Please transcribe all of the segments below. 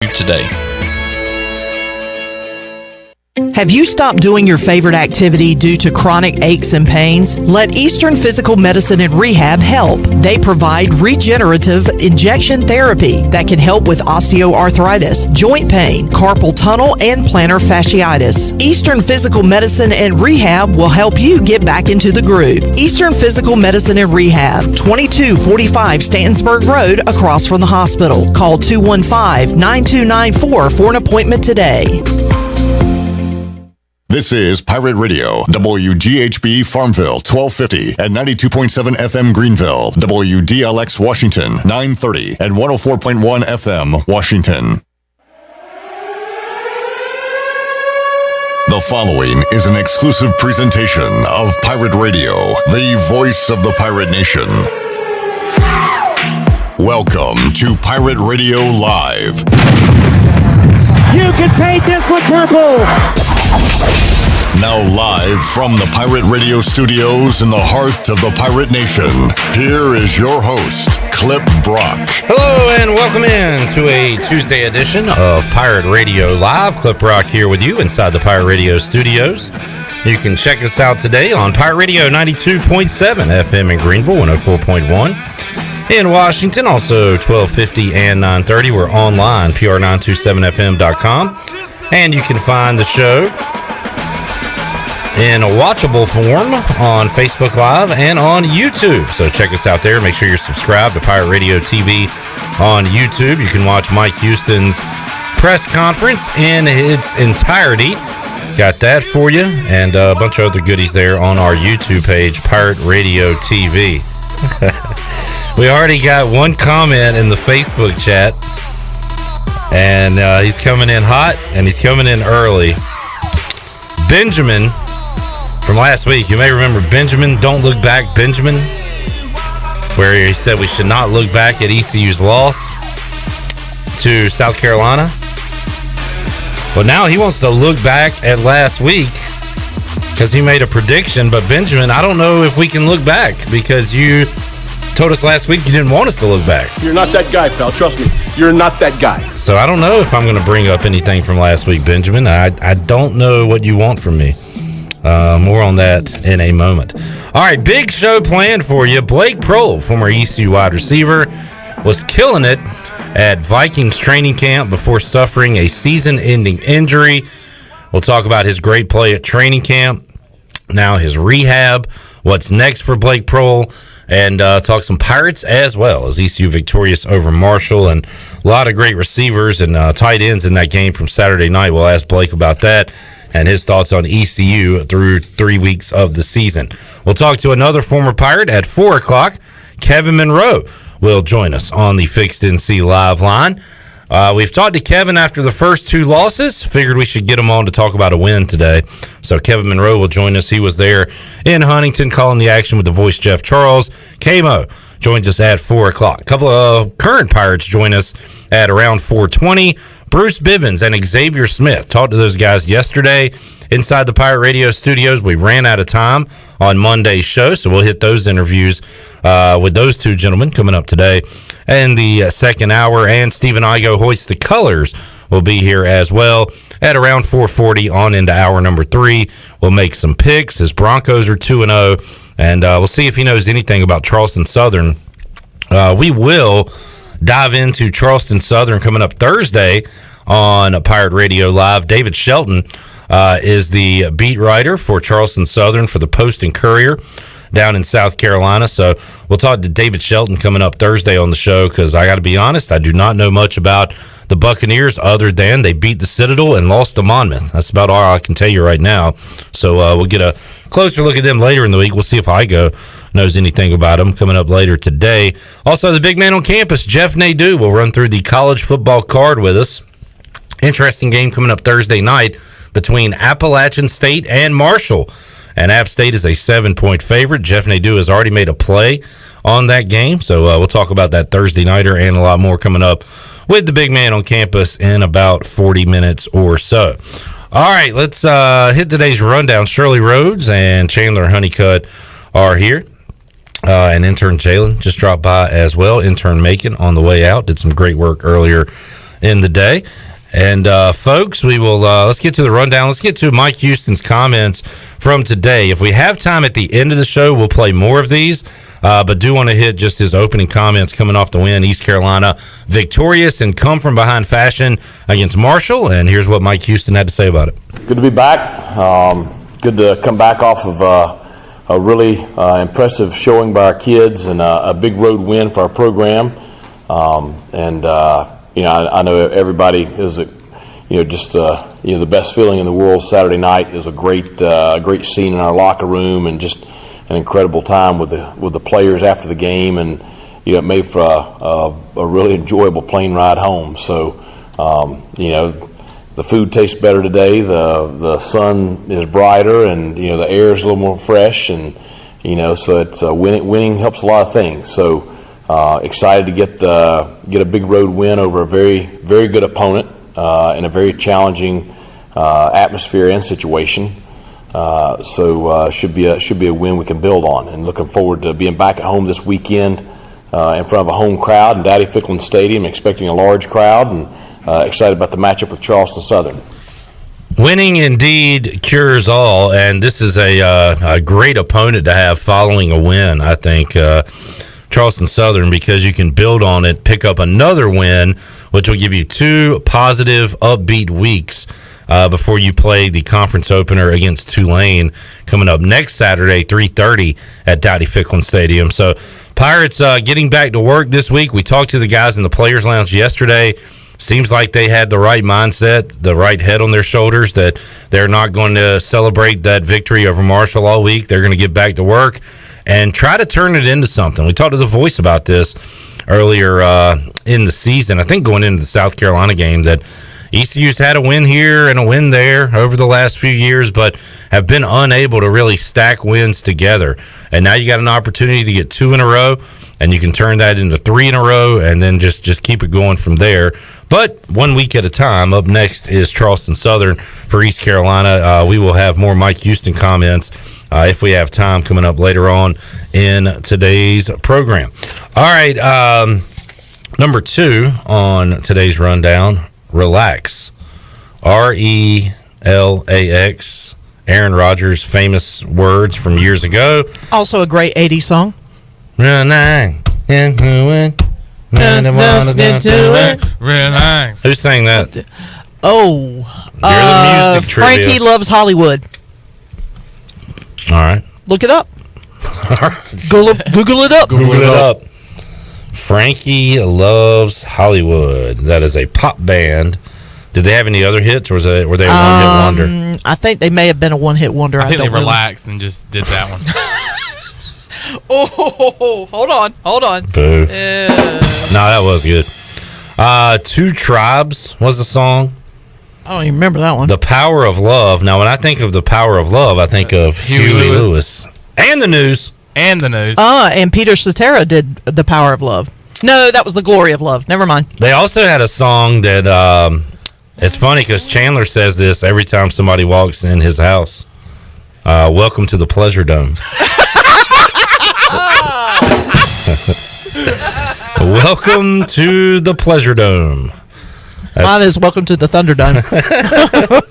today. Have you stopped doing your favorite activity due to chronic aches and pains? Let Eastern Physical Medicine and Rehab help. They provide regenerative injection therapy that can help with osteoarthritis, joint pain, carpal tunnel, and plantar fasciitis. Eastern Physical Medicine and Rehab will help you get back into the groove. Eastern Physical Medicine and Rehab, 2245 Stantonsburg Road, across from the hospital. Call 215-9294 for an appointment today. This is Pirate Radio, WGHB Farmville, 1250 and 92.7 FM Greenville, WDLX Washington, 930 and 104.1 FM Washington. The following is an exclusive presentation of Pirate Radio, the voice of the pirate nation. Welcome to Pirate Radio Live. You can paint this with purple. Now live from the Pirate Radio studios in the heart of the Pirate Nation, here is your host, Clip Brock. Hello and welcome in to a Tuesday edition of Pirate Radio Live. Clip Brock here with you inside the Pirate Radio studios. You can check us out today on Pirate Radio 92.7 FM in Greenville, 104.1 in Washington, also 1250 and 930. We're online, pr927fm.com. And you can find the show in a watchable form on Facebook Live and on YouTube. So check us out there. Make sure you're subscribed to Pirate Radio TV on YouTube. You can watch Mike Houston's press conference in its entirety. Got that for you. And a bunch of other goodies there on our YouTube page, Pirate Radio TV. We already got one comment in the Facebook chat. And he's coming in hot, and he's coming in early. Benjamin, from last week, you may remember Benjamin, Don't Look Back Benjamin, where he said we should not look back at ECU's loss to South Carolina. Well, now he wants to look back at last week because he made a prediction. But Benjamin, I don't know if we can look back because you told us last week you didn't want us to look back. You're not that guy, pal. Trust me. You're not that guy. So I don't know if I'm going to bring up anything from last week, Benjamin. I don't know what you want from me. More on that in a moment. All right, big show planned for you. Blake Proehl, former ECU wide receiver, was killing it at Vikings training camp before suffering a season-ending injury. We'll talk about his great play at training camp, now his rehab, what's next for Blake Proehl, and talk some Pirates as well as ECU victorious over Marshall, and a lot of great receivers and tight ends in that game from Saturday night. We'll ask Blake about that and his thoughts on ECU through 3 weeks of the season. We'll talk to another former Pirate at 4 o'clock. Kevin Monroe will join us on the Fixed NC Live line. We've talked to Kevin after the first two losses. Figured we should get him on to talk about a win today. So Kevin Monroe will join us. He was there in Huntington calling the action with the voice Jeff Charles. K-Mo joins us at 4 o'clock. A couple of current Pirates join us at around 4:20. Bruce Bivens and Xavier Smith. Talked to those guys yesterday inside the Pirate Radio studios. We ran out of time on Monday's show, so we'll hit those interviews with those two gentlemen coming up today in the second hour. And Stephen Igoe, Hoist the Colors, will be here as well at around 4:40 on into hour number 3. We'll make some picks. His Broncos are 2-0, and we'll see if he knows anything about Charleston Southern. We will dive into Charleston Southern coming up Thursday on Pirate Radio Live. David Shelton is the beat writer for Charleston Southern for the Post and Courier down in South Carolina. So we'll talk to David Shelton coming up Thursday on the show because I got to be honest, I do not know much about the Buccaneers other than they beat the Citadel and lost to Monmouth. That's about all I can tell you right now. So we'll get a closer look at them later in the week. We'll see if Igoe knows anything about them coming up later today. Also, the big man on campus, Jeff Nadu, will run through the college football card with us. Interesting game coming up Thursday night between Appalachian State and Marshall. And App State is a 7-point favorite. Jeff Nadu has already made a play on that game. So we'll talk about that Thursday nighter and a lot more coming up with the big man on campus in about 40 minutes or so. All right, let's hit today's rundown. Shirley Rhodes and Chandler Honeycutt are here. And intern Jalen just dropped by as well. Intern Macon on the way out. Did some great work earlier in the day. And folks, we will let's get to the rundown. Let's get to Mike Houston's comments from today. If we have time at the end of the show, we'll play more of these. But do want to hit just his opening comments coming off the win. East Carolina victorious and come from behind fashion against Marshall. And here's what Mike Houston had to say about it. Good to be back. Good to come back off of a really impressive showing by our kids and a big road win for our program. I know everybody is, the best feeling in the world. Saturday night is a great scene in our locker room, and just an incredible time with the players after the game, and it made for a really enjoyable plane ride home. So, the food tastes better today. The sun is brighter, and the air is a little more fresh, and so it's winning helps a lot of things. So. Excited to get a big road win over a very, very good opponent in a very challenging atmosphere and situation. Should be a win we can build on. And looking forward to being back at home this weekend in front of a home crowd in Daddy Ficklin Stadium, expecting a large crowd, and excited about the matchup with Charleston Southern. Winning indeed cures all, and this is a great opponent to have following a win, I think. Charleston Southern, because you can build on it, pick up another win, which will give you 2 positive, upbeat weeks before you play the conference opener against Tulane coming up next Saturday, 3:30 at Daddy Ficklin Stadium. So Pirates getting back to work this week. We talked to the guys in the Players Lounge yesterday. Seems like they had the right mindset, the right head on their shoulders, that they're not going to celebrate that victory over Marshall all week. They're going to get back to work and try to turn it into something. We talked to The Voice about this earlier in the season, I think going into the South Carolina game, that ECU's had a win here and a win there over the last few years, but have been unable to really stack wins together. And now you got an opportunity to get 2 in a row, and you can turn that into 3 in a row, and then just keep it going from there. But 1 week at a time. Up next is Charleston Southern for East Carolina. We will have more Mike Houston comments if we have time coming up later on in today's program. All right, number 2 on today's rundown, Relax. RELAX. Aaron Rodgers' famous words from years ago. Also a great 80s song. Relax. Who sang that? Oh, You're the music trivia. Frankie Loves Hollywood. All right. Look it up. Google it up. Google it up. Frankie Loves Hollywood. That is a pop band. Did they have any other hits, or were they a one-hit wonder? I think they may have been a one-hit wonder. I think they relaxed and just did that one. Hold on. Boo. No, that was good. 2 Tribes was the song. I don't even remember that one. The Power of Love. Now, when I think of The Power of Love, I think of Huey Lewis. And the News. And Peter Cetera did The Power of Love. No, that was The Glory of Love. Never mind. They also had a song that, it's funny because Chandler says this every time somebody walks in his house. Welcome to the Pleasure Dome. Welcome to the Pleasure Dome. Mine is Welcome to the Thunderdome.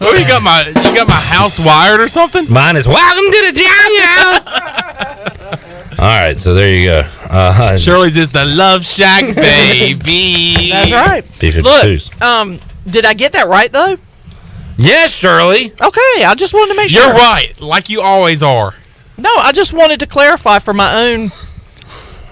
Oh, you got my house wired or something? Mine is Welcome to the Jungle. All right, so there you go. Shirley's is the Love Shack, baby. That's right. B-52s. Look, did I get that right though? Yes, Shirley. Okay, I just wanted to make sure. You're right, like you always are. No, I just wanted to clarify for my own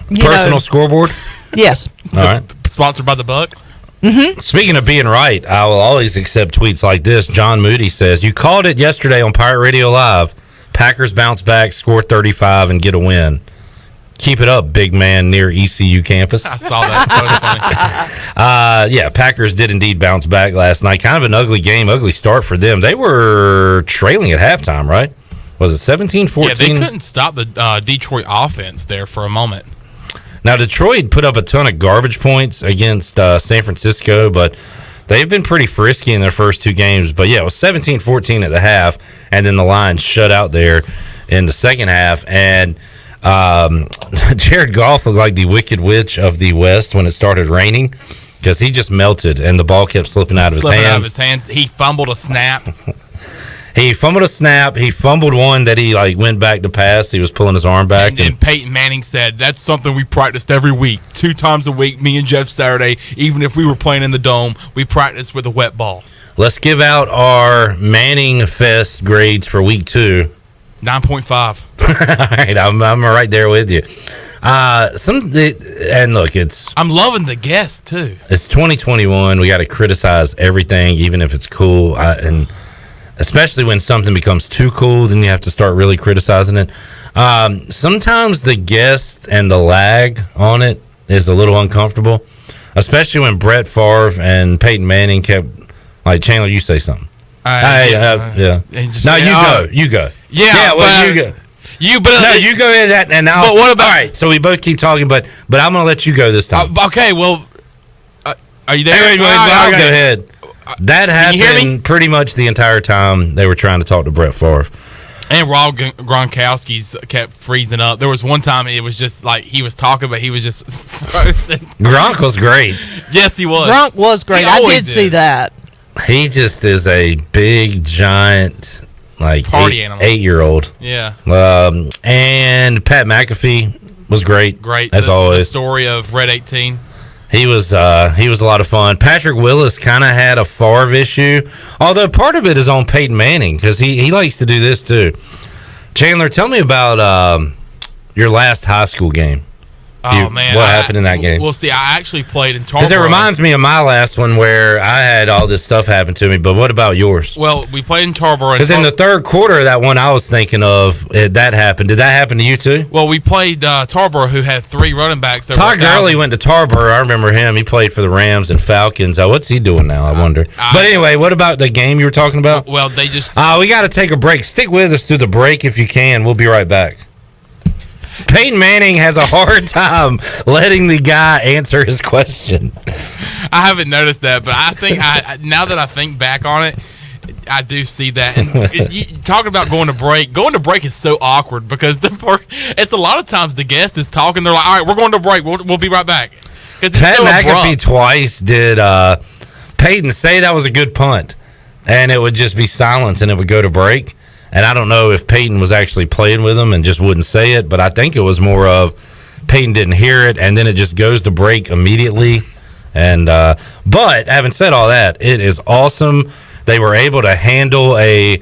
personal scoreboard. Yes. All right. Sponsored by the Buck. Mm-hmm. Speaking of being right, I will always accept tweets like this. John Moody says, "You called it yesterday on Pirate Radio Live. Packers bounce back, score 35, and get a win. Keep it up, big man near ECU campus." I saw that. That was funny. Yeah, Packers did indeed bounce back last night. Kind of an ugly game, ugly start for them. They were trailing at halftime, right? Was it 17-14? Yeah, they couldn't stop the Detroit offense there for a moment. Now, Detroit put up a ton of garbage points against San Francisco, but they've been pretty frisky in their first 2 games. But, yeah, it was 17-14 at the half, and then the Lions shut out there in the second half. And Jared Goff was like the Wicked Witch of the West when it started raining, because he just melted and the ball kept slipping out of his hands. He fumbled a snap. He fumbled a snap. He fumbled one that he went back to pass. He was pulling his arm back. And Peyton Manning said, that's something we practiced every week. 2 times a week, me and Jeff Saturday, even if we were playing in the dome, we practiced with a wet ball. Let's give out our Manning Fest grades for week 2. 9.5. All right, I'm right there with you. And look, I'm loving the guests, too. It's 2021. We got to criticize everything, even if it's cool. And especially when something becomes too cool, then you have to start really criticizing it. Sometimes the guest and the lag on it is a little uncomfortable, especially when Brett Favre and Peyton Manning kept, Chandler, you say something. Yeah. You go. Yeah, well, you go. You go ahead and now. But what about? All right, so we both keep talking, but I'm going to let you go this time. Okay, well, are you there? Anyway, I'll go ahead. That happened pretty much the entire time they were trying to talk to Brett Favre. And Rob Gronkowski's kept freezing up. There was one time it was just he was talking, but he was just frozen. Gronk was great. Yes, he was. Gronk was great. I did see that. He just is a big, giant, party animal. 8-year-old. Yeah. And Pat McAfee was great. Great. As always. The story of Red 18. He was a lot of fun. Patrick Willis kind of had a Favre issue, although part of it is on Peyton Manning because he likes to do this too. Chandler, tell me about your last high school game. Oh, man. What happened in that game? Well, see, I actually played in Tarboro. Because it reminds me of my last one where I had all this stuff happen to me, but what about yours? Well, we played in Tarboro. Because in the third quarter of that one I was thinking of, that happened. Did that happen to you too? Well, we played Tarboro, who had 3 running backs. Todd Gurley went to Tarboro. I remember him. He played for the Rams and Falcons. What's he doing now, I wonder? But anyway, what about the game you were talking about? Well, they just... we got to take a break. Stick with us through the break if you can. We'll be right back. Peyton Manning has a hard time letting the guy answer his question. I haven't noticed that, but I think now that I think back on it, I do see that. And talking about going to break is so awkward because it's a lot of times the guest is talking. They're like, all right, we're going to break. We'll be right back. Pat McAfee twice did Peyton say that was a good punt, and it would just be silence, and it would go to break. And I don't know if Peyton was actually playing with him and just wouldn't say it, but I think it was more of Peyton didn't hear it, and then it just goes to break immediately. And but having said all that, it is awesome. They were able to handle a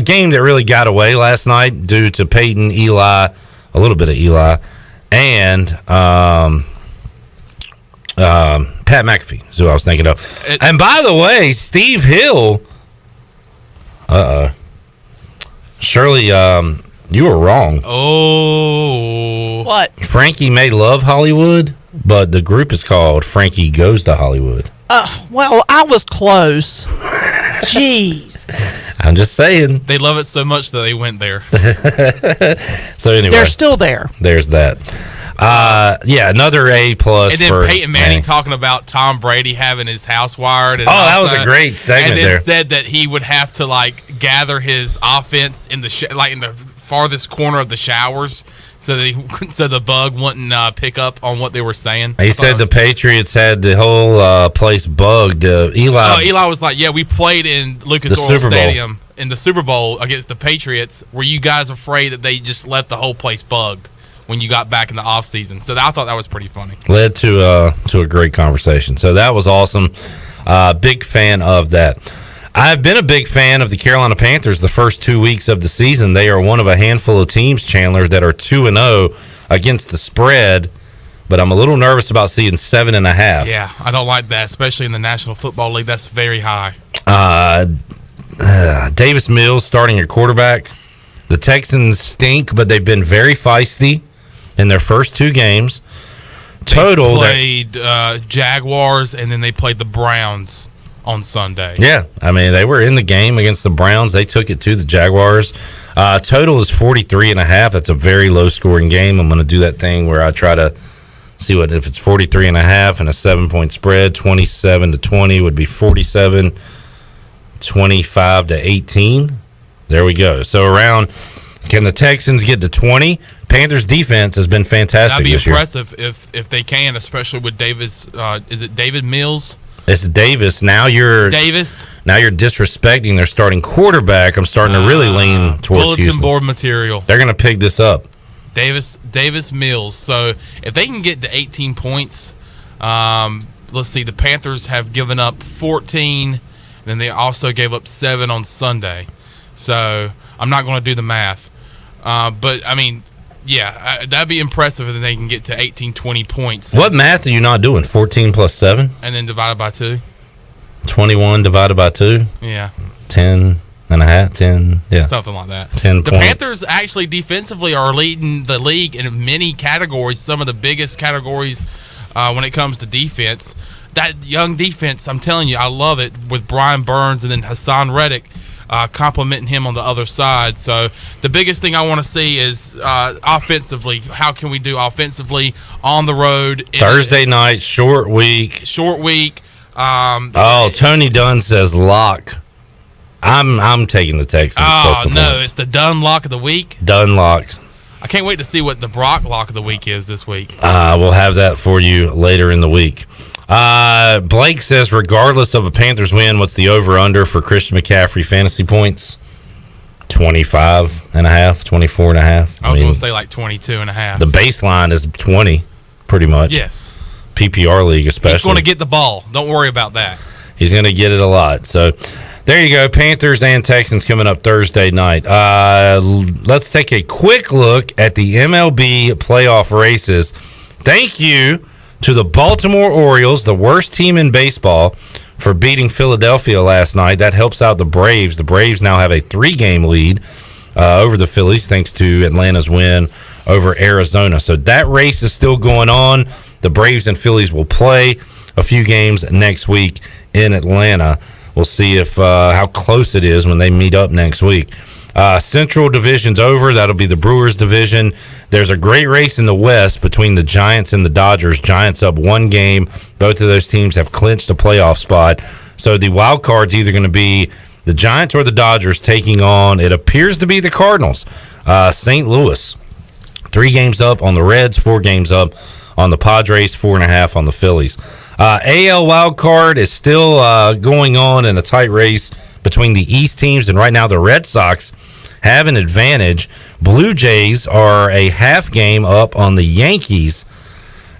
game that really got away last night due to Peyton, Eli, a little bit of Eli, and Pat McAfee is who I was thinking of. And by the way, Steve Hill, Shirley, you were wrong. Oh. What? Frankie may love Hollywood, but the group is called Frankie Goes to Hollywood. Well, I was close. Jeez. I'm just saying. They love it so much that they went there. So anyway. They're still there. There's that. Another A+. And then Peyton Manning talking about Tom Brady having his house wired. And that was a great segment there. And then said that he would have to gather his offense in the in the farthest corner of the showers, so the bug wouldn't pick up on what they were saying. He said the Patriots had the whole place bugged. Eli was like, "Yeah, we played in Lucas Oil Stadium in the Super Bowl against the Patriots. Were you guys afraid that they just left the whole place bugged when you got back in the off season?" So I thought that was pretty funny. Led to a great conversation. So that was awesome. Big fan of that. I've been a big fan of the Carolina Panthers the first 2 weeks of the season. They are one of a handful of teams, Chandler, that are 2-0 against the spread, but I'm a little nervous about seeing 7.5. Yeah, I don't like that, especially in the National Football League. That's very high. Davis Mills starting at quarterback. The Texans stink, but they've been very feisty in their first 2 games. Total, they played Jaguars, and then they played the Browns on Sunday. Yeah, I mean, they were in the game against the Browns. They took it to the Jaguars. Total is 43.5. That's a very low-scoring game. I'm going to do that thing where I try to see if it's 43.5 and a 7-point spread. 27-20 would be 47. 25-18. There we go. So can the Texans get to 20? Panthers defense has been fantastic. That'd be this impressive if they can, especially with Davis. Is it David Mills? It's Davis. Now you're disrespecting their starting quarterback. I'm starting to really lean towards bulletin Houston. board material. They're going to pick this up. Davis Mills. So if they can get to 18 points, let's see. The Panthers have given up 14, and then they also gave up 7 on Sunday. So I'm not going to do the math, but I mean. Yeah, that'd be impressive if they can get to 18, 20 points. What math are you not doing? 14 plus 7? And then divided by 2. 21 divided by 2? Yeah. 10 and a half, 10, yeah. Something like that. 10 The Panthers actually defensively are leading the league in many categories, some of the biggest categories when it comes to defense. That young defense, I'm telling you, I love it with Brian Burns and then Hassan Reddick. Complimenting him on the other side. So the biggest thing I want to see is offensively. How can we do offensively on the road? Thursday night, short week. Tony Dunn says lock. I'm taking the Texans. Oh, no, it's the Dunn lock of the week? Dunn lock. I can't wait to see what the Brock lock of the week is this week. We'll have that for you later in the week. Blake says, regardless of a Panthers win, what's the over-under for Christian McCaffrey fantasy points? 25 and a half, 24 and a half. I was going to say like 22 and a half. The baseline is 20, pretty much. Yes. PPR league especially. He's going to get the ball. Don't worry about that. He's going to get it a lot. So there you go. Panthers and Texans coming up Thursday night. Let's take a quick look at the MLB playoff races. Thank you to the Baltimore Orioles, the worst team in baseball, for beating Philadelphia last night. That helps out the Braves. The Braves now have a 3-game lead over the Phillies thanks to Atlanta's win over Arizona. So that race is still going on. The Braves and Phillies will play a few games next week in Atlanta. We'll see if how close it is when they meet up next week. Central Division's over. That'll be the Brewers division. There's a great race in the West between the Giants and the Dodgers. Giants up 1 game. Both of those teams have clinched a playoff spot. So the wild card's either going to be the Giants or the Dodgers taking on, it appears to be the Cardinals. St. Louis, 3 games up on the Reds, 4 games up on the Padres, 4.5 on the Phillies. AL wild card is still going on in a tight race between the East teams, and right now the Red Sox have an advantage. Blue Jays are a half game up on the Yankees.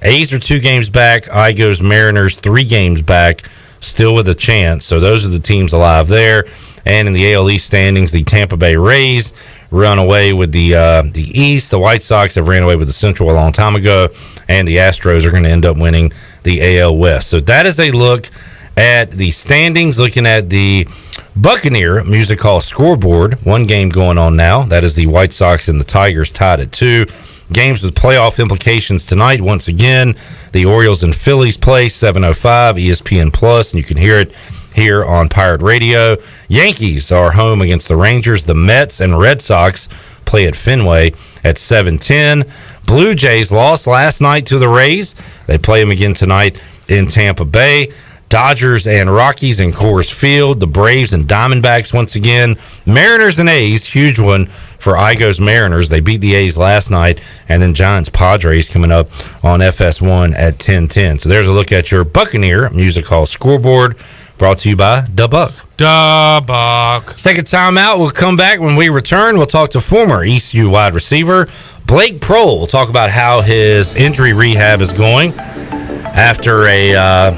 A's are 2 games back. Igoe's Mariners 3 games back, still with a chance. So those are the teams alive there. And in the AL East standings, the Tampa Bay Rays run away with the East. The White Sox have ran away with the Central a long time ago, and the Astros are going to end up winning the AL West. So that is a look at the standings, looking at the Buccaneer Music Hall scoreboard. 1 game going on now. That is the White Sox and the Tigers tied at 2. Games with playoff implications tonight. Once again, the Orioles and Phillies play 7:05 ESPN Plus, and you can hear it here on Pirate Radio. Yankees are home against the Rangers. The Mets and Red Sox play at Fenway at 7:10. Blue Jays lost last night to the Rays. They play them again tonight in Tampa Bay. Dodgers and Rockies in Coors Field. The Braves and Diamondbacks once again. Mariners and A's, huge one for Igoe's Mariners. They beat the A's last night. And then Giants Padres coming up on FS1 at 10:10. So there's a look at your Buccaneer Music Hall scoreboard, brought to you by Da Buck. Da Buck. Let's take a time out. We'll come back. When we return, we'll talk to former ECU wide receiver Blake Proehl. We'll talk about how his injury rehab is going after a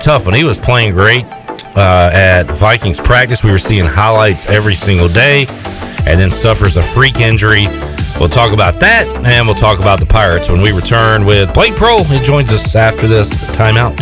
tough one. He was playing great at Vikings practice. We were seeing highlights every single day, and then suffers a freak injury. We'll talk about that, and we'll talk about the Pirates when we return with Blake Proehl. He joins us after this timeout.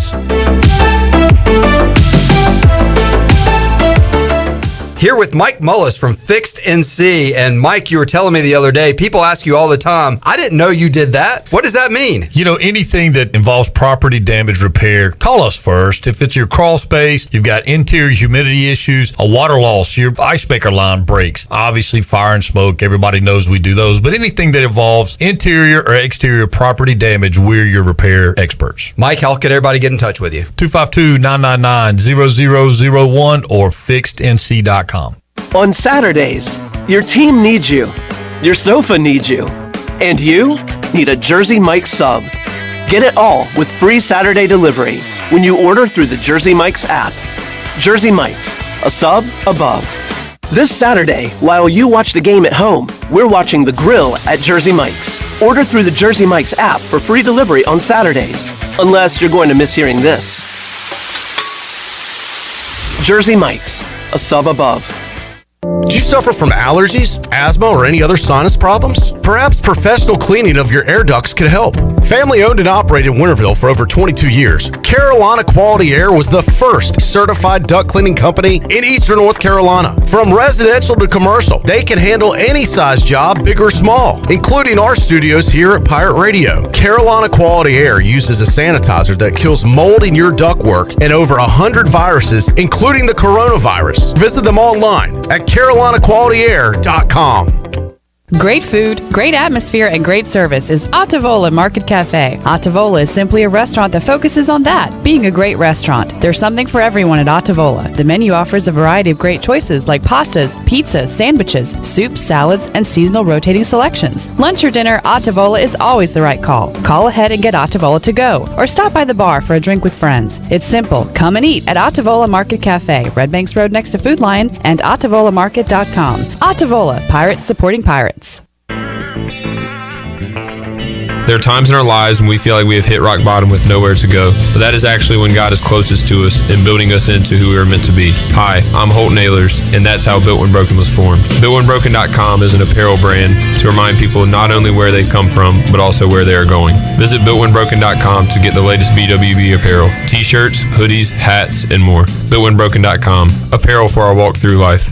Here with Mike Mullis from Fixed NC. And Mike, you were telling me the other day, people ask you all the time, I didn't know you did that. What does that mean? You know, anything that involves property damage repair, call us first. If it's your crawl space, you've got interior humidity issues, a water loss, your ice maker line breaks, obviously fire and smoke, everybody knows we do those. But anything that involves interior or exterior property damage, we're your repair experts. Mike, how can everybody get in touch with you? 252-999-0001 or fixednc.com. On Saturdays, your team needs you. Your sofa needs you. And you need a Jersey Mike's sub. Get it all with free Saturday delivery when you order through the Jersey Mike's app. Jersey Mike's, a sub above. This Saturday, while you watch the game at home, we're watching the grill at Jersey Mike's. Order through the Jersey Mike's app for free delivery on Saturdays. Unless you're going to miss hearing this. Jersey Mike's, a sub above. Do you suffer from allergies, asthma, or any other sinus problems? Perhaps professional cleaning of your air ducts could help. Family owned and operated in Winterville for over 22 years, Carolina Quality Air was the first certified duct cleaning company in Eastern North Carolina. From residential to commercial, they can handle any size job, big or small, including our studios here at Pirate Radio. Carolina Quality Air uses a sanitizer that kills mold in your ductwork and over 100 viruses, including the coronavirus. Visit them online at carolinaqualityair.com. Great food, great atmosphere, and great service is Ottavola Market Cafe. Ottavola is simply a restaurant that focuses on that, being a great restaurant. There's something for everyone at Ottavola. The menu offers a variety of great choices like pastas, pizzas, sandwiches, soups, salads, and seasonal rotating selections. Lunch or dinner, Ottavola is always the right call. Call ahead and get Ottavola to go, or stop by the bar for a drink with friends. It's simple. Come and eat at Ottavola Market Cafe, Red Banks Road next to Food Lion, and OttavolaMarket.com. Ottavola, pirates supporting pirates. There are times in our lives when we feel like we have hit rock bottom with nowhere to go, but that is actually when God is closest to us and building us into who we are meant to be. Hi, I'm Holt Nailers, and that's how Built When Broken was formed. BuiltWhenBroken.com is an apparel brand to remind people not only where they've come from, but also where they are going. Visit BuiltWhenBroken.com to get the latest BWB apparel, t-shirts, hoodies, hats, and more. BuiltWhenBroken.com, apparel for our walk through life.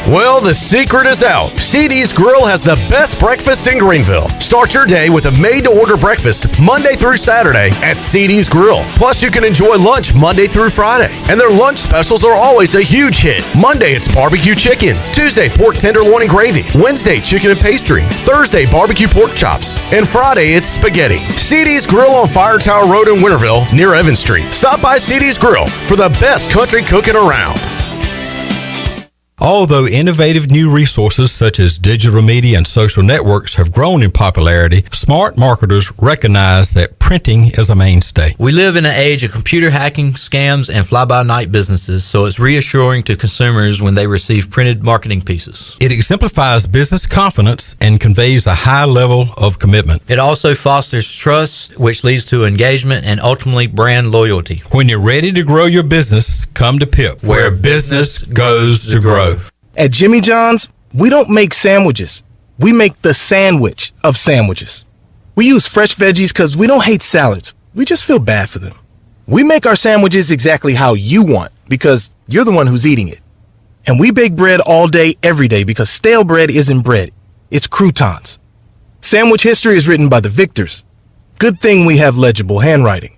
Well, the secret is out. CD's Grill has the best breakfast in Greenville. Start your day with a made-to-order breakfast Monday through Saturday at CD's Grill. Plus, you can enjoy lunch Monday through Friday. And their lunch specials are always a huge hit. Monday, it's barbecue chicken. Tuesday, pork tenderloin and gravy. Wednesday, chicken and pastry. Thursday, barbecue pork chops. And Friday, it's spaghetti. CD's Grill on Fire Tower Road in Winterville, near Evans Street. Stop by CD's Grill for the best country cooking around. Although innovative new resources such as digital media and social networks have grown in popularity, smart marketers recognize that printing is a mainstay. We live in an age of computer hacking, scams, and fly-by-night businesses, so it's reassuring to consumers when they receive printed marketing pieces. It exemplifies business confidence and conveys a high level of commitment. It also fosters trust, which leads to engagement and ultimately brand loyalty. When you're ready to grow your business, come to PIP, where business goes to grow. At Jimmy John's, we don't make sandwiches. We make the sandwich of sandwiches. We use fresh veggies because we don't hate salads. We just feel bad for them. We make our sandwiches exactly how you want because you're the one who's eating it. And we bake bread all day, every day because stale bread isn't bread. It's croutons. Sandwich history is written by the victors. Good thing we have legible handwriting.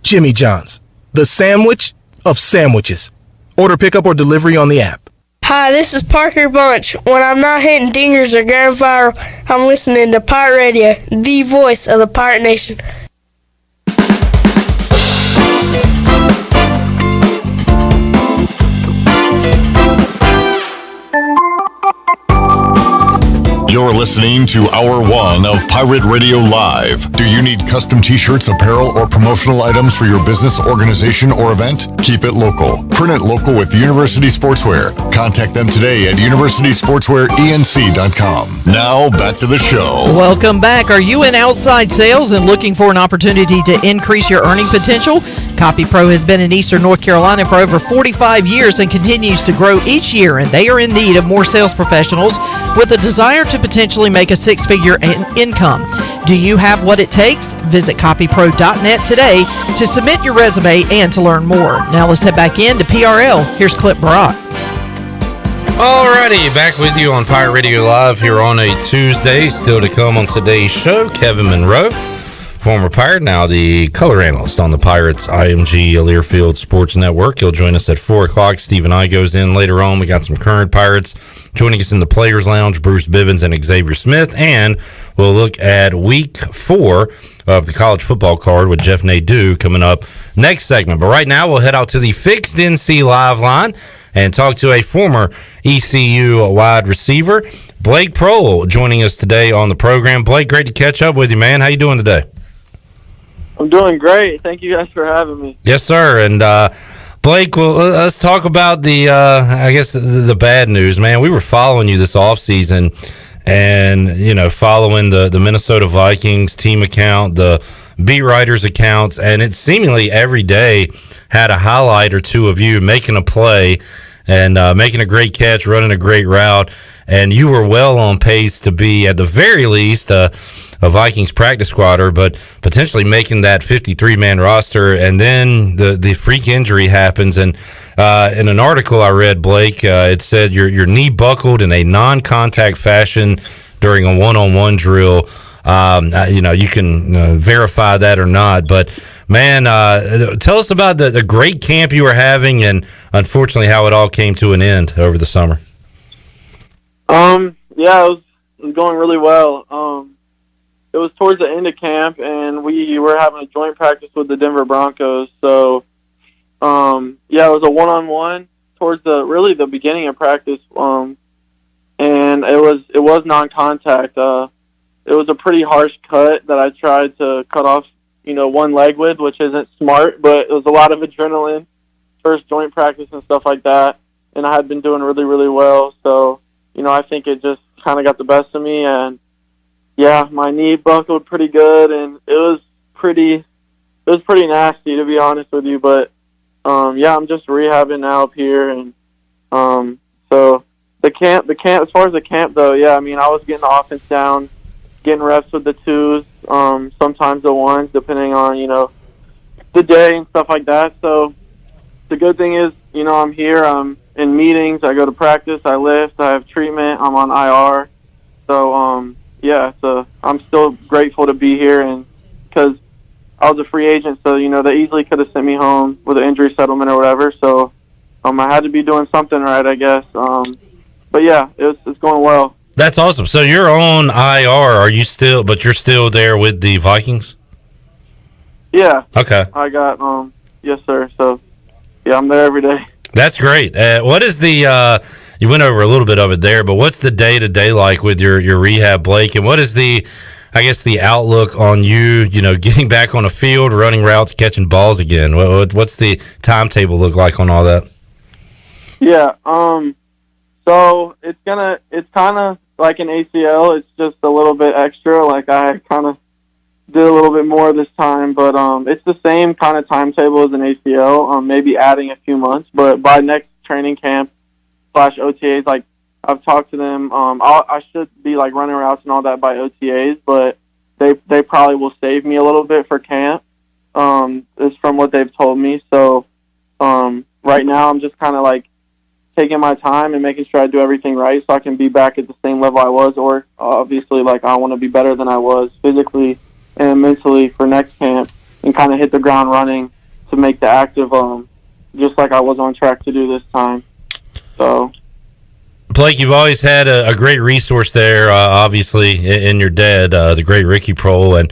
Jimmy John's, the sandwich of sandwiches. Order pickup or delivery on the app. Hi, this is Parker Bunch. When I'm not hitting dingers or going viral, I'm listening to Pirate Radio, the voice of the Pirate Nation. You're listening to Hour 1 of Pirate Radio Live. Do you need custom t-shirts, apparel, or promotional items for your business, organization, or event? Keep it local. Print it local with University Sportswear. Contact them today at universitysportswearenc.com. Now, back to the show. Welcome back. Are you in outside sales and looking for an opportunity to increase your earning potential? Copy Pro has been in Eastern North Carolina for over 45 years and continues to grow each year, and they are in need of more sales professionals with a desire to potentially make a six-figure income. Do you have what it takes? Visit copypro.net today to submit your resume and to learn more. Now let's head back into PRL. Here's Clip Brock. Alrighty, back with you on Pirate Radio Live here on a Tuesday. Still to come on today's show, Kevin Monroe, former Pirate, now the color analyst on the Pirates IMG Learfield Sports Network. He'll join us at 4 o'clock. Stephen I goes in later on. We got some current Pirates joining us in the Players Lounge, Bruce Bivens and Xavier Smith. And we'll look at week 4 of the college football card with Jeff Nadu coming up next segment. But right now, we'll head out to the Fixed NC Live line and talk to a former ECU wide receiver Blake Proehl joining us today on the program. Blake, great to catch up with you, man. How you doing today? I'm doing great. Thank you guys for having me. Yes, sir. And Blake, well, let's talk about the bad news, man. We were following you this offseason and, following the Minnesota Vikings team account, the beat writers accounts, and it seemingly every day had a highlight or two of you making a play and making a great catch, running a great route, and you were well on pace to be, at the very least, a Vikings practice squatter, but potentially making that 53-man roster. And then the freak injury happens, and in an article I read, Blake, it said your knee buckled in a non-contact fashion during a one-on-one drill. You can verify that or not, but man, tell us about the great camp you were having, and unfortunately how it all came to an end over the summer. Yeah, it was going really well. It was towards the end of camp, and we were having a joint practice with the Denver Broncos. So, it was a one-on-one towards the beginning of practice, and it was non-contact. It was a pretty harsh cut that I tried to cut off, one leg with, which isn't smart, but it was a lot of adrenaline, first joint practice and stuff like that, and I had been doing really, really well. So, I think it just kind of got the best of me, and yeah, my knee buckled pretty good, and it was pretty nasty, to be honest with you. But I'm just rehabbing now up here, and so the camp. As far as the camp though, I was getting the offense down, getting reps with the twos, sometimes the ones, depending on the day and stuff like that. So the good thing is, I'm here. I'm in meetings. I go to practice. I lift. I have treatment. I'm on IR. So so I'm still grateful to be here, and because I was a free agent, so they easily could have sent me home with an injury settlement or whatever. So I had to be doing something right, I guess. But yeah, it's going well. That's awesome. So you're on IR. Are you still? But you're still there with the Vikings? Yeah. Okay. I got yes, sir. So I'm there every day. That's great. What is the? You went over a little bit of it there, but what's the day-to-day like with your rehab, Blake? And what is the outlook on you, getting back on the field, running routes, catching balls again? What's the timetable look like on all that? Yeah. So it's kind of like an ACL. It's just a little bit extra. Like I kind of did a little bit more this time, but it's the same kind of timetable as an ACL. Maybe adding a few months, but by next training camp / OTAs, like I've talked to them. I should be like running routes and all that by OTAs, but they probably will save me a little bit for camp. Is from what they've told me. So right now I'm just kind of like taking my time and making sure I do everything right so I can be back at the same level I was, or obviously like I want to be better than I was physically and mentally for next camp, and kind of hit the ground running to make the active just like I was on track to do this time. So, Blake, you've always had a great resource there, obviously, in your dad, the great Ricky Proehl, and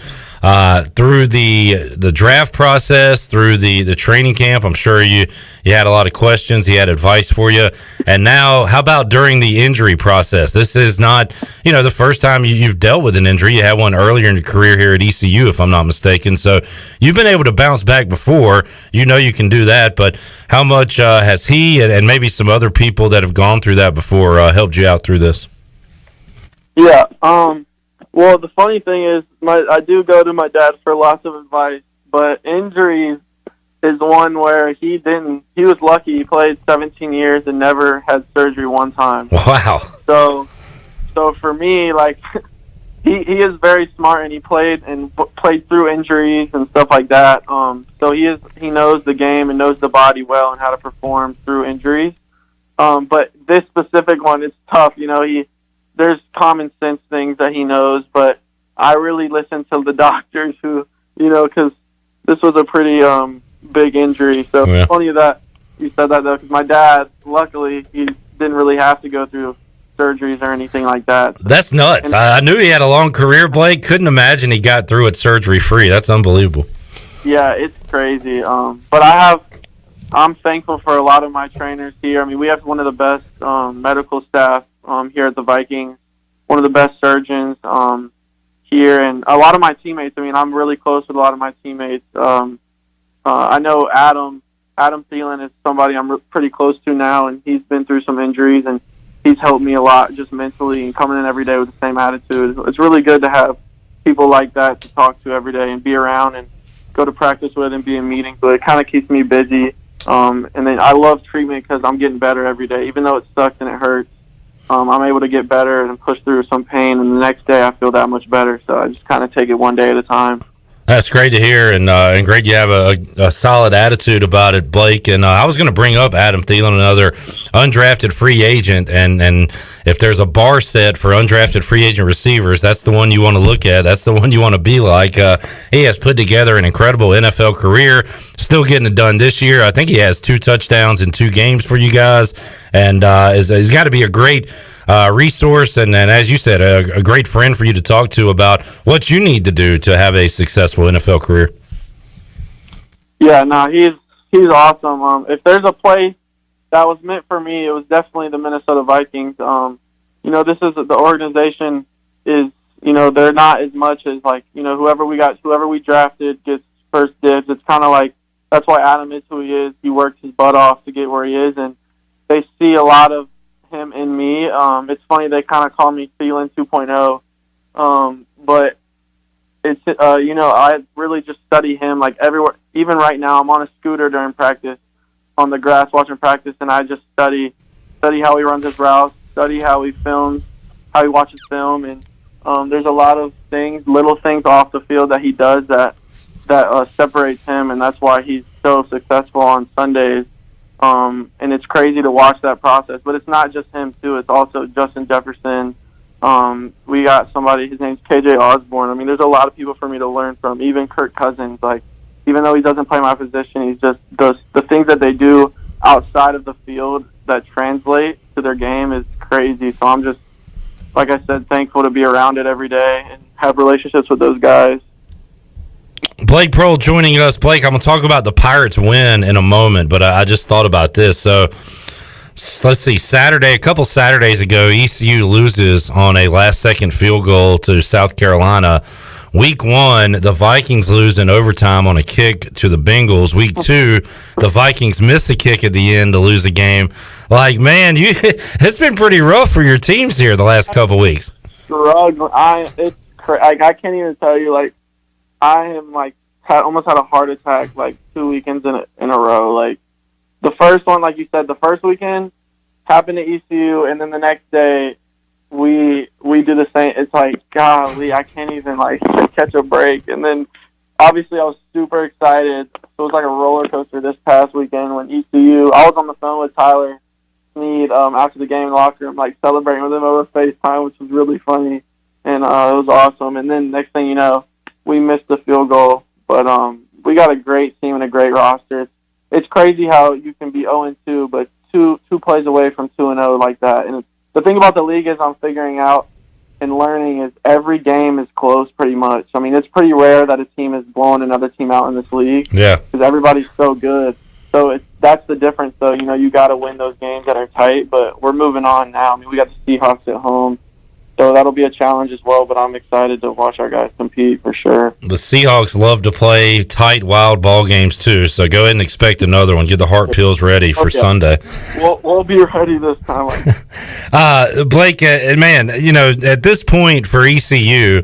through the draft process, through the training camp, I'm sure you had a lot of questions. He had advice for you. And now, how about during the injury process? This is not, the first time you've dealt with an injury. You had one earlier in your career here at ECU, if I'm not mistaken. So you've been able to bounce back before. You can do that. But how much has he and maybe some other people that have gone through that before helped you out through this? Yeah. Well, the funny thing is, I do go to my dad for lots of advice, but injuries is one where he was lucky. He played 17 years and never had surgery one time. Wow. So for me, like, he is very smart, and he played through injuries and stuff like that. So he knows the game and knows the body well and how to perform through injuries. But this specific one, it's tough. There's common sense things that he knows, but I really listen to the doctors who, because this was a pretty big injury. So it's funny that you said that, though, because my dad, luckily, he didn't really have to go through surgeries or anything like that. That's nuts. I knew he had a long career, Blake. Couldn't imagine he got through it surgery-free. That's unbelievable. Yeah, it's crazy. But I'm thankful for a lot of my trainers here. I mean, we have one of the best medical staff here at the Vikings. one of the best surgeons here, and a lot of my teammates. I mean, I'm really close with a lot of my teammates. I know Adam Thielen is somebody I'm pretty close to now, and he's been through some injuries, and he's helped me a lot just mentally and coming in every day with the same attitude. It's really good to have people like that to talk to every day and be around and go to practice with and be in meetings. So it kind of keeps me busy. And then I love treatment because I'm getting better every day. Even though it sucks and it hurts, I'm able to get better and push through some pain, and the next day I feel that much better. So I just kind of take it one day at a time. That's great to hear, and great you have a solid attitude about it, Blake. And I was going to bring up Adam Thielen, another undrafted free agent, and if there's a bar set for undrafted free agent receivers, that's the one you want to look at. That's the one you want to be like. He has put together an incredible NFL career, still getting it done this year. I think he has 2 touchdowns in 2 games for you guys, and he's got to be a great resource, and as you said, a great friend for you to talk to about what you need to do to have a successful NFL career. Yeah, no, he's awesome. If there's a place that was meant for me, it was definitely the Minnesota Vikings. This is the organization is, they're not as much as whoever we drafted gets first dibs. It's kind of like that's why Adam is who he is. He worked his butt off to get where he is, and they see a lot of him in me. It's funny they kind of call me Thielen 2.0, but it's I really just study him everywhere. Even right now, I'm on a scooter during practice on the grass watching practice, and I just study how he runs his routes, study how he films, how he watches film, and there's a lot of little things off the field that he does that separates him, and that's why he's so successful on Sundays. And it's crazy to watch that process, but it's not just him too. It's also Justin Jefferson. We got somebody, his name's KJ Osborne. I mean, there's a lot of people for me to learn from, even Kirk Cousins. Even though he doesn't play my position, he's just the things that they do outside of the field that translate to their game is crazy. So I'm just, like I said, thankful to be around it every day and have relationships with those guys. Blake Proehl joining us. Blake, I'm going to talk about the Pirates win in a moment, but I just thought about this. So let's see, a couple Saturdays ago, ECU loses on a last-second field goal to South Carolina. Week 1, the Vikings lose in overtime on a kick to the Bengals. Week 2, the Vikings miss a kick at the end to lose the game. Man, it's been pretty rough for your teams here the last couple weeks. I can't even tell you, I am almost had a heart attack 2 weekends in a row. The first one, like you said, the first weekend happened to ECU, and then the next day we do the same. It's golly, I can't even catch a break. And then obviously I was super excited. It was like a roller coaster this past weekend when ECU. I was on the phone with Tyler Snead after the game in the locker room, celebrating with him over FaceTime, which was really funny, and it was awesome. And then next thing you know, we missed the field goal, but we got a great team and a great roster. It's crazy how you can be 0-2, but two plays away from 2-0 like that. And the thing about the league is I'm figuring out and learning is every game is close pretty much. I mean, it's pretty rare that a team is blowing another team out in this league. Yeah. Because everybody's so good. So that's the difference, though. You got to win those games that are tight, but we're moving on now. I mean, we got the Seahawks at home. So that'll be a challenge as well, but I'm excited to watch our guys compete for sure. The Seahawks love to play tight, wild ball games too, so go ahead and expect another one. Get the heart pills ready for Sunday. We'll be ready this time. Blake, man, at this point for ECU,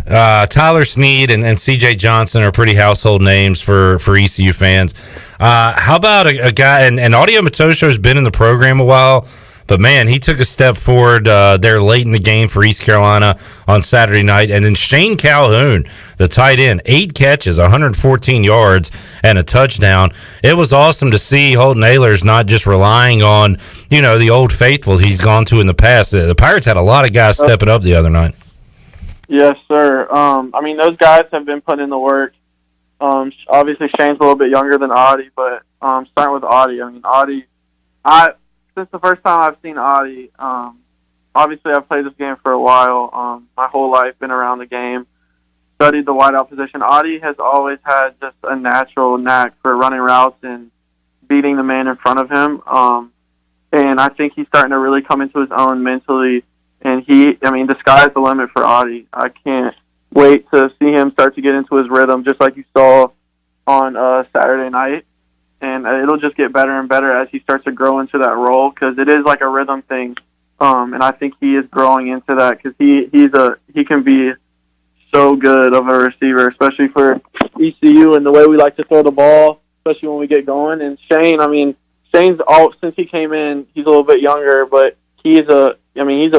Tyler Snead and C.J. Johnson are pretty household names for ECU fans. How about a guy, and Audio Matosho has been in the program a while, but, man, he took a step forward there late in the game for East Carolina on Saturday night. And then Shane Calhoun, the tight end, 8 catches, 114 yards, and a touchdown. It was awesome to see Holton Ahlers not just relying on, the old faithfuls he's gone to in the past. The Pirates had a lot of guys stepping up the other night. Yes, sir. Those guys have been putting in the work. Obviously, Shane's a little bit younger than Audie, but starting with Audie, since the first time I've seen Audie, obviously I've played this game for a while, my whole life, been around the game, studied the wideout position. Audie has always had just a natural knack for running routes and beating the man in front of him, and I think he's starting to really come into his own mentally And the sky's the limit for Audie. I can't wait to see him start to get into his rhythm, just like you saw on Saturday night. And it'll just get better and better as he starts to grow into that role, because it is like a rhythm thing. And I think he is growing into that, because he can be so good of a receiver, especially for ECU and the way we like to throw the ball, especially when we get going. And Shane's since he came in, he's a little bit younger, but he's a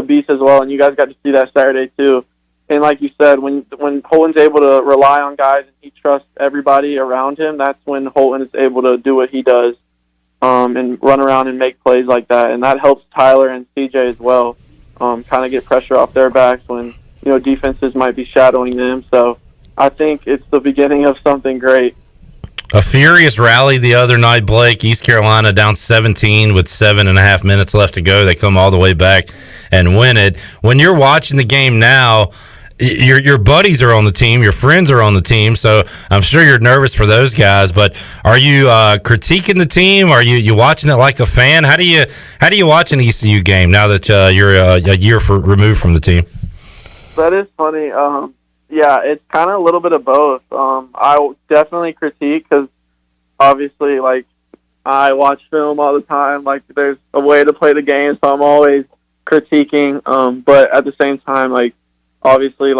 beast as well. And you guys got to see that Saturday too. And like you said, when Holton's able to rely on guys and he trusts everybody around him, that's when Holton is able to do what he does, and run around and make plays like that. And that helps Tyler and CJ as well, kind of get pressure off their backs when, defenses might be shadowing them. So I think it's the beginning of something great. A furious rally the other night, Blake. East Carolina down 17 with 7.5 minutes left to go. They come all the way back and win it. When you're watching the game now, your buddies are on the team, your friends are on the team, so I'm sure you're nervous for those guys. But are you critiquing the team? Are you watching it like a fan? How do you watch an ECU game now that you're a year removed from the team? That is funny. Yeah, it's kind of a little bit of both. I definitely critique because obviously, I watch film all the time. There's a way to play the game, so I'm always critiquing. But at the same time, obviously,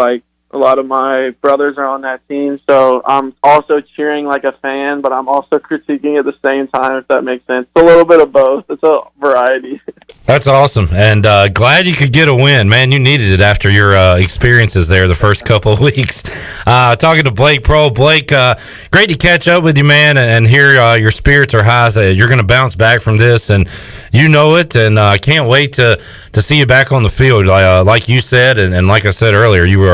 a lot of my brothers are on that team, so I'm also cheering like a fan, but I'm also critiquing at the same time, if that makes sense. It's a little bit of both. It's a variety. That's awesome, and glad you could get a win. Man, you needed it after your experiences there the first couple of weeks. Talking to Blake Proehl. Blake, great to catch up with you, man, and hear your spirits are high. You're going to bounce back from this, and you know it, and I can't wait to see you back on the field. Like you said, and like I said earlier, you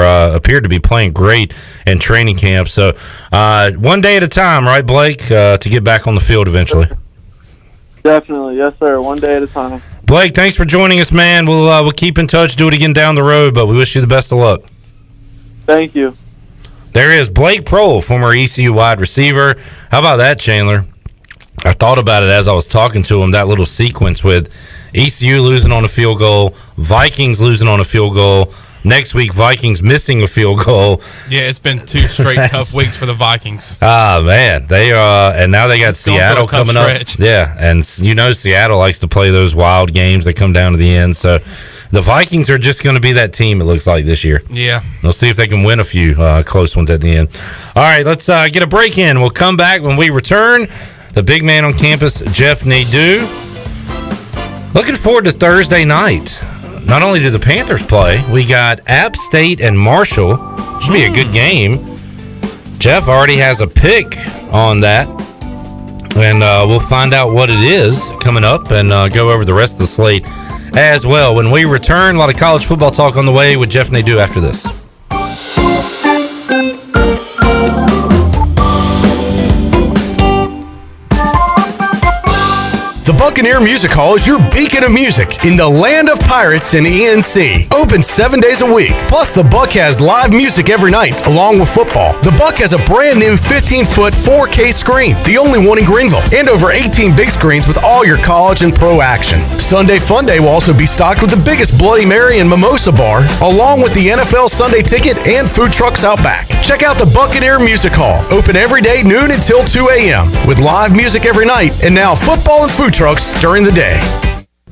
appeared to be playing great in training camp. So one day at a time, right, Blake, to get back on the field eventually. Definitely. Yes, sir. One day at a time. Blake, thanks for joining us, man. We'll keep in touch, do it again down the road, but we wish you the best of luck. Thank you. There is Blake Proehl, former ECU wide receiver. How about that, Chandler? I thought about it as I was talking to him, that little sequence with ECU losing on a field goal, Vikings losing on a field goal, next week Vikings missing a field goal. Yeah, it's been 2 straight tough weeks for the Vikings. Man, they and now they got Seattle coming up. Yeah, and Seattle likes to play those wild games that come down to the end. So the Vikings are just going to be that team, it looks like, this year. Yeah. We'll see if they can win a few close ones at the end. All right, let's get a break in. We'll come back when we return. The big man on campus, Jeff Nadu. Looking forward to Thursday night. Not only do the Panthers play, we got App State and Marshall. Should be a good game. Jeff already has a pick on that, and we'll find out what it is coming up and go over the rest of the slate as well. When we return, a lot of college football talk on the way with Jeff Nadu after this. The Buccaneer Music Hall is your beacon of music in the land of pirates and ENC. Open 7 days a week. Plus, the Buck has live music every night, along with football. The Buck has a brand new 15-foot 4K screen, the only one in Greenville, and over 18 big screens with all your college and pro action. Sunday Fun Day will also be stocked with the biggest Bloody Mary and Mimosa bar, along with the NFL Sunday Ticket and food trucks out back. Check out the Buccaneer Music Hall. Open every day, noon until 2 a.m., with live music every night, and now football and food trucks during the day.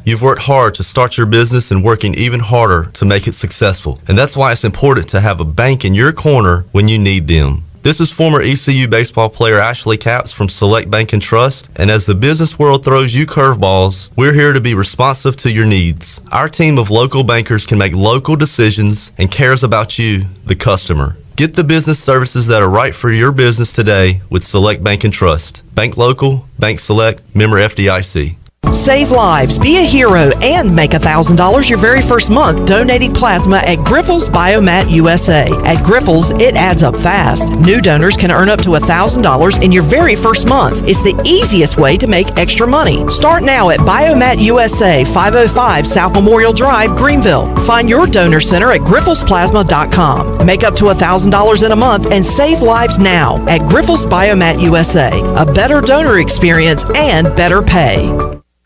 You've worked hard to start your business and working even harder to make it successful. And that's why it's important to have a bank in your corner when you need them. This is former ECU baseball player Ashley Capps from Select Bank and Trust. And as the business world throws you curveballs, we're here to be responsive to your needs. Our team of local bankers can make local decisions and cares about you, the customer. Get the business services that are right for your business today with Select Bank and Trust. Bank local, bank select, member FDIC. Save lives, be a hero, and make $1,000 your very first month donating plasma at Grifols Biomat USA. At Grifols, it adds up fast. New donors can earn up to $1,000 in your very first month. It's the easiest way to make extra money. Start now at Biomat USA, 505 South Memorial Drive, Greenville. Find your donor center at grifolsplasma.com. Make up to $1,000 in a month and save lives now at Grifols Biomat USA. A better donor experience and better pay.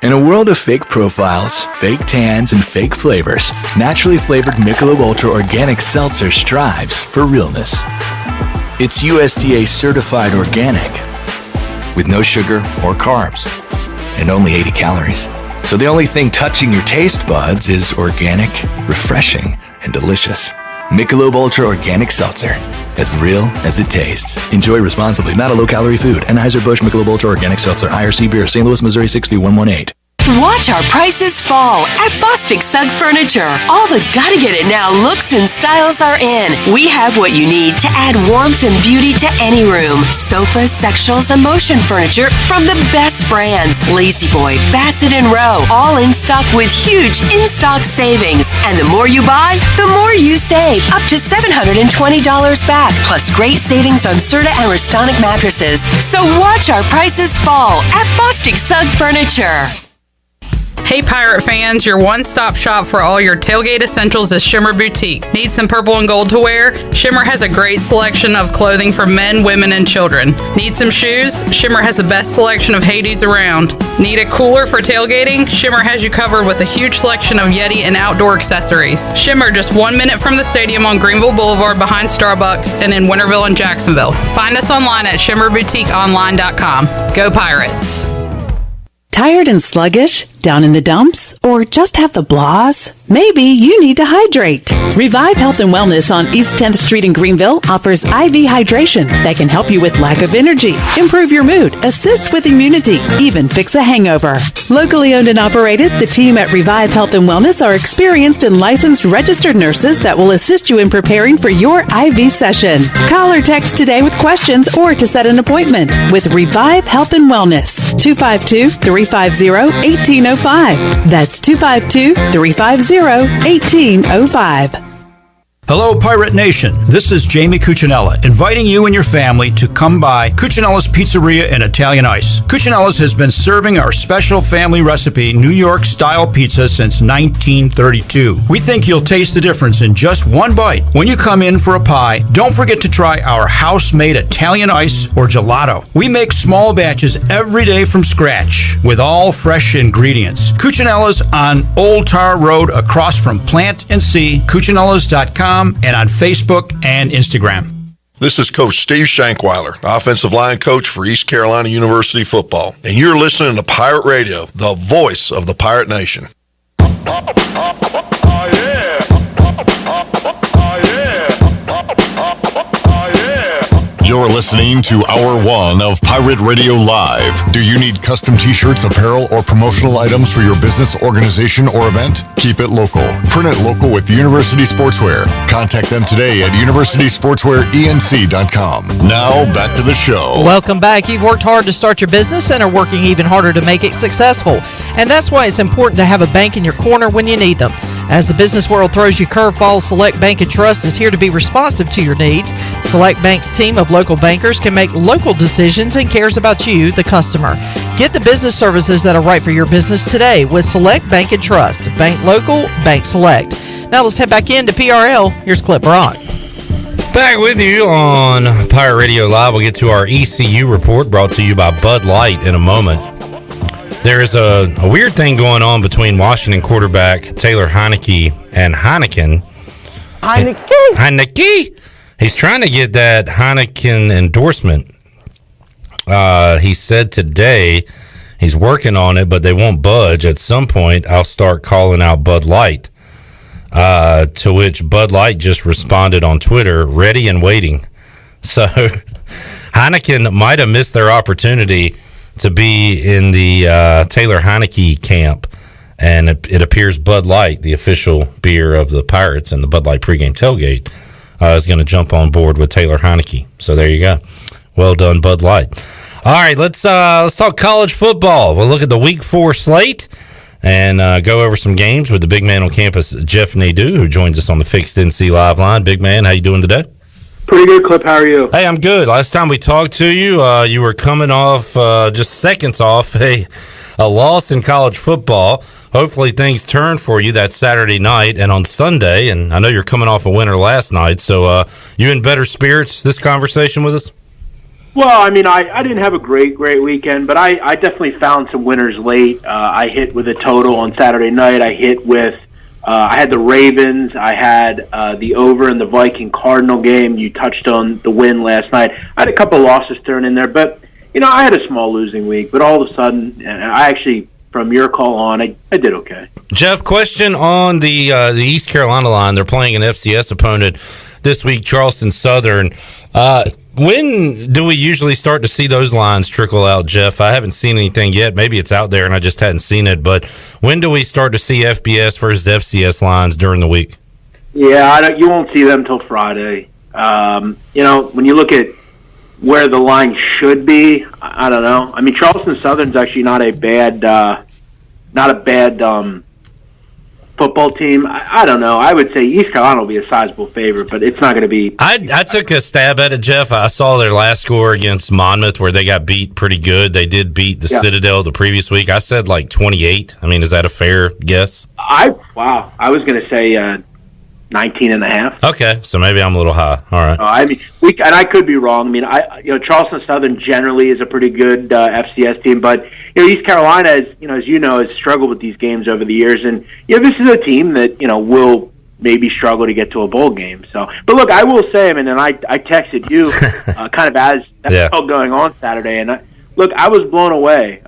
In a world of fake profiles, fake tans, and fake flavors, naturally flavored Michelob Ultra Organic Seltzer strives for realness. It's USDA certified organic, with no sugar or carbs, and only 80 calories. So the only thing touching your taste buds is organic, refreshing, and delicious. Michelob Ultra Organic Seltzer, as real as it tastes. Enjoy responsibly, not a low-calorie food. Anheuser-Busch Michelob Ultra Organic Seltzer, IRC Beer, St. Louis, Missouri, 63118. Watch our prices fall at Bostic Sugg Furniture. All the gotta-get-it-now looks and styles are in. We have what you need to add warmth and beauty to any room. Sofas, sectionals, and motion furniture from the best brands. Lazy Boy, Bassett & Rowe, all in stock with huge in-stock savings. And the more you buy, the more you save. Up to $720 back, plus great savings on Serta and Restonic mattresses. So watch our prices fall at Bostic Sugg Furniture. Hey Pirate fans, your one-stop shop for all your tailgate essentials is Shimmer Boutique. Need some purple and gold to wear? Shimmer has a great selection of clothing for men, women, and children. Need some shoes? Shimmer has the best selection of Hey Dudes around. Need a cooler for tailgating? Shimmer has you covered with a huge selection of Yeti and outdoor accessories. Shimmer, just 1 minute from the stadium on Greenville Boulevard behind Starbucks and in Winterville and Jacksonville. Find us online at shimmerboutiqueonline.com. Go Pirates! Tired and sluggish? Down in the dumps? Or just have the blahs? Maybe you need to hydrate. Revive Health and Wellness on East 10th Street in Greenville offers IV hydration that can help you with lack of energy, improve your mood, assist with immunity, even fix a hangover. Locally owned and operated, the team at Revive Health and Wellness are experienced and licensed registered nurses that will assist you in preparing for your IV session. Call or text today with questions or to set an appointment with Revive Health and Wellness. 252-350-1805. That's 252-350-1805. Hello, Pirate Nation. This is Jamie Cuccinella, inviting you and your family to come by Cuccinella's Pizzeria and Italian Ice. Cuccinella's has been serving our special family recipe New York-style pizza since 1932. We think you'll taste the difference in just one bite. When you come in for a pie, don't forget to try our house-made Italian ice or gelato. We make small batches every day from scratch with all fresh ingredients. Cuccinella's on Old Tar Road across from Plant and See, Cuccinellas.com, and on Facebook and Instagram. This is Coach Steve Shankweiler, offensive line coach for East Carolina University football, and you're listening to Pirate Radio, the voice of the Pirate Nation. You're listening to Hour 1 of Pirate Radio Live. Do you need custom t-shirts, apparel, or promotional items for your business, organization, or event? Keep it local. Print it local with University Sportswear. Contact them today at universitysportswearenc.com. Now, back to the show. Welcome back. You've worked hard to start your business and are working even harder to make it successful. And that's why it's important to have a bank in your corner when you need them. As the business world throws you curveballs, Select Bank & Trust is here to be responsive to your needs. Select Bank's team of local bankers can make local decisions and cares about you, the customer. Get the business services that are right for your business today with Select Bank & Trust. Bank local, bank select. Now let's head back into PRL. Here's Clip Brock. Back with you on Pirate Radio Live. We'll get to our ECU report brought to you by Bud Light in a moment. There is a weird thing going on between Washington quarterback Taylor Heineke and Heineken. Heineke! He's trying to get that Heineken endorsement. He said today he's working on it, but they won't budge. At some point, I'll start calling out Bud Light. To which Bud Light just responded on Twitter, ready and waiting. So Heineken might have missed their opportunity to be in the Taylor Heineke camp, and it appears Bud Light, the official beer of the Pirates and the Bud Light pregame tailgate, is going to jump on board with Taylor Heineke. So there you go. Well done, Bud Light. All right, let's talk college football. We'll look at the Week 4 slate and go over some games with the big man on campus, Jeff Nadu, who joins us on the Fixed NC Live line. Big man, how you doing today? Pretty good, Clip. How are you? Hey, I'm good. Last time we talked to you, you were coming off just seconds off a loss in college football. Hopefully things turn for you that Saturday night and on Sunday. And I know you're coming off a winner last night, so you in better spirits this conversation with us? Well, I mean, I didn't have a great weekend, but I definitely found some winners late. I hit with a total on Saturday night. I hit with, I had the Ravens. I had the over in the Viking-Cardinal game. You touched on the win last night. I had a couple losses thrown in there, but, I had a small losing week. But all of a sudden, I actually, from your call on, I did okay. Jeff, question on the East Carolina line. They're playing an FCS opponent this week, Charleston Southern. When do we usually start to see those lines trickle out, Jeff? I haven't seen anything yet. Maybe it's out there and I just hadn't seen it. But when do we start to see FBS versus FCS lines during the week? Yeah, you won't see them till Friday. When you look at where the line should be, I don't know. I mean, Charleston Southern's actually not a bad football team. I don't know. I would say East Carolina will be a sizable favorite, but it's not going to be. I took a stab at it, Jeff. I saw their last score against Monmouth where they got beat pretty good. They did beat the Citadel the previous week. I said like 28. I mean, is that a fair guess? I was going to say 19.5. Okay, so maybe I'm a little high. All right. I mean, and I could be wrong. I mean, Charleston Southern generally is a pretty good FCS team, but East Carolina, has struggled with these games over the years, and this is a team that will maybe struggle to get to a bowl game. So, but look, I will say, and I texted you kind of as that was going on Saturday, and I was blown away.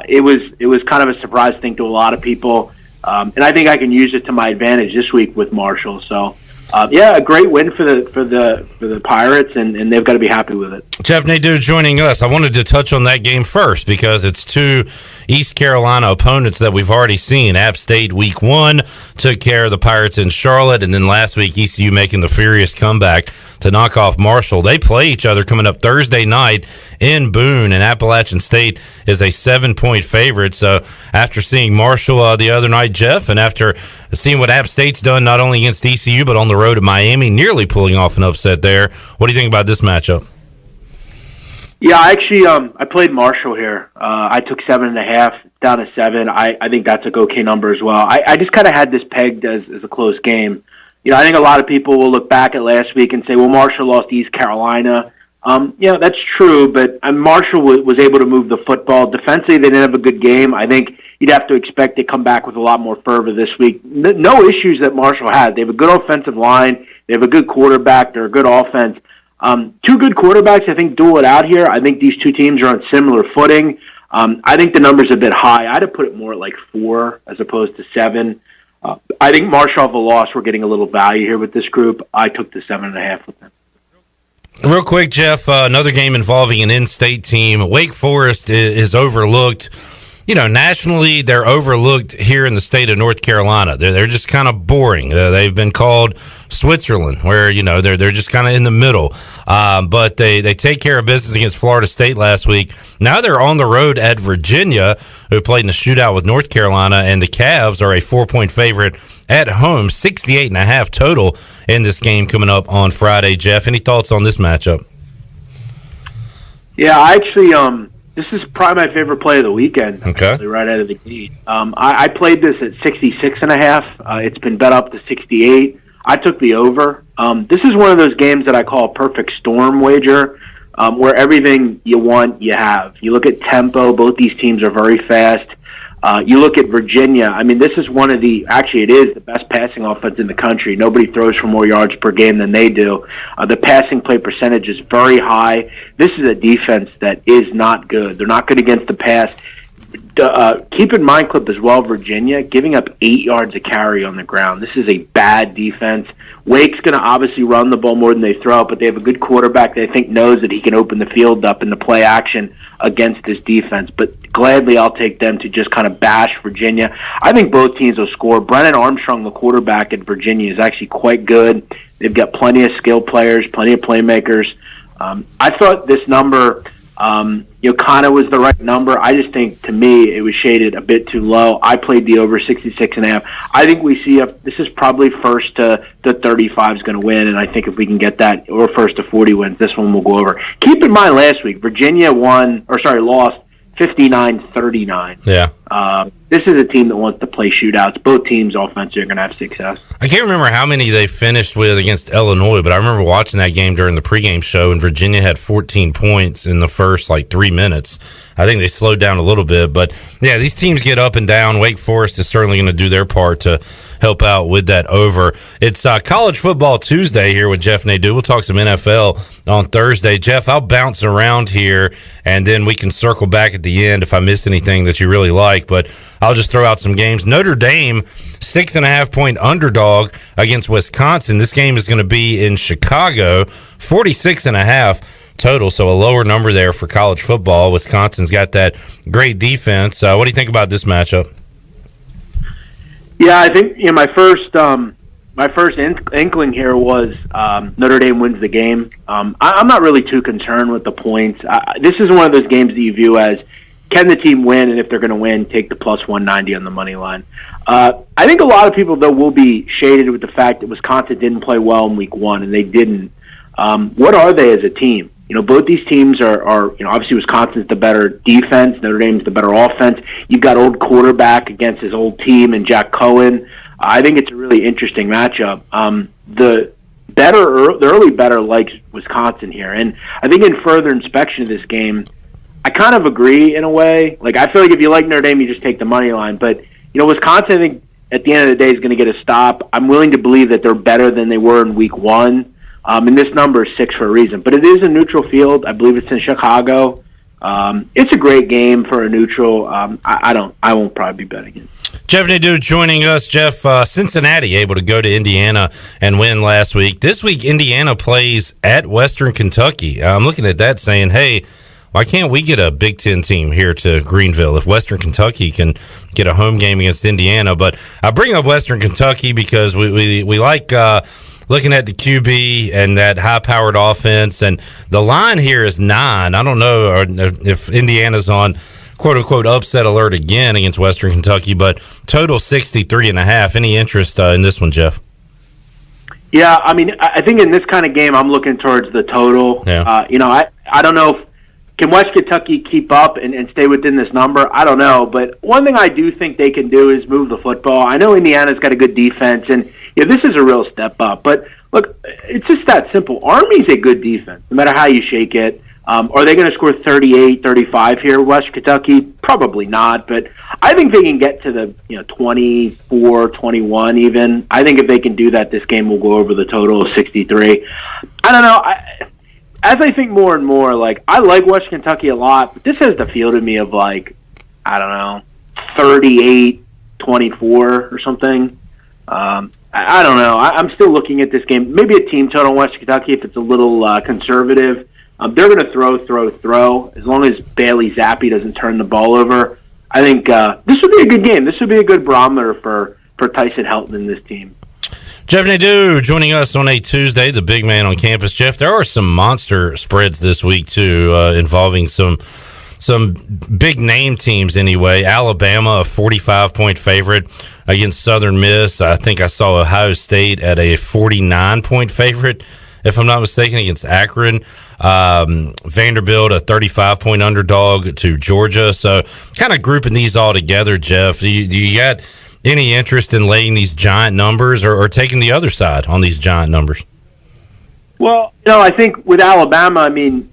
It was kind of a surprise thing to a lot of people. And I think I can use it to my advantage this week with Marshall. So, a great win for the Pirates, and they've got to be happy with it. Jeff Nadu joining us. I wanted to touch on that game first because it's two East Carolina opponents that we've already seen. App State week 1 took care of the Pirates in Charlotte, and then last week ECU making the furious comeback to knock off Marshall. They play each other coming up Thursday night in Boone, and Appalachian State is a 7-point favorite. So after seeing Marshall the other night, Jeff, and after seeing what App State's done not only against ECU but on the road to Miami, nearly pulling off an upset there, what do you think about this matchup? Yeah, actually, I played Marshall here. I took 7.5 down to 7. I think that's a okay number as well. I just kind of had this pegged as a close game. I think a lot of people will look back at last week and say, well, Marshall lost to East Carolina. That's true, but Marshall was able to move the football. Defensively, they didn't have a good game. I think you'd have to expect to come back with a lot more fervor this week. No issues that Marshall had. They have a good offensive line. They have a good quarterback. They're a good offense. Two good quarterbacks, I think, duel it out here. I think these two teams are on similar footing. I think the number's a bit high. I'd have put it more at like 4 as opposed to 7. I think Marshall have a loss. We're getting a little value here with this group. I took the 7.5 with them. Real quick, Jeff, another game involving an in-state team. Wake Forest is overlooked. Nationally, they're overlooked here in the state of North Carolina. They're just kind of boring. They've been called Switzerland, where, they're just kind of in the middle. But they take care of business against Florida State last week. Now they're on the road at Virginia, who played in a shootout with North Carolina, and the Cavs are a 4-point favorite at home, 68.5 total in this game coming up on Friday. Jeff, any thoughts on this matchup? Yeah, I actually, this is probably my favorite play of the weekend. Okay. Right out of the gate. I played this at 66.5. It's been bet up to 68. I took the over. This is one of those games that I call a perfect storm wager, where everything you want, you have. You look at tempo. Both these teams are very fast. You look at Virginia. I mean, this is it is the best passing offense in the country. Nobody throws for more yards per game than they do. The passing play percentage is very high. This is a defense that is not good. They're not good against the pass. Keep in mind, Clip, as well, Virginia giving up 8 yards a carry on the ground. This is a bad defense. Wake's going to obviously run the ball more than they throw, but they have a good quarterback that I think knows that he can open the field up in the play action against this defense. But gladly, I'll take them to just kind of bash Virginia. I think both teams will score. Brennan Armstrong, the quarterback at Virginia, is actually quite good. They've got plenty of skill players, plenty of playmakers. I thought this number kind of was the right number. I just think, to me, it was shaded a bit too low. I played the over 66.5. I think we see this is probably first to 35 is going to win, and I think if we can get that, or first to 40 wins, this one will go over. Keep in mind, last week Virginia lost 59-39. Yeah. This is a team that wants to play shootouts. Both teams offensively are going to have success. I can't remember how many they finished with against Illinois, but I remember watching that game during the pregame show, and Virginia had 14 points in the first 3 minutes. I think they slowed down a little bit, but yeah, these teams get up and down. Wake Forest is certainly going to do their part to help out with that over. It's College Football Tuesday here with Jeff Nadu. We'll talk some NFL on Thursday. Jeff, I'll bounce around here, and then we can circle back at the end if I miss anything that you really like, but I'll just throw out some games. Notre Dame, 6.5-point underdog against Wisconsin. This game is going to be in Chicago, 46.5 total, so a lower number there for college football. Wisconsin's got that great defense. What do you think about this matchup? Yeah, I think my first inkling here was Notre Dame wins the game. I'm not really too concerned with the points. This is one of those games that you view as, can the team win, and if they're going to win, take the plus 190 on the money line. I think a lot of people, though, will be shaded with the fact that Wisconsin didn't play well in week 1, and they didn't. What are they as a team? Both these teams are obviously Wisconsin's the better defense, Notre Dame's the better offense. You've got old quarterback against his old team and Jack Cohen. I think it's a really interesting matchup. The early better likes Wisconsin here, and I think in further inspection of this game, I kind of agree in a way. I feel like if you like Notre Dame, you just take the money line. But Wisconsin, I think at the end of the day, is going to get a stop. I'm willing to believe that they're better than they were in week 1. And this number is 6 for a reason. But it is a neutral field. I believe it's in Chicago. It's a great game for a neutral. I won't probably be betting it. Jeff Nadu joining us. Jeff, Cincinnati able to go to Indiana and win last week. This week, Indiana plays at Western Kentucky. I'm looking at that saying, hey, why can't we get a Big Ten team here to Greenville if Western Kentucky can get a home game against Indiana? But I bring up Western Kentucky because we like looking at the QB and that high-powered offense, and the line here is 9. I don't know if Indiana's on quote-unquote upset alert again against Western Kentucky, but total 63.5. Any interest in this one, Jeff? Yeah, I think in this kind of game, I'm looking towards the total. Yeah. I don't know if can West Kentucky keep up and stay within this number? I don't know, but one thing I do think they can do is move the football. I know Indiana's got a good defense, and this is a real step up. But look, it's just that simple. Army's a good defense, no matter how you shake it. Are they going to score 38, 35 here, West Kentucky? Probably not, but I think they can get to the 24, 21 even. I think if they can do that, this game will go over the total of 63. I don't know. As I think more and more, I like West Kentucky a lot, but this has the feel to me of 38, 24 or something. I don't know. I'm still looking at this game. Maybe a team total in West Kentucky if it's a little conservative. They're going to throw. As long as Bailey Zappi doesn't turn the ball over, I think this would be a good game. This would be a good barometer for Tyson Helton and this team. Jeff Nadu joining us on a Tuesday, the big man on campus. Jeff, there are some monster spreads this week, too, involving some big name teams anyway. Alabama, a 45-point favorite against Southern Miss. I think I saw Ohio State at a 49-point favorite, if I'm not mistaken, against Akron. Vanderbilt, a 35-point underdog to Georgia. So kind of grouping these all together, Jeff, do you got any interest in laying these giant numbers or taking the other side on these giant numbers? Well, I think with Alabama, I'm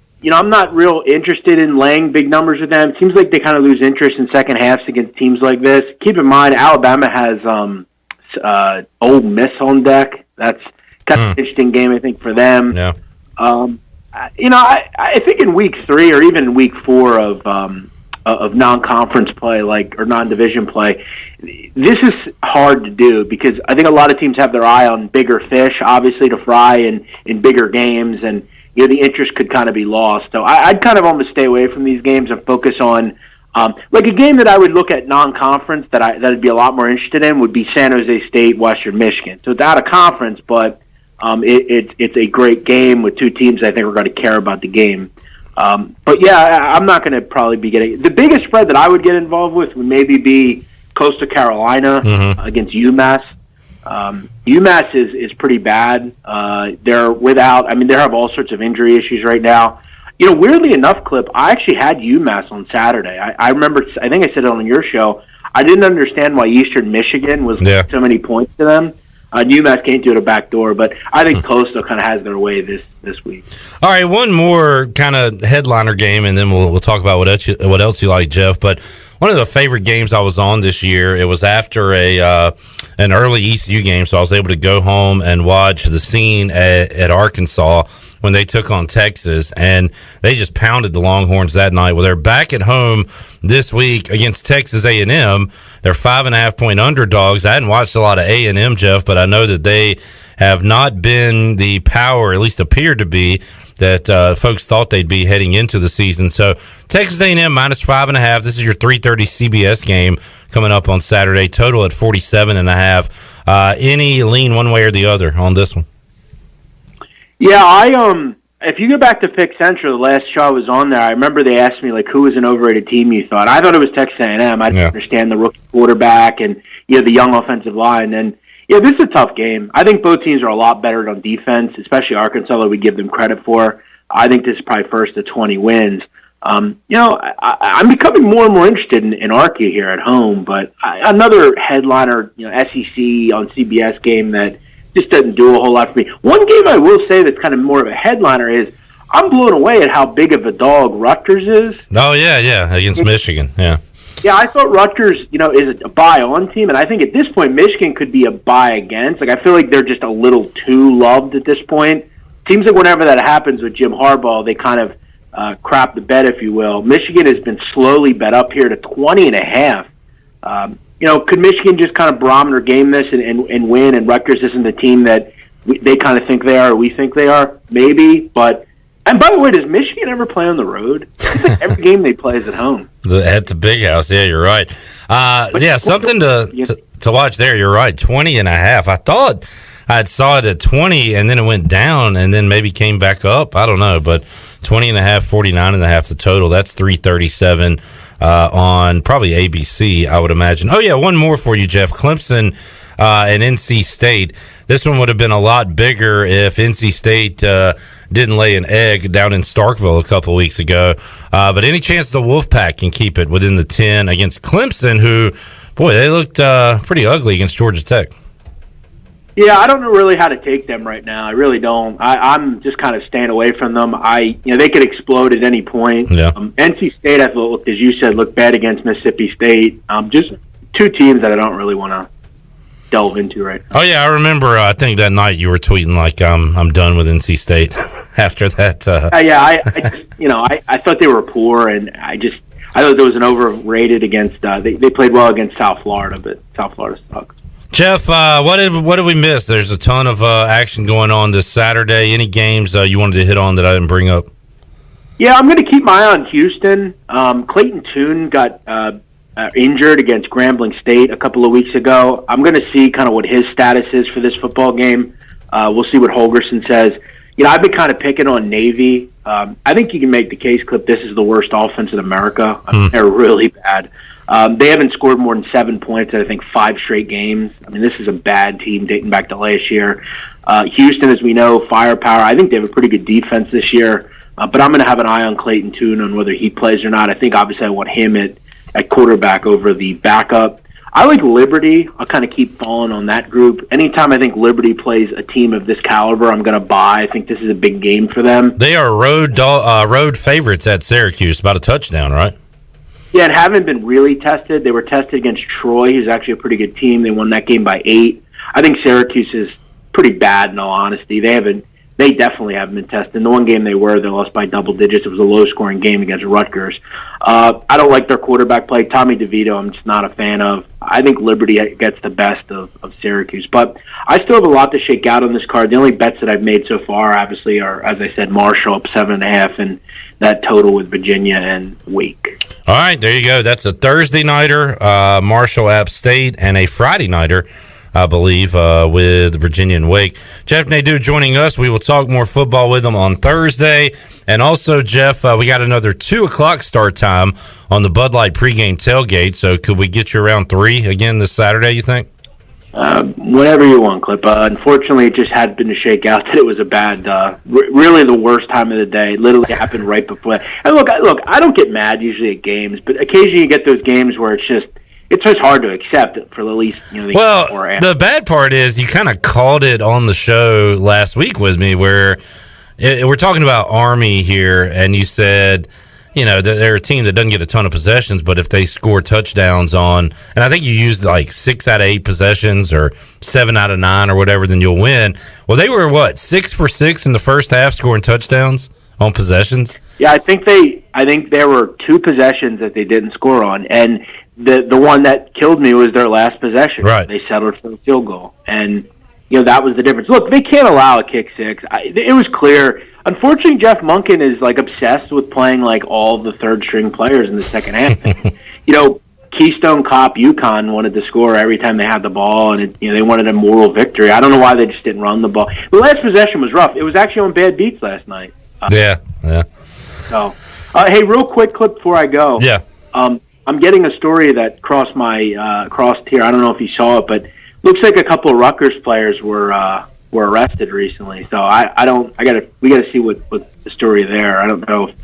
not real interested in laying big numbers with them. It seems like they kind of lose interest in second halves against teams like this. Keep in mind, Alabama has Ole Miss on deck. That's kind of an interesting game, I think, for them. Yeah. I think in week 3 or even in week 4 of non-conference play, or non-division play, this is hard to do because I think a lot of teams have their eye on bigger fish, obviously, to fry in bigger games, and the interest could kind of be lost. So I'd kind of almost stay away from these games and focus on a game that I would look at non-conference that I'd be a lot more interested in would be San Jose State, Western Michigan. So it's out of conference, but it's a great game with two teams I think are going to care about the game. But yeah, I'm not going to probably be getting the biggest spread that I would get involved with would maybe be Coastal Carolina against UMass. UMass is pretty bad. They're without. They have all sorts of injury issues right now. Weirdly enough, Clip, I actually had UMass on Saturday. I remember, I think I said it on your show, I didn't understand why Eastern Michigan was so many points to them. UMass came to it a back door, but I think Coastal kind of has their way this week. All right, one more kind of headliner game, and then we'll talk about what else you like, Jeff. But one of the favorite games I was on this year, it was after an early ECU game, so I was able to go home and watch the scene at Arkansas when they took on Texas, and they just pounded the Longhorns that night. Well, they're back at home this week against Texas A&M. They're 5.5-point underdogs. I hadn't watched a lot of A&M, Jeff, but I know that they have not been the power, at least appeared to be, that folks thought they'd be heading into the season. So Texas A&M minus 5.5. This is your 3:30 CBS game coming up on Saturday. Total at 47.5. Any lean one way or the other on this one? Yeah, if you go back to Pick Central, the last show I was on there, I remember they asked me, like, who was an overrated team you thought? I thought it was Texas A&M. I didn't understand the rookie quarterback and, the young offensive line. And, this is a tough game. I think both teams are a lot better on defense, especially Arkansas, that we give them credit for. I think this is probably first of 20 wins. I'm becoming more and more interested in Arky here at home, but another headliner, SEC on CBS game that just doesn't do a whole lot for me. One game I will say that's kind of more of a headliner is I'm blown away at how big of a dog Rutgers is. Oh, yeah, against Michigan, yeah. Yeah, I thought Rutgers, is a buy-on team, and I think at this point Michigan could be a buy-against. Like, I feel like they're just a little too loved at this point. Seems like whenever that happens with Jim Harbaugh, they kind of crap the bed, if you will. Michigan has been slowly bet up here to 20.5. Could Michigan just kind of barometer game this and win, and Rutgers isn't the team that they kind of think they are or we think they are? Maybe, but... And by the way, does Michigan ever play on the road? It's like every game they play is at home. At the Big House, yeah, you're right. Something to watch there, you're right, 20.5. I thought I saw it at 20, and then it went down, and then maybe came back up. I don't know, but 20.5, 49.5 the total. That's 337 on probably ABC, I would imagine. Oh, yeah, one more for you, Jeff. Clemson and NC State. This one would have been a lot bigger if NC State didn't lay an egg down in Starkville a couple weeks ago. But any chance the Wolfpack can keep it within the 10 against Clemson, who, boy, they looked pretty ugly against Georgia Tech. Yeah, I don't know really how to take them right now. I really don't. I'm just kind of staying away from them. They could explode at any point. Yeah. NC State, I thought, as you said, looked bad against Mississippi State. Just two teams that I don't really want to delve into right now. Oh yeah, I remember. I think that night you were tweeting like, "I'm done with NC State." After that, I thought they were poor, and I thought there was an overrated against. They played well against South Florida, but South Florida sucks. Jeff, what did we miss? There's a ton of action going on this Saturday. Any games you wanted to hit on that I didn't bring up? Yeah, I'm going to keep my eye on Houston. Clayton Tune got injured against Grambling State a couple of weeks ago. I'm going to see kind of what his status is for this football game. We'll see what Holgerson says. I've been kind of picking on Navy. I think you can make the case, Clip, this is the worst offense in America. They're really bad. They haven't scored more than 7 points in, I think, 5 straight games. I mean, this is a bad team dating back to last year. Houston, as we know, firepower. I think they have a pretty good defense this year. But I'm going to have an eye on Clayton Tune on whether he plays or not. I think, obviously, I want him at quarterback over the backup. I like Liberty. I'll kind of keep falling on that group. Anytime I think Liberty plays a team of this caliber, I'm going to buy. I think this is a big game for them. They are road favorites at Syracuse, about a touchdown, right? Yeah, and haven't been really tested. They were tested against Troy, who's actually a pretty good team. They won that game by 8. I think Syracuse is pretty bad, in all honesty. They definitely haven't been tested. In the one game they lost by double digits. It was a low-scoring game against Rutgers. I don't like their quarterback play. Tommy DeVito, I'm just not a fan of. I think Liberty gets the best of Syracuse. But I still have a lot to shake out on this card. The only bets that I've made so far, obviously, are, as I said, Marshall up 7.5, and that total with Virginia and Wake. All right, there you go. That's a Thursday nighter, Marshall App State, and a Friday nighter, I believe, with Virginia and Wake. Jeff Nadu joining us. We will talk more football with him on Thursday. And also, Jeff, we got another 2 o'clock start time on the Bud Light pregame tailgate. So could we get you around 3 again this Saturday, you think? Whatever you want, Clip. Unfortunately, it just had been to shake out that it was a bad, really the worst time of the day. It literally happened right before. And look, I don't get mad usually at games, but occasionally you get those games where it's just hard to accept it for at least, the bad part is you kind of called it on the show last week with me where we're talking about Army here, and you said, they're a team that doesn't get a ton of possessions, but if they score touchdowns on, and I think you used like 6 out of 8 possessions or 7 out of 9 or whatever, then you'll win. Well, they were 6 for 6 in the first half scoring touchdowns on possessions. Yeah, I think there were 2 possessions that they didn't score on, and the one that killed me was their last possession. Right. They settled for a field goal, and that was the difference. Look, they can't allow a kick six. It was clear. Unfortunately, Jeff Monken is obsessed with playing all the third string players in the second half. Keystone Cop UConn wanted to score every time they had the ball, and they wanted a moral victory. I don't know why they just didn't run the ball. The last possession was rough. It was actually on bad beats last night. Yeah. So, hey, real quick clip before I go. Yeah. I'm getting a story that crossed here. I don't know if you saw it, but looks like a couple of Rutgers players were arrested recently. So we gotta see what the story there. I don't know if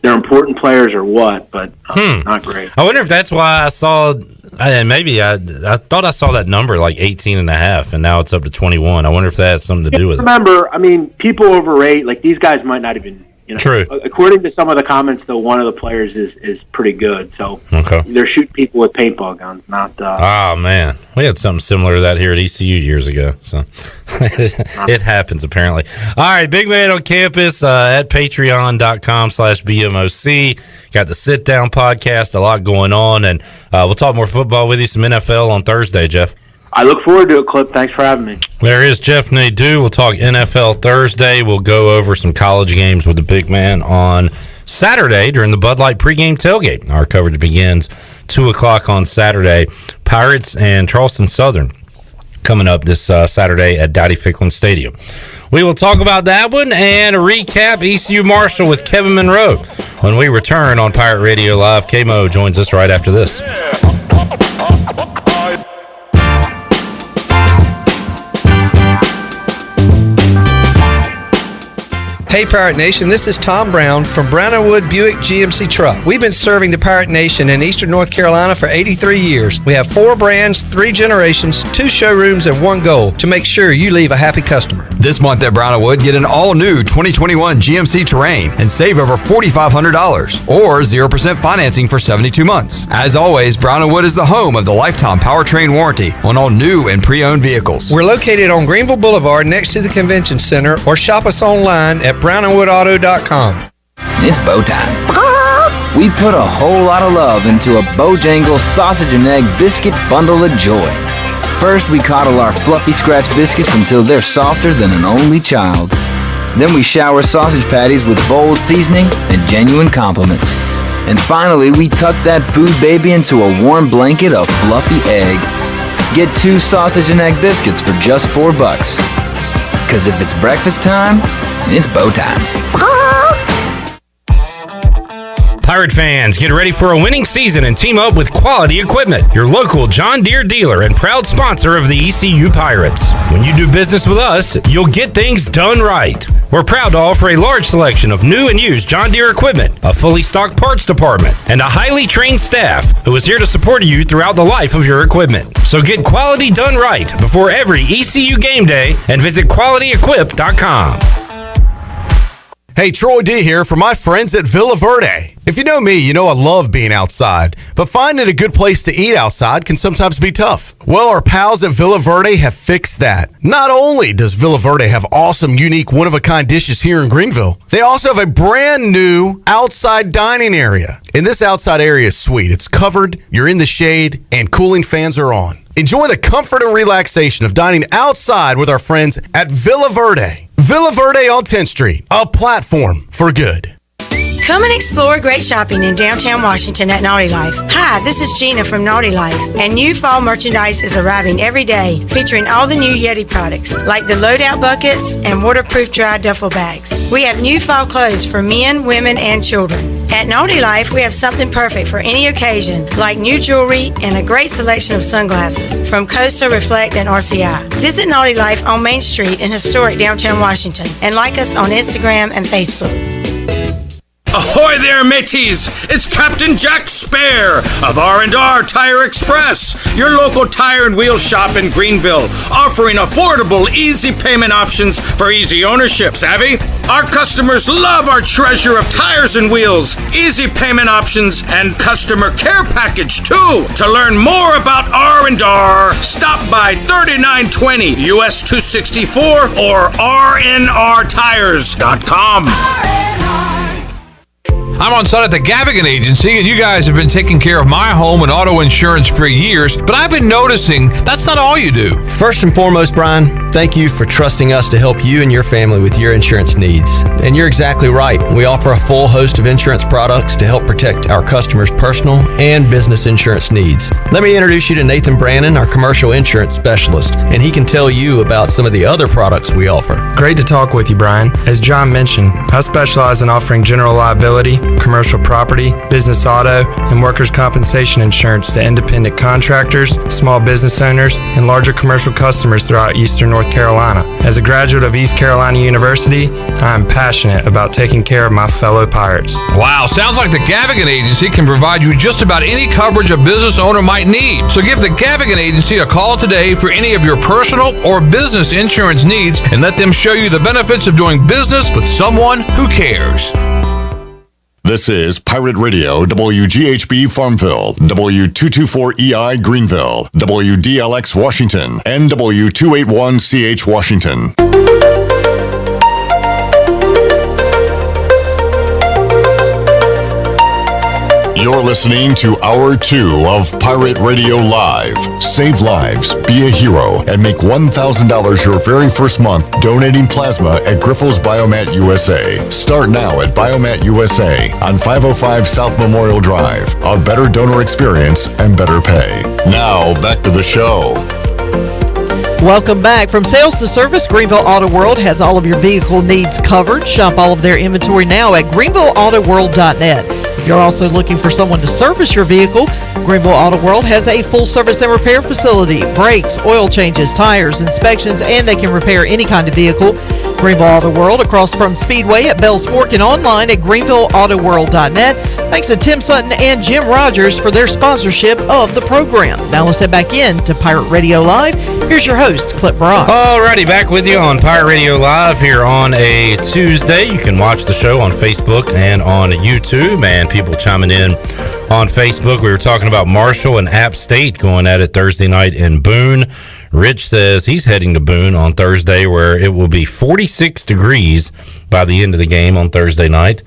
they're important players or what, but not great. I wonder if that's why I saw, and maybe I thought I saw that number 18 and a half, and now it's up to 21. I wonder if that has something to do with it. Remember, people overrate. These guys might not even. True. According to some of the comments, though, one of the players is pretty good. So they're shooting people with paintball guns, not. Oh man, we had something similar to that here at ECU years ago. So it happens apparently. All right, Big Man on Campus at patreon.com/BMOC. Got the Sit Down podcast. A lot going on, and we'll talk more football with you. Some NFL on Thursday, Jeff. I look forward to it, Clip. Thanks for having me. There is Jeff Nadu. We'll talk NFL Thursday. We'll go over some college games with the Big Man on Saturday during the Bud Light pregame tailgate. Our coverage begins 2 o'clock on Saturday. Pirates and Charleston Southern coming up this Saturday at Dowdy-Ficklin Stadium. We will talk about that one and a recap ECU Marshall with Kevin Monroe when we return on Pirate Radio Live. K-Mo joins us right after this. Hey Pirate Nation, this is Tom Brown from Brown & Wood Buick GMC Truck. We've been serving the Pirate Nation in Eastern North Carolina for 83 years. We have 4 brands, 3 generations, 2 showrooms, and 1 goal to make sure you leave a happy customer. This month at Brown & Wood, get an all-new 2021 GMC Terrain and save over $4,500 or 0% financing for 72 months. As always, Brown & Wood is the home of the lifetime powertrain warranty on all new and pre-owned vehicles. We're located on Greenville Boulevard next to the Convention Center, or shop us online at brownandwoodauto.com. It's bow time. We put a whole lot of love into a Bojangles sausage and egg biscuit bundle of joy. First, we coddle our fluffy scratch biscuits until they're softer than an only child. Then we shower sausage patties with bold seasoning and genuine compliments. And finally, we tuck that food baby into a warm blanket of fluffy egg. Get 2 sausage and egg biscuits for just $4. 'Cause if it's breakfast time, it's bow time. Pirate fans, get ready for a winning season and team up with Quality Equipment, your local John Deere dealer and proud sponsor of the ECU Pirates. When you do business with us, you'll get things done right. We're proud to offer a large selection of new and used John Deere equipment, a fully stocked parts department, and a highly trained staff who is here to support you throughout the life of your equipment. So get quality done right before every ECU game day and visit qualityequip.com. Hey, Troy D here for my friends at Villa Verde. If you know me, you know I love being outside, but finding a good place to eat outside can sometimes be tough. Well, our pals at Villa Verde have fixed that. Not only does Villa Verde have awesome, unique, one-of-a-kind dishes here in Greenville, they also have a brand new outside dining area. And this outside area is sweet. It's covered, you're in the shade, and cooling fans are on. Enjoy the comfort and relaxation of dining outside with our friends at Villa Verde. Villa Verde on 10th Street, a platform for good. Come and explore great shopping in downtown Washington at Naughty Life. Hi, this is Gina from Naughty Life, and new fall merchandise is arriving every day, featuring all the new Yeti products, like the loadout buckets and waterproof dry duffel bags. We have new fall clothes for men, women, and children. At Naughty Life, we have something perfect for any occasion, like new jewelry and a great selection of sunglasses from Costa, Reflect, and RCI. Visit Naughty Life on Main Street in historic downtown Washington and like us on Instagram and Facebook. Ahoy there, mateys! It's Captain Jack Spare of R&R Tire Express, your local tire and wheel shop in Greenville, offering affordable, easy payment options for easy ownership, savvy? Our customers love our treasure of tires and wheels, easy payment options, and customer care package, too. To learn more about R&R, stop by 3920 US 264 or rnrtires.com. I'm on site at the Gavigan Agency, and you guys have been taking care of my home and auto insurance for years, but I've been noticing that's not all you do. First and foremost, Brian, thank you for trusting us to help you and your family with your insurance needs. And you're exactly right. We offer a full host of insurance products to help protect our customers' personal and business insurance needs. Let me introduce you to Nathan Brannon, our commercial insurance specialist, and he can tell you about some of the other products we offer. Great to talk with you, Brian. As John mentioned, I specialize in offering general liability, commercial property, business auto, and workers' compensation insurance to independent contractors, small business owners, and larger commercial customers throughout eastern North Carolina. As a graduate of East Carolina University, I am passionate about taking care of my fellow pirates. Wow, sounds like the Gavigan Agency can provide you just about any coverage a business owner might need. So give the Gavigan Agency a call today for any of your personal or business insurance needs and let them show you the benefits of doing business with someone who cares. This is Pirate Radio, WGHB Farmville, W224EI Greenville, WDLX Washington, and W281CH Washington. You're listening to Hour 2 of Pirate Radio Live. Save lives, be a hero, and make $1,000 your very first month donating plasma at Grifols Biomat USA. Start now at Biomat USA on 505 South Memorial Drive. A better donor experience and better pay. Now, back to the show. Welcome back. From sales to service, Greenville Auto World has all of your vehicle needs covered. Shop all of their inventory now at greenvilleautoworld.net. If you're also looking for someone to service your vehicle, Greenville Auto World has a full service and repair facility. Brakes, oil changes, tires, inspections, and they can repair any kind of vehicle. Greenville Auto World across from Speedway at Bells Fork and online at greenvilleautoworld.net. Thanks to Tim Sutton and Jim Rodgers for their sponsorship of the program. Now let's head back in to Pirate Radio Live. Here's your host, Clip Brock. Alrighty, back with you on Pirate Radio Live here on a Tuesday. You can watch the show on Facebook and on YouTube, and people chiming in on Facebook. We were talking about Marshall and App State going at it Thursday night in Boone. Rich says he's heading to Boone on Thursday, where it will be 46 degrees by the end of the game on Thursday night.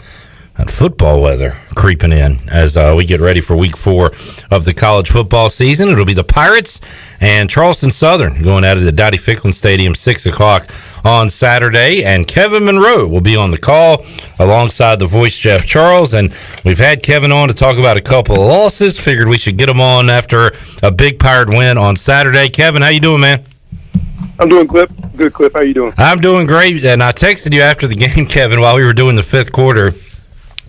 And football weather creeping in as we get ready for week 4 of the college football season. It'll be the Pirates and Charleston Southern going at it at Dottie Ficklin Stadium, 6 o'clock on Saturday. And Kevin Monroe will be on the call alongside the voice Jeff Charles. And we've had Kevin on to talk about a couple of losses. Figured we should get him on after a big Pirate win on Saturday. Kevin, how you doing, man? I'm doing Clip. Good, Clip. How you doing? I'm doing great. And I texted you after the game, Kevin, while we were doing the 5th quarter.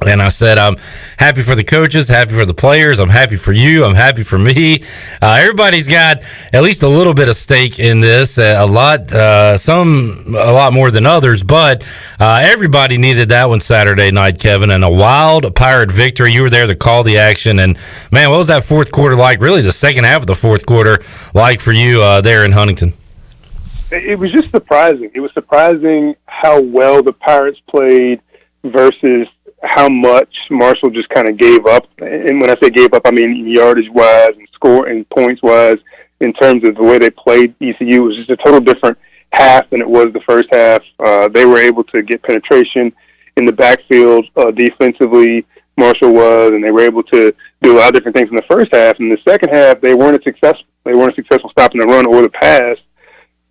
And I said, I'm happy for the coaches, happy for the players, I'm happy for you, I'm happy for me. Everybody's got at least a little bit of stake in this, some a lot more than others, but everybody needed that one Saturday night, Kevin, and a wild Pirate victory. You were there to call the action, and man, what was that 4th quarter like, really the second half of the 4th quarter like for you there in Huntington? It was just surprising. It was surprising how well the Pirates played versus how much Marshall just kind of gave up. And when I say gave up, I mean yardage-wise and score and points-wise in terms of the way they played ECU. It was just a total different half than it was the first half. They were able to get penetration in the backfield defensively, Marshall was, and they were able to do a lot of different things in the first half. In the second half, they weren't successful. They weren't successful stopping the run or the pass.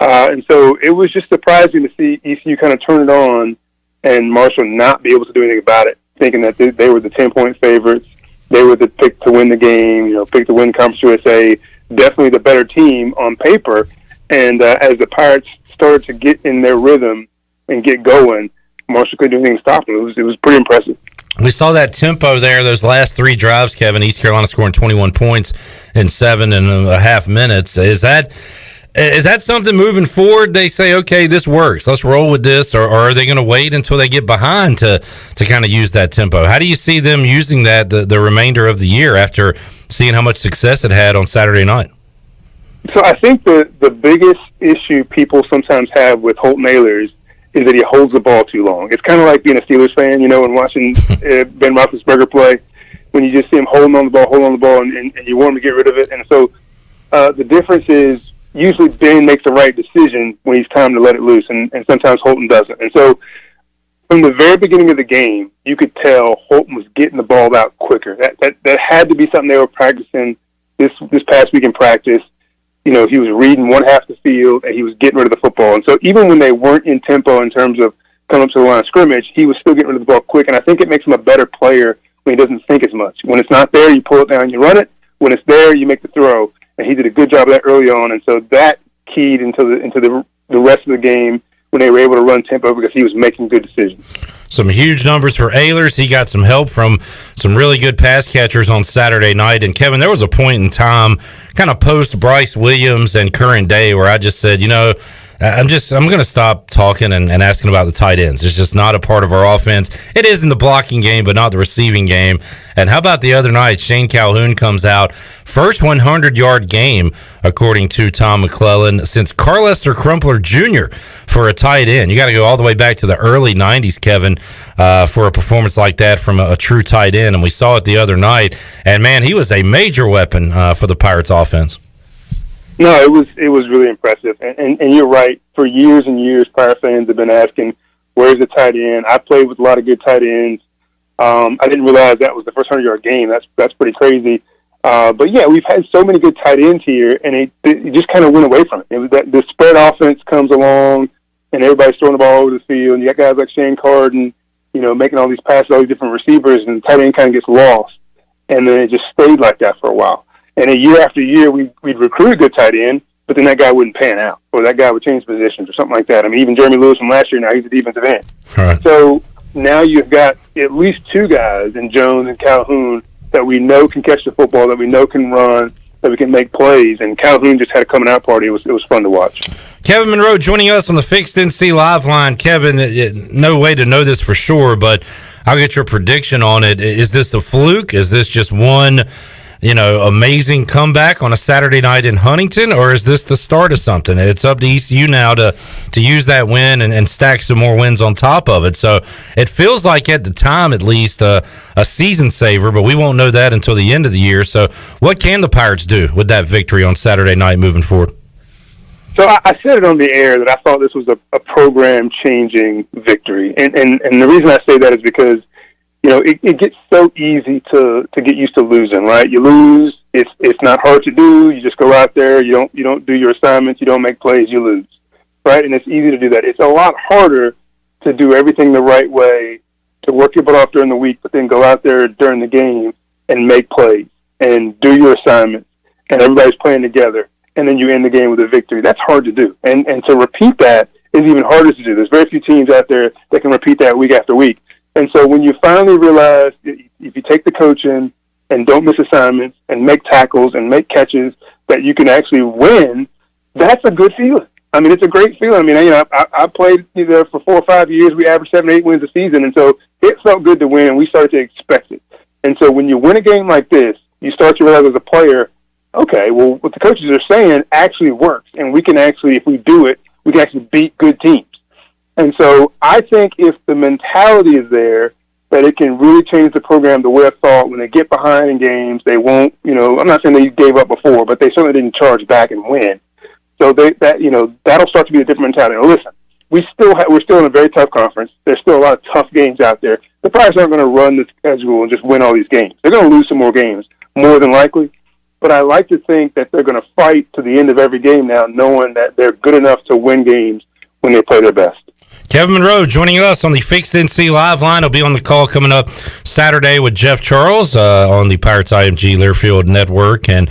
And so it was just surprising to see ECU kind of turn it on and Marshall not be able to do anything about it, thinking that they were the 10-point favorites. They were the pick to win the game, pick to win Conference USA, definitely the better team on paper. And as the Pirates started to get in their rhythm and get going, Marshall couldn't do anything to stop them. It was pretty impressive. We saw that tempo there, those last 3 drives, Kevin. East Carolina scoring 21 points in 7.5 minutes. Is that something moving forward? They say, okay, this works. Let's roll with this, or are they going to wait until they get behind to kind of use that tempo? How do you see them using that the remainder of the year after seeing how much success it had on Saturday night? So I think the biggest issue people sometimes have with Holton Ahlers is that he holds the ball too long. It's kind of like being a Steelers fan, and watching Ben Roethlisberger play, when you just see him holding on the ball, and you want him to get rid of it. And so the difference is usually Ben makes the right decision when he's time to let it loose, and sometimes Holton doesn't. And so from the very beginning of the game, you could tell Holton was getting the ball out quicker. That had to be something they were practicing this past week in practice. He was reading one half the field, and he was getting rid of the football. And so even when they weren't in tempo in terms of coming up to the line of scrimmage, he was still getting rid of the ball quick. And I think it makes him a better player when he doesn't think as much. When it's not there, you pull it down, you run it. When it's there, you make the throw. And he did a good job of that early on. And so that keyed into the rest of the game when they were able to run tempo because he was making good decisions. Some huge numbers for Ahlers. He got some help from some really good pass catchers on Saturday night. And, Kevin, there was a point in time kind of post Bryce Williams and current day where I just said, I'm going to stop talking and asking about the tight ends. It's just not a part of our offense. It is in the blocking game, but not the receiving game. And how about the other night? Shane Calhoun comes out. First 100-yard game, according to Tom McClellan, since Carlester Crumpler Jr. for a tight end. You got to go all the way back to the early 90s, Kevin, for a performance like that from a true tight end. And we saw it the other night. And, man, he was a major weapon for the Pirates offense. No, it was really impressive. And you're right. For years and years, Pirate fans have been asking, where's the tight end? I played with a lot of good tight ends. I didn't realize that was the first 100-yard game. That's pretty crazy. But, yeah, we've had so many good tight ends here, and it just kind of went away from it. It was that the spread offense comes along, and everybody's throwing the ball over the field, and you got guys like Shane Carden, making all these passes, all these different receivers, and the tight end kind of gets lost. And then it just stayed like that for a while. And year after year, we'd recruit a good tight end, but then that guy wouldn't pan out, or that guy would change positions or something like that. I mean, even Jeremy Lewis from last year, now he's a defensive end. Right. So now you've got at least 2 guys in Jones and Calhoun that we know can catch the football, that we know can run, that we can make plays. And Calhoun just had a coming out party. It was fun to watch. Kevin Monroe joining us on the Fixed NC Live line. Kevin, no way to know this for sure, but I'll get your prediction on it. Is this a fluke? Is this just one amazing comeback on a Saturday night in Huntington, or is this the start of something? It's up to ECU now to use that win and stack some more wins on top of it. So it feels like at the time, at least, a season saver, but we won't know that until the end of the year. So what can the Pirates do with that victory on Saturday night moving forward? So I said it on the air that I thought this was a program-changing victory. And the reason I say that is because it gets so easy to get used to losing, right? You lose. It's not hard to do. You just go out there. You don't do your assignments. You don't make plays. You lose, right? And it's easy to do that. It's a lot harder to do everything the right way, to work your butt off during the week, but then go out there during the game and make plays and do your assignments, and everybody's playing together, and then you end the game with a victory. That's hard to do. And to repeat that is even harder to do. There's very few teams out there that can repeat that week after week. And so when you finally realize if you take the coaching and don't miss assignments and make tackles and make catches, that you can actually win, that's a good feeling. I mean, it's a great feeling. I mean, I played there for 4 or 5 years. We averaged 7 or 8 wins a season, and so it felt good to win, and we started to expect it. And so when you win a game like this, you start to realize as a player, okay, well, what the coaches are saying actually works, and we can actually, if we do it, we can actually beat good teams. And so I think if the mentality is there, that it can really change the program the way I thought. When they get behind in games, they won't, I'm not saying they gave up before, but they certainly didn't charge back and win. So that'll start to be a different mentality. Now, listen, we're still in a very tough conference. There's still a lot of tough games out there. The Pirates aren't going to run the schedule and just win all these games. They're going to lose some more games, more than likely. But I like to think that they're going to fight to the end of every game now, knowing that they're good enough to win games when they play their best. Kevin Monroe joining us on the Fixed NC Live line. He'll be on the call coming up Saturday with Jeff Charles on the Pirates IMG Learfield Network. And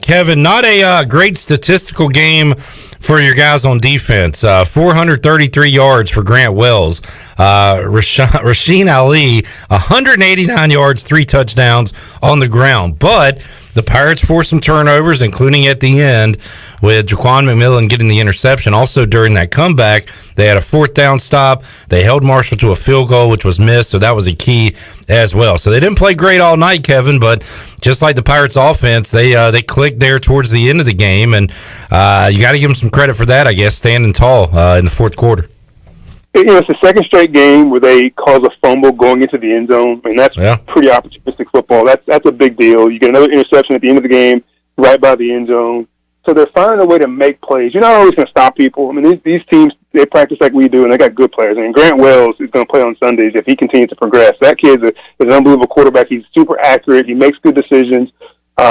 Kevin, not a great statistical game for your guys on defense. 433 yards for Grant Wells. Rasheen Ali, 189 yards, 3 touchdowns on the ground. But the Pirates forced some turnovers, including at the end with Jaquan McMillan getting the interception. Also, during that comeback, they had a 4th down stop. They held Marshall to a field goal, which was missed, so that was a key as well. So they didn't play great all night, Kevin, but just like the Pirates offense, they clicked there towards the end of the game, and you got to give them some credit for that, I guess, standing tall in the fourth quarter. It's the second straight game where they cause a fumble going into the end zone. I mean, that's pretty opportunistic football. That's a big deal. You get another interception at the end of the game, right by the end zone. So they're finding a way to make plays. You're not always going to stop people. I mean, these teams, they practice like we do, and they got good players. I mean, Grant Wells is going to play on Sundays if he continues to progress. That kid is an unbelievable quarterback. He's super accurate. He makes good decisions.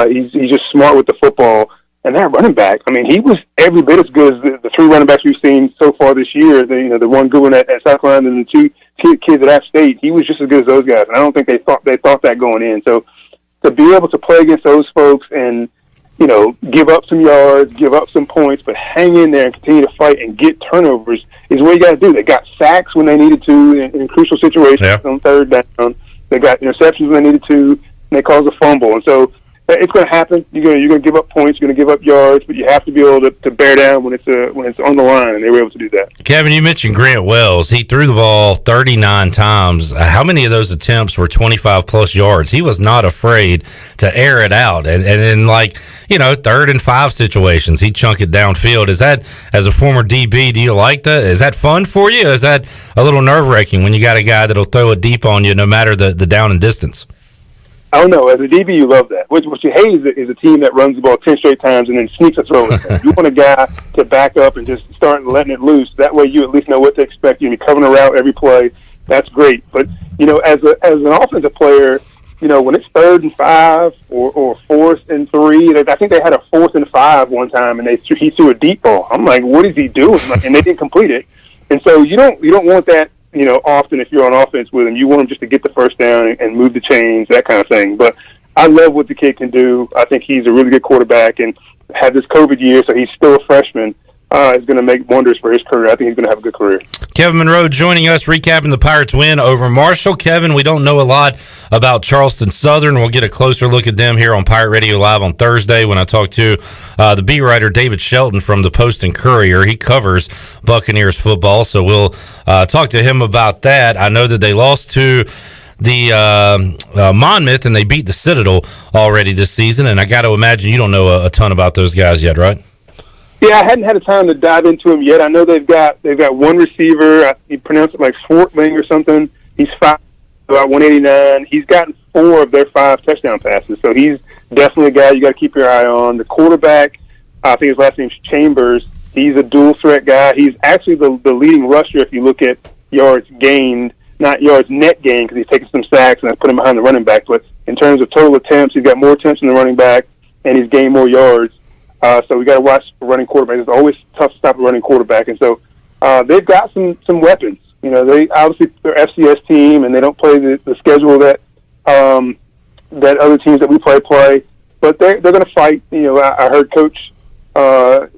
He's just smart with the football. And that running back, I mean, he was every bit as good as the 3 running backs we've seen so far this year. The one good one at South Carolina and the 2 kids at App State. He was just as good as those guys. And I don't think they thought that going in. So to be able to play against those folks and, give up some yards, give up some points, but hang in there and continue to fight and get turnovers is what you got to do. They got sacks when they needed to in crucial situations on 3rd down. They got interceptions when they needed to, and they caused a fumble. And so it's going to happen. You're going to give up points. You're going to give up yards, but you have to be able to bear down when it's on the line, and they were able to do that. Kevin, you mentioned Grant Wells. He threw the ball 39 times. How many of those attempts were 25-plus yards? He was not afraid to air it out. And in 3rd and 5 situations, he'd chunk it downfield. Is that, as a former DB, do you like that? Is that fun for you? Or is that a little nerve-wracking when you got a guy that'll throw it deep on you no matter the down and distance? I don't know. As a DB, you love that. What you hate is a team that runs the ball 10 straight times and then sneaks a throw. You want a guy to back up and just start letting it loose. That way you at least know what to expect. You're covering a route every play. That's great. But, as an offensive player, when it's 3rd and 5 or 4th and 3, I think they had a 4th and 5 one time, and he threw a deep ball. I'm like, what is he doing? And they didn't complete it. And so you don't want that. Often if you're on offense with him, you want him just to get the first down and move the chains, that kind of thing. But I love what the kid can do. I think he's a really good quarterback and had this COVID year, so he's still a freshman. Is going to make wonders for his career. I think he's going to have a good career. Kevin Monroe joining us, recapping the Pirates' win over Marshall. Kevin, we don't know a lot about Charleston Southern. We'll get a closer look at them here on Pirate Radio Live on Thursday when I talk to the beat writer David Shelton from the Post and Courier. He covers Buccaneers football, so we'll talk to him about that. I know that they lost to the Monmouth and they beat the Citadel already this season, and I got to imagine you don't know a ton about those guys yet, right? Yeah, I hadn't had a time to dive into him yet. I know they've got one receiver. He pronounced it like Swartling or something. He's about 189. He's gotten 4 of their 5 touchdown passes, so he's definitely a guy you got to keep your eye on. The quarterback, I think his last name's Chambers. He's a dual threat guy. He's actually the leading rusher if you look at yards gained, not yards net gained, because he's taken some sacks and that's put him behind the running back. But in terms of total attempts, he's got more attempts than the running back, and he's gained more yards. So we got to watch the running quarterback. It's always tough to stop a running quarterback, and so they've got some weapons. They obviously they're FCS team, and they don't play the schedule that that other teams that we play. But they're going to fight. I heard Coach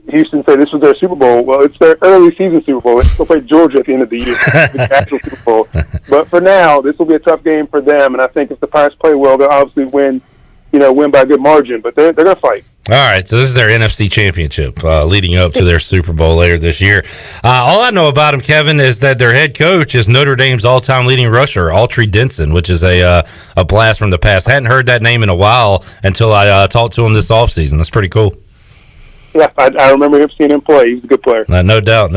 Houston say this was their Super Bowl. Well, it's their early season Super Bowl. They'll play Georgia at the end of the year, the actual Super Bowl. But for now, this will be a tough game for them, and I think if the Pirates play well, they'll obviously win by a good margin. But they're going to fight. All right, so this is their NFC Championship leading up to their Super Bowl later this year. All I know about them, Kevin, is that their head coach is Notre Dame's all-time leading rusher, Altry Denson, which is a blast from the past. Hadn't heard that name in a while until I talked to him this offseason. That's pretty cool. Yeah, I remember seeing him play. He's a good player. No doubt.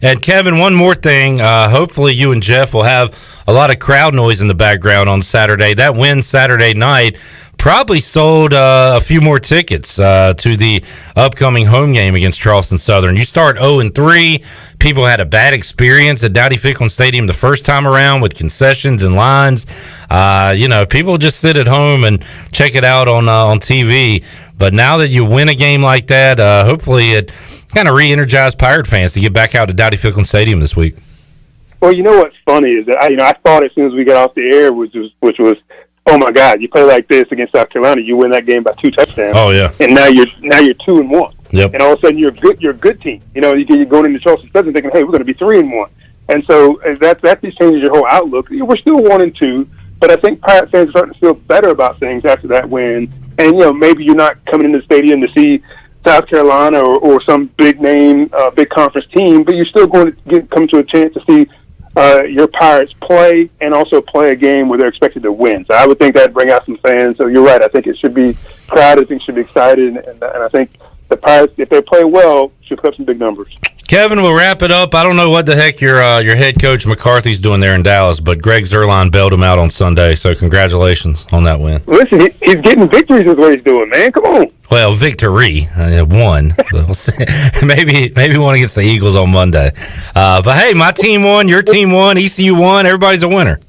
And, Kevin, one more thing. Hopefully you and Jeff will have a lot of crowd noise in the background on Saturday. That win Saturday night probably sold a few more tickets to the upcoming home game against Charleston Southern. You start 0-3. People had a bad experience at Dowdy-Ficklin Stadium the first time around with concessions and lines. People just sit at home and check it out on TV. But now that you win a game like that, hopefully it kind of re-energized Pirate fans to get back out to Dowdy-Ficklin Stadium this week. Well, you know what's funny is that I thought as soon as we got off the air, which was, oh my God, you play like this against South Carolina, you win that game by 2 touchdowns. Oh yeah. And now you're 2-1. Yep. And all of a sudden you're a good team. You're going into Charleston Southern thinking, hey, we're going to be 3-1. And so that just changes your whole outlook. We're still 1-2, but I think Pirate fans are starting to feel better about things after that win. And maybe you're not coming into the stadium to see South Carolina or some big name, big conference team, but you're still going to come to a chance to see your Pirates play and also play a game where they're expected to win. So I would think that'd bring out some fans. So you're right. I think it should be crowded. I think it should be excited. And I think the Pirates, if they play well, should put up some big numbers. Kevin, we'll wrap it up. I don't know what the heck your head coach McCarthy's doing there in Dallas, but Greg Zuerlein bailed him out on Sunday, so congratulations on that win. Listen, he's getting victories is what he's doing, man. Come on. Well, victory, one. We'll see. Maybe one against the Eagles on Monday. But hey, my team won, your team won, ECU won. Everybody's a winner.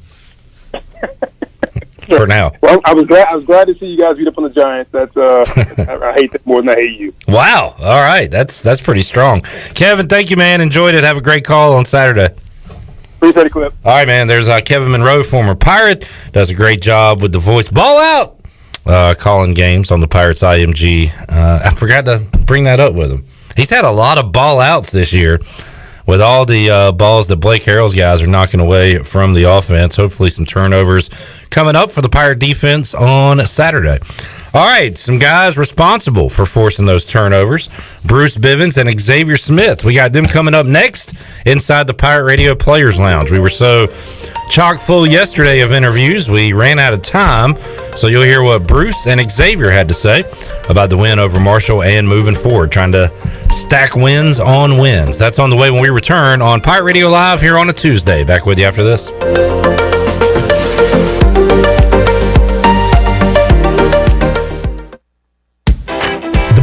For now. Well, I was glad to see you guys beat up on the Giants. That's I hate that more than I hate you. Wow. All right. That's pretty strong. Kevin, thank you, man. Enjoyed it. Have a great call on Saturday. Appreciate it, Clip. All right, man. There's Kevin Monroe, former Pirate. Does a great job with the voice. Ball out! Calling games on the Pirates IMG. I forgot to bring that up with him. He's had a lot of ball outs this year with all the balls that Blake Harrell's guys are knocking away from the offense. Hopefully some turnovers coming up for the Pirate defense on Saturday. All right, some guys responsible for forcing those turnovers. Bruce Bivens and Xavier Smith. We got them coming up next inside the Pirate Radio Players Lounge. We were so chock full yesterday of interviews, we ran out of time. So you'll hear what Bruce and Xavier had to say about the win over Marshall and moving forward, trying to stack wins on wins. That's on the way when we return on Pirate Radio Live here on a Tuesday. Back with you after this.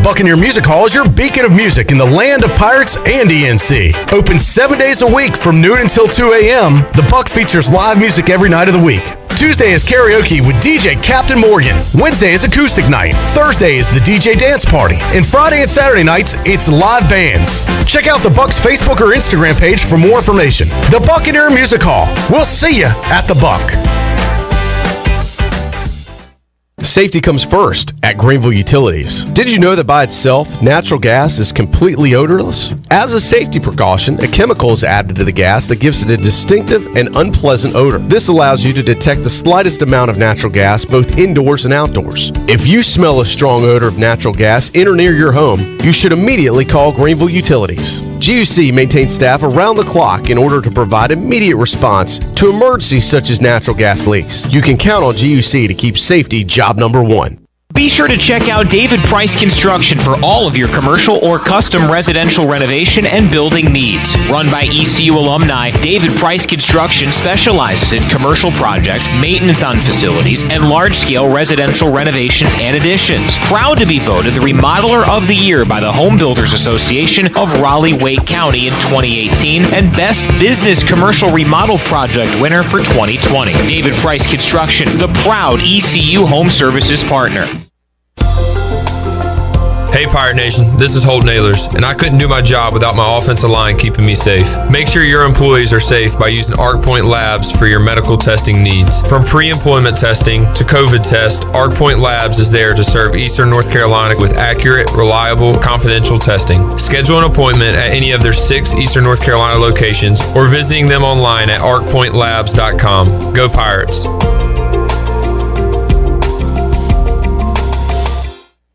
Buccaneer Music Hall is your beacon of music in the land of Pirates and ENC. Open 7 days a week from noon until 2 a.m., the Buck features live music every night of the week. Tuesday is karaoke with DJ Captain Morgan. Wednesday is acoustic night. Thursday is the DJ dance party. And Friday and Saturday nights, it's live bands. Check out the Buck's Facebook or Instagram page for more information. The Buccaneer Music Hall. We'll see you at the Buck. Safety comes first at Greenville Utilities. Did you know that by itself, natural gas is completely odorless? As a safety precaution, a chemical is added to the gas that gives it a distinctive and unpleasant odor. This allows you to detect the slightest amount of natural gas both indoors and outdoors. If you smell a strong odor of natural gas in or near your home, you should immediately call Greenville Utilities. GUC maintains staff around the clock in order to provide immediate response to emergencies such as natural gas leaks. You can count on GUC to keep safety job number one. Be sure to check out David Price Construction for all of your commercial or custom residential renovation and building needs. Run by ECU alumni, David Price Construction specializes in commercial projects, maintenance on facilities, and large-scale residential renovations and additions. Proud to be voted the Remodeler of the Year by the Home Builders Association of Raleigh-Wake County in 2018 and Best Business Commercial Remodel Project winner for 2020. David Price Construction, the proud ECU Home Services partner. Hey Pirate Nation, this is Holt Nailers, and I couldn't do my job without my offensive line keeping me safe. Make sure your employees are safe by using ArcPoint Labs for your medical testing needs. From pre-employment testing to COVID test, ArcPoint Labs is there to serve Eastern North Carolina with accurate, reliable, confidential testing. Schedule an appointment at any of their 6 Eastern North Carolina locations or visiting them online at arcpointlabs.com. Go Pirates!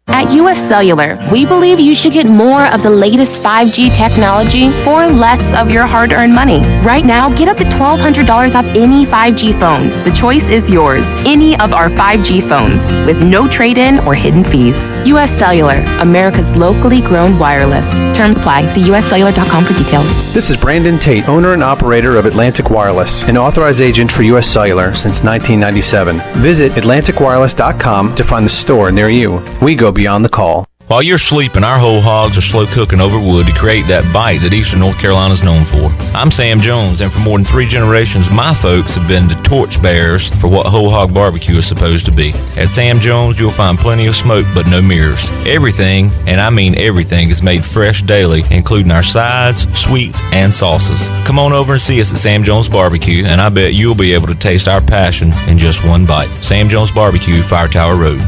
At US Cellular, we believe you should get more of the latest 5G technology for less of your hard-earned money. Right now, get up to $1,200 off any 5G phone. The choice is yours. Any of our 5G phones with no trade-in or hidden fees. US Cellular, America's locally grown wireless. Terms apply. See uscellular.com for details. This is Brandon Tate, owner and operator of Atlantic Wireless, an authorized agent for US Cellular since 1997. Visit atlanticwireless.com to find the store near you. We go beyond the call. While you're sleeping, our whole hogs are slow cooking over wood to create that bite that Eastern North Carolina is known for. I'm Sam Jones, and for more than 3 generations, my folks have been the torchbearers for what whole hog barbecue is supposed to be. At Sam Jones, you'll find plenty of smoke, but no mirrors. Everything, and I mean everything, is made fresh daily, including our sides, sweets, and sauces. Come on over and see us at Sam Jones Barbecue, and I bet you'll be able to taste our passion in just one bite. Sam Jones Barbecue, Fire Tower Road.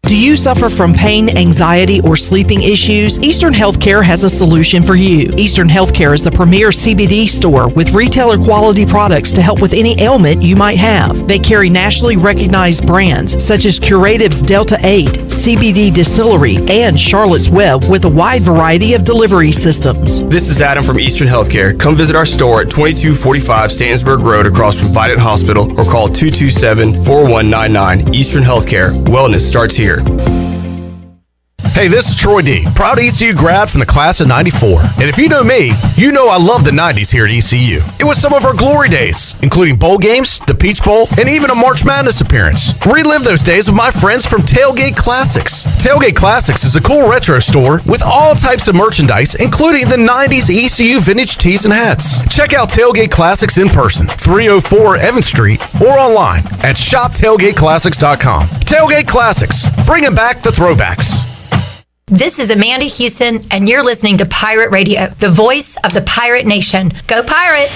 Do you suffer from pain, anxiety, or sleeping issues? Eastern Healthcare has a solution for you. Eastern Healthcare is the premier CBD store with retailer quality products to help with any ailment you might have. They carry nationally recognized brands such as Curative's Delta 8, CBD Distillery, and Charlotte's Web with a wide variety of delivery systems. This is Adam from Eastern Healthcare. Come visit our store at 2245 Stannisburg Road across from Vidant Hospital or call 227-4199. Eastern Healthcare. Wellness starts here. Hey, this is Troy D, proud ECU grad from the class of 94. And if you know me, you know I love the 90s here at ECU. It was some of our glory days, including bowl games, the Peach Bowl, and even a March Madness appearance. Relive those days with my friends from Tailgate Classics. Tailgate Classics is a cool retro store with all types of merchandise, including the 90s ECU vintage tees and hats. Check out Tailgate Classics in person, 304 Evans Street, or online at shoptailgateclassics.com. Tailgate Classics, bringing back the throwbacks. This is Amanda Houston, and you're listening to Pirate Radio, the voice of the Pirate Nation. Go Pirates!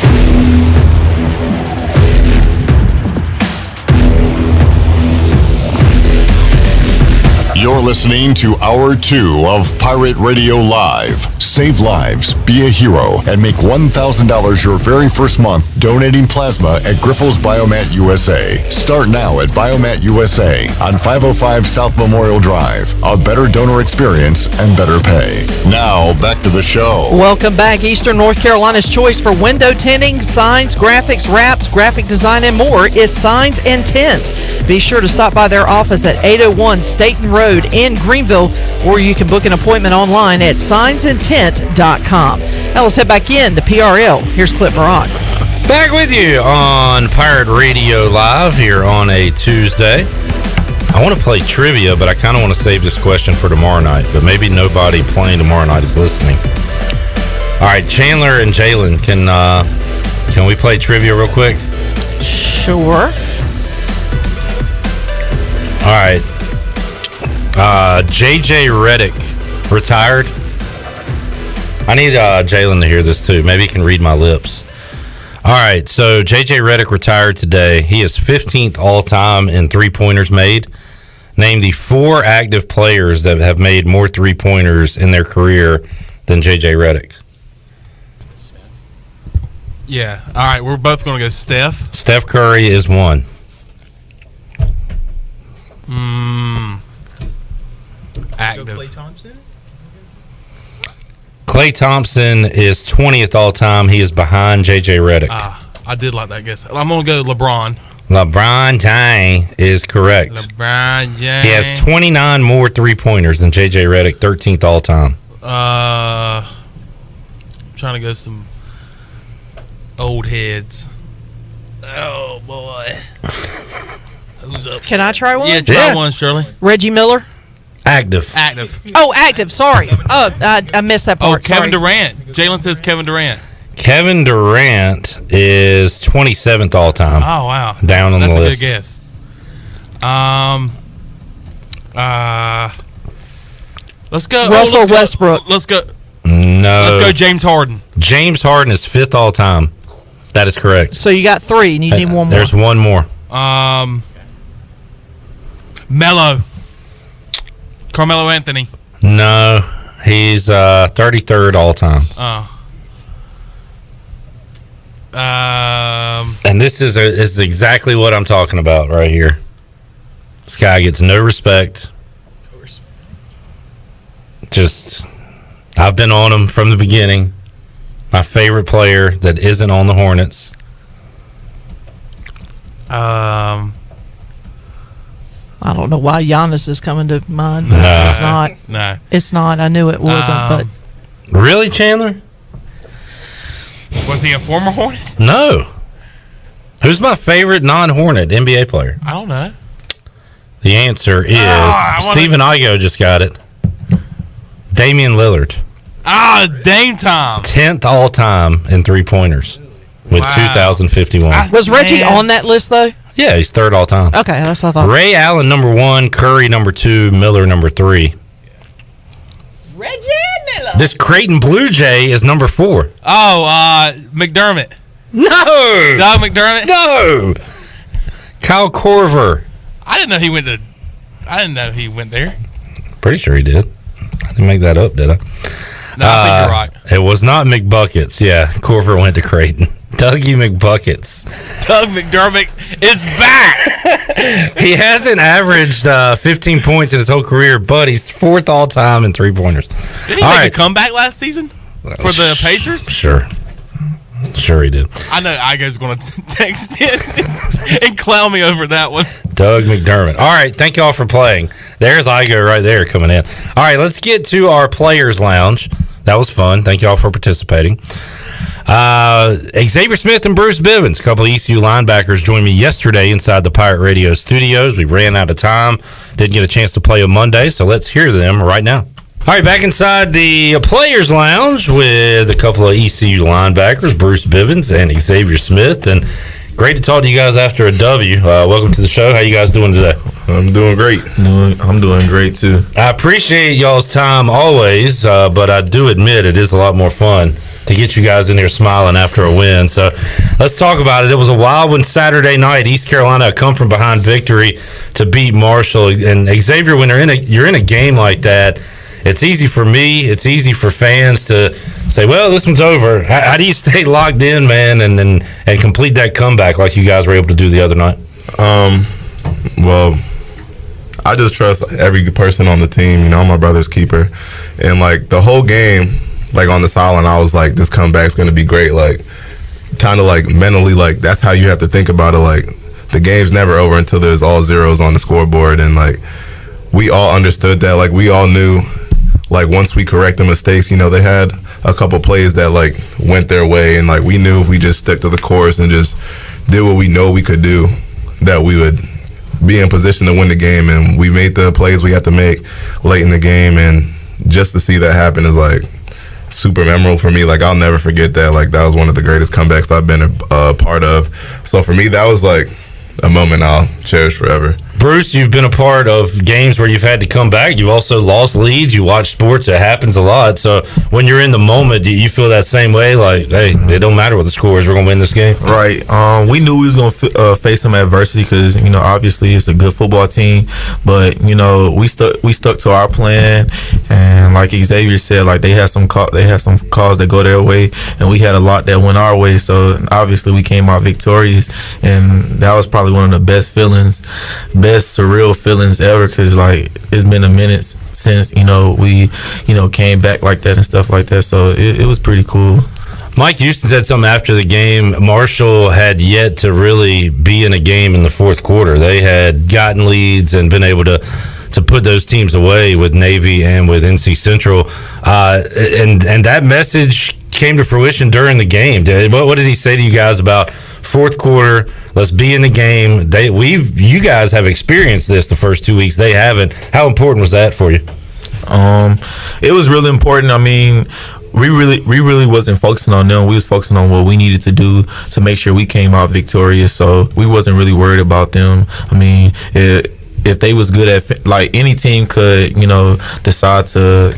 You're listening to Hour 2 of Pirate Radio Live. Save lives, be a hero, and make $1,000 your very first month donating plasma at Grifols Biomat USA. Start now at Biomat USA on 505 South Memorial Drive. A better donor experience and better pay. Now, back to the show. Welcome back. Eastern North Carolina's choice for window tinting, signs, graphics, wraps, graphic design, and more is Signs and Tint. Be sure to stop by their office at 801 Staten Road in Greenville, or you can book an appointment online at signsandtint.com. Now let's head back in to PRL. Here's Clip Barak. Back with you on Pirate Radio Live here on a Tuesday. I want to play trivia, but I kind of want to save this question for tomorrow night, but maybe nobody playing tomorrow night is listening. All right, Chandler and Jalen, can we play trivia real quick? Sure. All right. J.J. Reddick retired. I need Jalen to hear this too. Maybe he can read my lips. All right, so J.J. Reddick retired today. He is 15th all-time in three-pointers made. Name the 4 active players that have made more three-pointers in their career than J.J. Reddick. Yeah. All right, we're both going to go Steph. Steph Curry is 1. Active. Klay Thompson? Klay Thompson is 20th all-time. He is behind J.J. Reddick. I did like that guess. I'm going to go LeBron. LeBron James is correct. LeBron James. He has 29 more three-pointers than J.J. Reddick, 13th all-time. Trying to go some old heads. Oh, boy. Who's up? Can I try one? Yeah, try one, Shirley. Reggie Miller? Active. Oh, active. Sorry. Oh, I missed that part. Kevin Sorry. Durant. Jalen says Kevin Durant. Kevin Durant is 27th all-time. Oh, wow. Down on the list. That's a good guess. Let's go. Russell Westbrook. Let's go. No. Let's go James Harden. James Harden is 5th all-time. That is correct. So you got 3 and you need one more. There's one more. Melo. Carmelo Anthony. No. He's 33rd all-time. And this is exactly what I'm talking about right here. This guy gets no respect. Just, I've been on him from the beginning. My favorite player that isn't on the Hornets. I don't know why Giannis is coming to mind. But No. It's not. No. It's not. I knew it wasn't, but Really, Chandler? Was he a former Hornet? No. Who's my favorite non-Hornet NBA player? I don't know. The answer is Stephen Igoe just got it. Damian Lillard. Dame time. 10th all time in 3-pointers with 2,051. Was Reggie on that list, though? Yeah, he's 3rd all time. Okay, that's what I thought. Ray Allen, number 1. Curry, number 2. Miller, number 3. Reggie Miller. This Creighton Blue Jay is number 4. McDermott. No. Doug McDermott. No. Kyle Korver. I didn't know he went there. Pretty sure he did. I didn't make that up, did I? No, I think you're right. It was not McBuckets. Yeah, Korver went to Creighton. Dougie McBuckets. Doug McDermott is back. He hasn't averaged 15 points in his whole career, but he's 4th all time in 3-pointers. Did he make a comeback last season for the Pacers? Sure he did. I know Igoe's going to text in and clown me over that one. Doug McDermott. All right, thank y'all for playing. There's Igoe right there coming in. All right, let's get to our Players Lounge. That was fun. Thank y'all for participating. Xavier Smith and Bruce Bivens, a couple of ECU linebackers, joined me yesterday inside the Pirate Radio studios. We ran out of time. Didn't get a chance to play on Monday, so let's hear them right now. All right, back inside the Players Lounge with a couple of ECU linebackers, Bruce Bivens and Xavier Smith. And great to talk to you guys after a W. Welcome to the show. How you guys doing today? I'm doing great. I'm doing great, too. I appreciate y'all's time always, but I do admit it is a lot more fun to get you guys in here smiling after a win. So let's talk about it. It was a wild one Saturday night. East Carolina come from behind victory to beat Marshall. And Xavier, when you're in a game like that, it's easy for me, it's easy for fans to say, well, this one's over. How do you stay locked in, man, and complete that comeback like you guys were able to do the other night? Well, I just trust every person on the team. You know, I'm my brother's keeper. And, like, the whole game, like, on the sideline, I was like, this comeback's going to be great. Like, kind of, like, mentally, like, that's how you have to think about it. Like, the game's never over until there's all zeros on the scoreboard. And, like, we all understood that. Like, we all knew, like, once we correct the mistakes, you know, they had a couple plays that, like, went their way. And, like, we knew if we just stuck to the course and just did what we know we could do, that we would be in position to win the game. And we made the plays we had to make late in the game. And just to see that happen is, like, super memorable for me. Like, I'll never forget that. Like, that was one of the greatest comebacks I've been a part of. So for me, that was, like, a moment I'll cherish forever. Bruce, you've been a part of games where you've had to come back. You've also lost leads. You watch sports. It happens a lot. So when you're in the moment, do you feel that same way? Like, hey, it don't matter what the score is. We're going to win this game. Right. We knew we was going to face some adversity because, you know, obviously it's a good football team. But, you know, we stuck to our plan. And like Xavier said, like, they had some calls that go their way. And we had a lot that went our way. So obviously we came out victorious. And that was probably one of the best surreal feelings ever, because like it's been a minute since we came back like that and stuff like that, so it was pretty cool. Mike Houston said something after the game. Marshall had yet to really be in a game in the fourth quarter. They had gotten leads and been able to put those teams away with Navy and with NC Central, and that message came to fruition during the game. What did he say to you guys about fourth quarter? Let's be in the game. You guys have experienced this the first 2 weeks. They haven't. How important was that for you? It was really important. I mean, we really wasn't focusing on them. We was focusing on what we needed to do to make sure we came out victorious. So we wasn't really worried about them. I mean, if they was good at, like, any team could, decide to,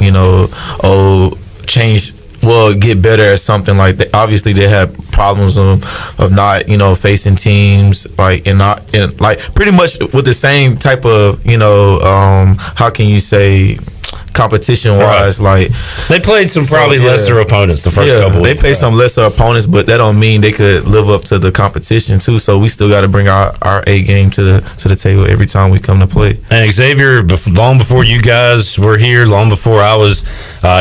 change. Well, get better at something like that. Obviously, they had problems of not, facing teams like pretty much with the same type of, how can you say, competition wise, right. Like they played some probably lesser opponents the first couple weeks. They played some lesser opponents, but that don't mean they could live up to the competition too. So we still got to bring our A game to the table every time we come to play. And Xavier, long before you guys were here, long before I was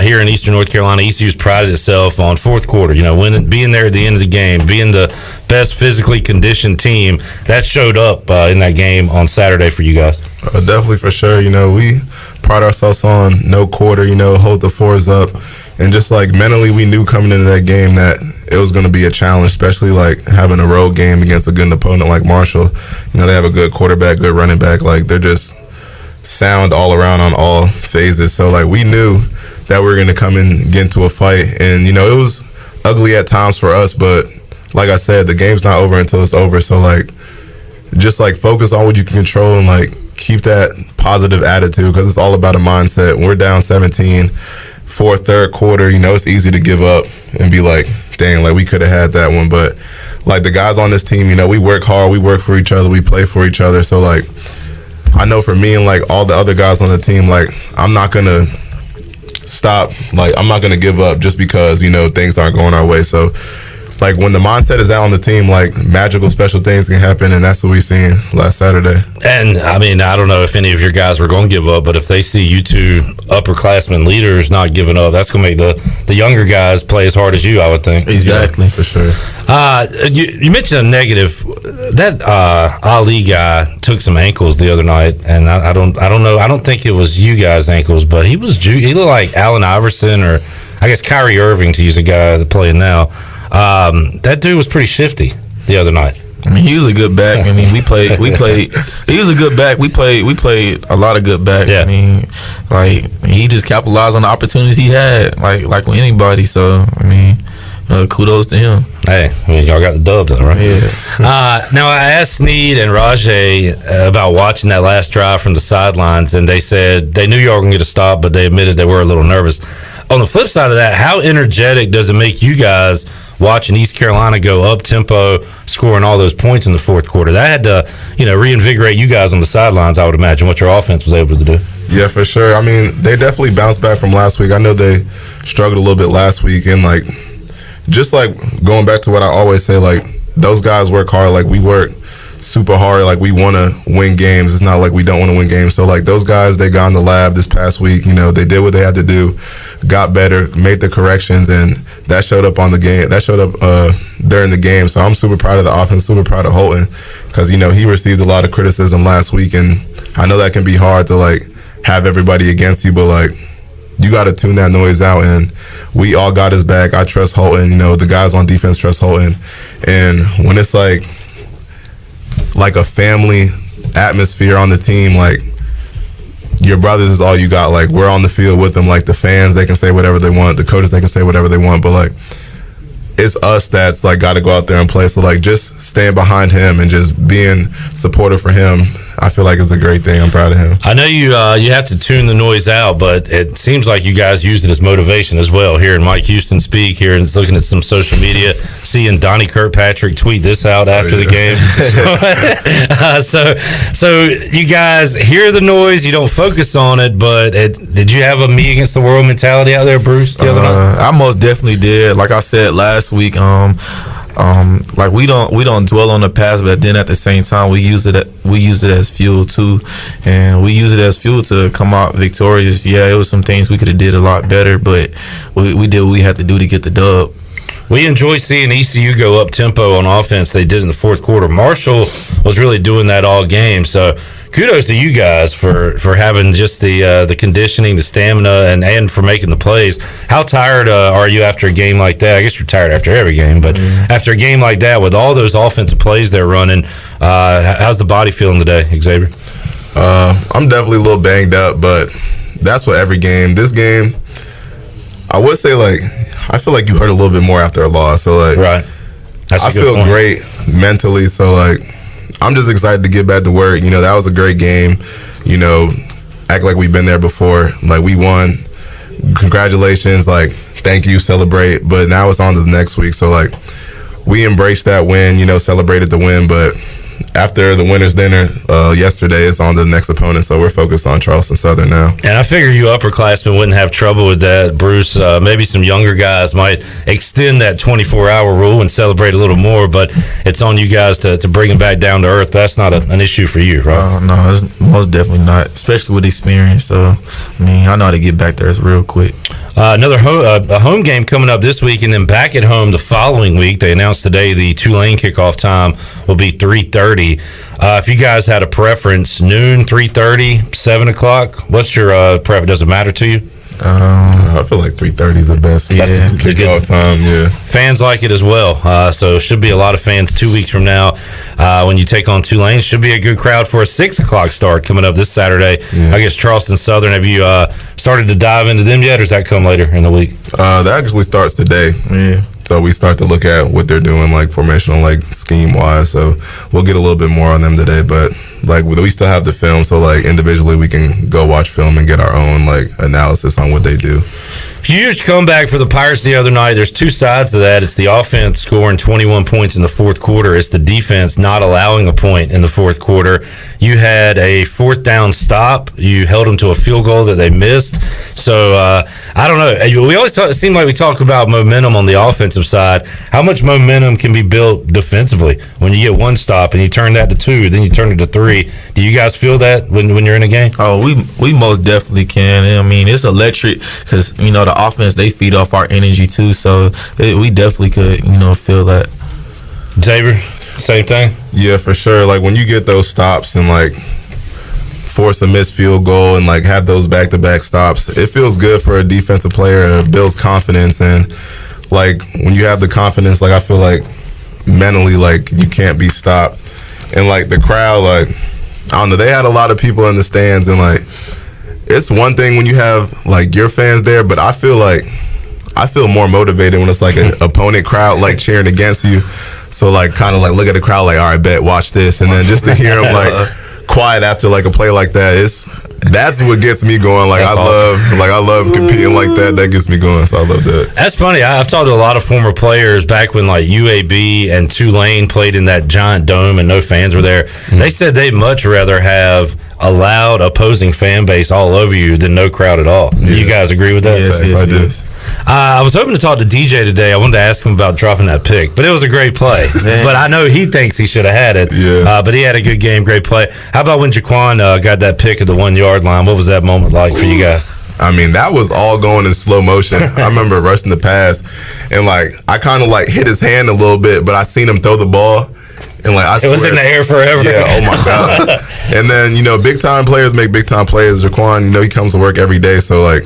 here in Eastern North Carolina, ECU's prided itself on fourth quarter. Being there at the end of the game, being the best physically conditioned team. That showed up in that game on Saturday for you guys. Definitely, for sure. We pride ourselves on no quarter, hold the fours up. And just like mentally, we knew coming into that game that it was going to be a challenge, especially like having a road game against a good opponent like Marshall. They have a good quarterback, good running back. Like, they're just sound all around on all phases. So like we knew that we were going to come and get into a fight, and it was ugly at times for us, but like I said, the game's not over until it's over. So like just like focus on what you can control and like keep that positive attitude, because it's all about a mindset. When we're down 17 for third quarter, it's easy to give up and be like, dang, like we could have had that one. But like the guys on this team, we work hard, we work for each other, we play for each other. So like I know for me and like all the other guys on the team, like I'm not gonna stop, like I'm not gonna give up just because things aren't going our way. So like when the mindset is out on the team, like magical special things can happen, and that's what we seen last Saturday. And I mean, I don't know if any of your guys were going to give up, but if they see you two upperclassmen leaders not giving up, that's going to make the younger guys play as hard as you, I would think. Exactly, for sure. You mentioned a negative. That Ali guy took some ankles the other night, and I don't know. I don't think it was you guys' ankles, but he looked like Allen Iverson, or I guess Kyrie Irving, to use a guy that's playing now. That dude was pretty shifty the other night. I mean, he was a good back. I mean, we played. He was a good back. We played a lot of good backs. Yeah. I mean, like he just capitalized on the opportunities he had, like with anybody. So I mean, kudos to him. Hey, I mean, y'all got the dub though, right? Yeah. Now I asked Snead and Rajay about watching that last drive from the sidelines, and they said they knew y'all were gonna get a stop, but they admitted they were a little nervous. On the flip side of that, how energetic does it make you guys watching East Carolina go up tempo, scoring all those points in the fourth quarter? That had to, reinvigorate you guys on the sidelines, I would imagine, what your offense was able to do. Yeah, for sure. I mean, they definitely bounced back from last week. I know they struggled a little bit last week, and like, just like going back to what I always say, like those guys work hard. Like we work super hard. Like we want to win games. It's not like we don't want to win games. So like those guys, they got in the lab this past week. They did what they had to do, got better, made the corrections, and that showed up on the game. That showed up during the game. So I'm super proud of the offense, super proud of Holton, because he received a lot of criticism last week, and I know that can be hard to like have everybody against you, but like you got to tune that noise out, and we all got his back. I trust Holton. The guys on defense trust Holton, and when it's like a family atmosphere on the team, like your brothers is all you got. Like we're on the field with them. Like the fans, they can say whatever they want. The coaches, they can say whatever they want. But like it's us that's like got to go out there and play. So like just staying behind him and just being supportive for him, I feel like it's a great thing. I'm proud of him. I know you have to tune the noise out, but it seems like you guys used it as motivation as well. Hearing Mike Houston speak here and looking at some social media, seeing Donnie Kirkpatrick tweet this out after the game. So you guys hear the noise, you don't focus on it, but did you have a me against the world mentality out there, Bruce, the other night? I most definitely did. Like I said last week, like we don't dwell on the past, but then at the same time we use it as fuel too, and we use it as fuel to come out victorious. Yeah, it was some things we could have did a lot better, but we did what we had to do to get the dub. We enjoy seeing ECU go up tempo on offense. They did in the fourth quarter. Marshall was really doing that all game. So kudos to you guys for having just the conditioning, the stamina, and for making the plays. How tired are you after a game like that? I guess you're tired after every game, but after a game like that with all those offensive plays they're running, how's the body feeling today, Xavier? I'm definitely a little banged up, but that's what every game. This game, I would say, like, I feel like you hurt a little bit more after a loss. So, like, right. I feel great mentally. So, like, I'm just excited to get back to work. That was a great game. Act like we've been there before. Like, we won. Congratulations. Like, thank you. Celebrate. But now it's on to the next week. So, like, we embraced that win, celebrated the win. But after the winner's dinner yesterday, it's on to the next opponent. So we're focused on Charleston Southern now. And I figure you upperclassmen wouldn't have trouble with that, Bruce. Maybe some younger guys might extend that 24-hour rule and celebrate a little more, but it's on you guys to bring them back down to earth. That's not an issue for you, right? No, it's most definitely not, especially with experience. So, I mean, I know how to get back there real quick. Another home game coming up this week, and then back at home the following week. They announced today the Tulane kickoff time will be 3:30. If you guys had a preference, noon, 3:30, 7 o'clock, what's your preference? Does it matter to you? I feel like 3:30 is the best. Yeah, that's the kickoff time. Yeah, fans like it as well. So should be a lot of fans 2 weeks from now. when you take on Tulane. Should be a good crowd for a 6 o'clock start coming up this Saturday. I guess Charleston Southern. Have you started to dive into them yet, or does that come later in the week? That actually starts today. Yeah. So we start to look at what they're doing, like formational, like scheme wise. So we'll get a little bit more on them today, but like we still have the film. So like individually, we can go watch film and get our own like analysis on what they do. Huge comeback for the Pirates the other night. There's two sides to that. It's the offense scoring 21 points in the fourth quarter. It's the defense not allowing a point in the fourth quarter. You had a fourth down stop. You held them to a field goal that they missed. So, I don't know. We always it seems like we talk about momentum on the offensive side. How much momentum can be built defensively when you get one stop and you turn that to 2, then you turn it to 3? Do you guys feel that when you're in a game? Oh, we most definitely can. I mean, it's electric because, the offense, they feed off our energy too, so we definitely could feel that. Xavier, same thing? Yeah, for sure. Like when you get those stops and like force a missed field goal and like have those back-to-back stops, it feels good for a defensive player and it builds confidence. And like when you have the confidence, like I feel like mentally like you can't be stopped. And like the crowd, like I don't know, they had a lot of people in the stands, and like it's one thing when you have like your fans there, but I feel more motivated when it's like an opponent crowd like cheering against you. So like kind of like look at the crowd like, all right, bet, watch this, and then just to hear them like quiet after like a play like that, that's what gets me going. Like I love competing like that. That gets me going. So I love that. That's funny. I've talked to a lot of former players back when like UAB and Tulane played in that giant dome and no fans were there. Mm-hmm. They said they'd much rather have a loud opposing fan base all over you than no crowd at all. Yeah. You guys agree with that? Yes, I do. I was hoping to talk to DJ today. I wanted to ask him about dropping that pick, but it was a great play. But I know he thinks he should have had it. Yeah. But he had a good game, great play. How about when Jaquan got that pick at the 1 yard line? What was that moment like for you guys? I mean, that was all going in slow motion. I remember rushing the pass, and like I kind of like hit his hand a little bit, but I seen him throw the ball. And like I it was in the air forever. Yeah, oh my God. And then, big time players make big time plays. Jaquan, he comes to work every day. So like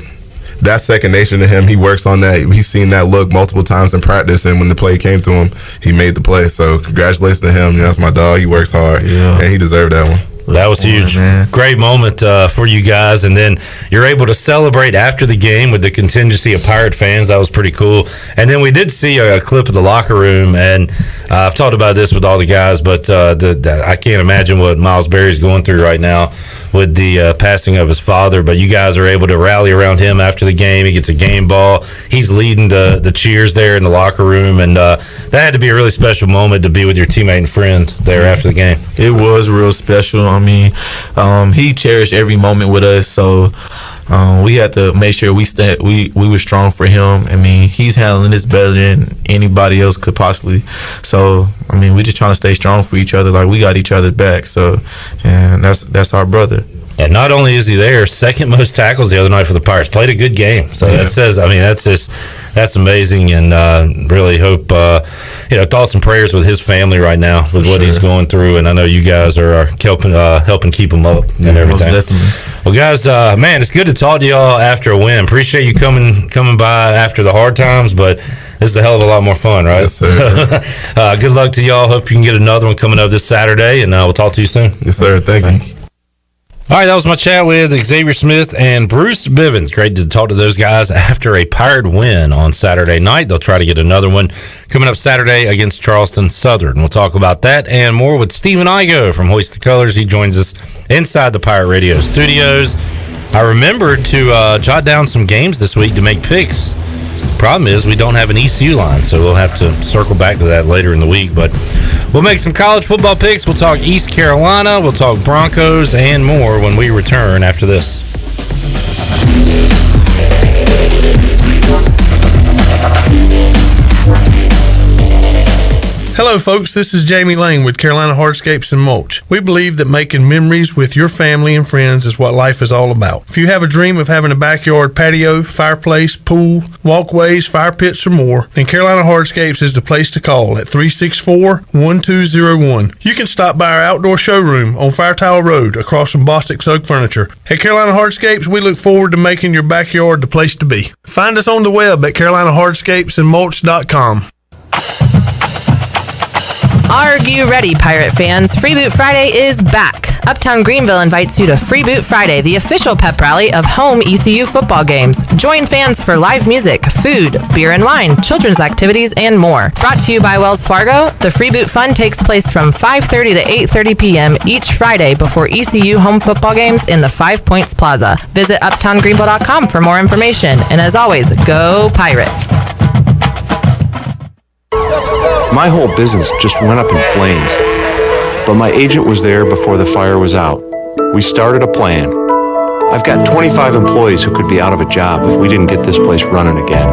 that's second nature to him. He works on that. He's seen that look multiple times in practice, and when the play came to him, he made the play. So congratulations to him. That's my dog. He works hard, and he deserved that one. That was huge. Great moment for you guys. And then you're able to celebrate after the game with the contingency of Pirate fans. That was pretty cool. And then we did see a clip of the locker room, and I've talked about this with all the guys, but I can't imagine what Miles Berry's going through right now with the passing of his father. But you guys are able to rally around him after the game. He gets a game ball. He's leading the cheers there in the locker room, and that had to be a really special moment to be with your teammate and friend there after the game. It was real special. I mean, he cherished every moment with us, so we had to make sure we were strong for him. I mean, he's handling this better than anybody else could possibly. So, I mean, we just trying to stay strong for each other. Like, we got each other back. So, and that's our brother. And not only is he there, second most tackles the other night for the Pirates. Played a good game. So that says, I mean, that's amazing, and really hope, thoughts and prayers with his family right now with what he's going through. And I know you guys are helping keep him up and everything. Most definitely. Well, guys, man, it's good to talk to y'all after a win. Appreciate you coming by after the hard times, but this is a hell of a lot more fun, right? Yes, sir. Good luck to y'all. Hope you can get another one coming up this Saturday, and we'll talk to you soon. Yes, sir. Thank you. All right, that was my chat with Xavier Smith and Bruce Bivens. Great to talk to those guys after a Pirate win on Saturday night. They'll try to get another one coming up Saturday against Charleston Southern. We'll talk about that and more with Stephen Igoe from Hoist the Colors. He joins us inside the Pirate Radio studios. I remembered to jot down some games this week to make picks. Problem is we don't have an ECU line, so we'll have to circle back to that later in the week. But we'll make some college football picks. We'll talk East Carolina. We'll talk Broncos and more when we return after this. Hello folks, this is Jamie Lane with Carolina Hardscapes and Mulch. We believe that making memories with your family and friends is what life is all about. If you have a dream of having a backyard patio, fireplace, pool, walkways, fire pits, or more, then Carolina Hardscapes is the place to call at 364-1201. You can stop by our outdoor showroom on Fire Tower Road across from Bostic Sugg Furniture. At Carolina Hardscapes, we look forward to making your backyard the place to be. Find us on the web at carolinahardscapesandmulch.com. Are you ready, Pirate fans? Free Boot Friday is back. Uptown Greenville invites you to Free Boot Friday, the official pep rally of home ECU football games. Join fans for live music, food, beer and wine, children's activities, and more. Brought to you by Wells Fargo, the Free Boot Fun takes place from 5:30 to 8:30 p.m. each Friday before ECU home football games in the 5 Points Plaza. Visit uptowngreenville.com for more information. And as always, go Pirates! My whole business just went up in flames, but my agent was there before the fire was out. We started a plan. I've got 25 employees who could be out of a job if we didn't get this place running again.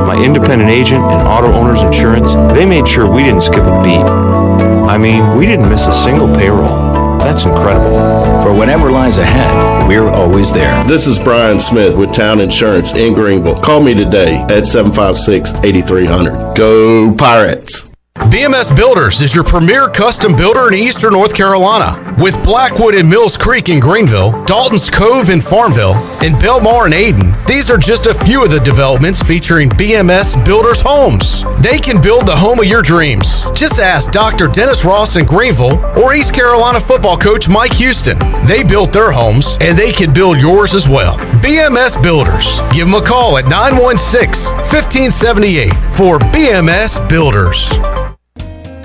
My independent agent and auto owners insurance, they made sure we didn't skip a beat. I mean, we didn't miss a single payroll. That's incredible. For whatever lies ahead, we're always there. This is Brian Smith with Town Insurance in Greenville. Call me today at 756-8300. Go Pirates! BMS Builders is your premier custom builder in eastern North Carolina. With Blackwood and Mills Creek in Greenville, Dalton's Cove in Farmville, and Belmar and Ayden, these are just a few of the developments featuring BMS Builders homes. They can build the home of your dreams. Just ask Dr. Dennis Ross in Greenville or East Carolina football coach Mike Houston. They built their homes, and they can build yours as well. BMS Builders. Give them a call at 916-1578 for BMS Builders.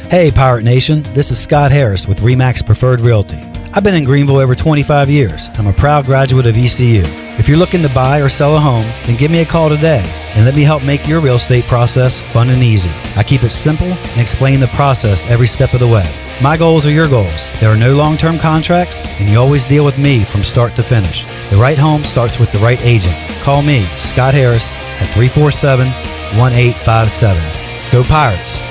Hey Pirate Nation, this is Scott Harris with RE/MAX Preferred Realty. I've been in Greenville over 25 years. I'm a proud graduate of ECU. If you're looking to buy or sell a home, then give me a call today and let me help make your real estate process fun and easy. I keep it simple and explain the process every step of the way. My goals are your goals. There are no long-term contracts, and you always deal with me from start to finish. The right home starts with the right agent. Call me, Scott Harris, at 347-1857. Go Pirates!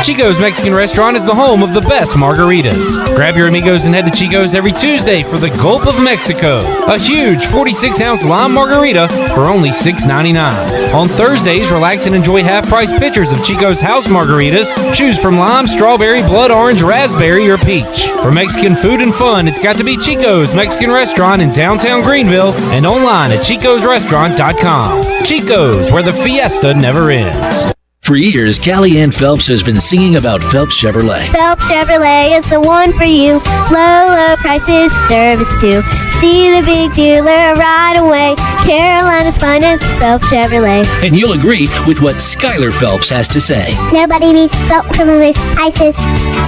Chico's Mexican Restaurant is the home of the best margaritas. Grab your amigos and head to Chico's every Tuesday for the Gulp of Mexico, a huge 46-ounce lime margarita for only $6.99. On Thursdays, relax and enjoy half-price pitchers of Chico's house margaritas. Choose from lime, strawberry, blood orange, raspberry, or peach. For Mexican food and fun, it's got to be Chico's Mexican Restaurant in downtown Greenville and online at chicosrestaurant.com. Chico's, where the fiesta never ends. For years, Callie Ann Phelps has been singing about Phelps Chevrolet. Phelps Chevrolet is the one for you. Low prices, service too. See the big dealer right away. Carolina's finest, Phelps Chevrolet. And you'll agree with what Skylar Phelps has to say. Nobody beats Phelps Chevrolet's prices.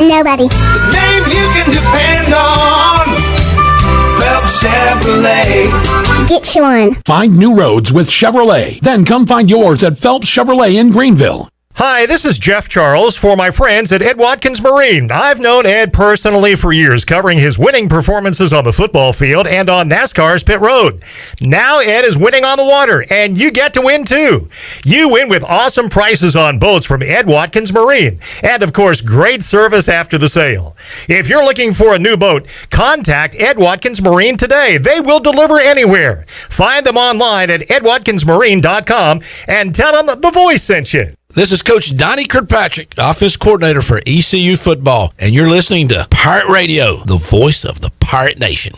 Nobody. The name you can depend on. Phelps Chevrolet. Get you one. Find new roads with Chevrolet. Then come find yours at Phelps Chevrolet in Greenville. Hi, this is Jeff Charles for my friends at Ed Watkins Marine. I've known Ed personally for years, covering his winning performances on the football field and on NASCAR's pit road. Now Ed is winning on the water, and you get to win too. You win with awesome prices on boats from Ed Watkins Marine, and of course, great service after the sale. If you're looking for a new boat, contact Ed Watkins Marine today. They will deliver anywhere. Find them online at edwatkinsmarine.com and tell them the voice sent you. This is Coach Donnie Kirkpatrick, offense coordinator for ECU football, and you're listening to Pirate Radio, the voice of the Pirate Nation.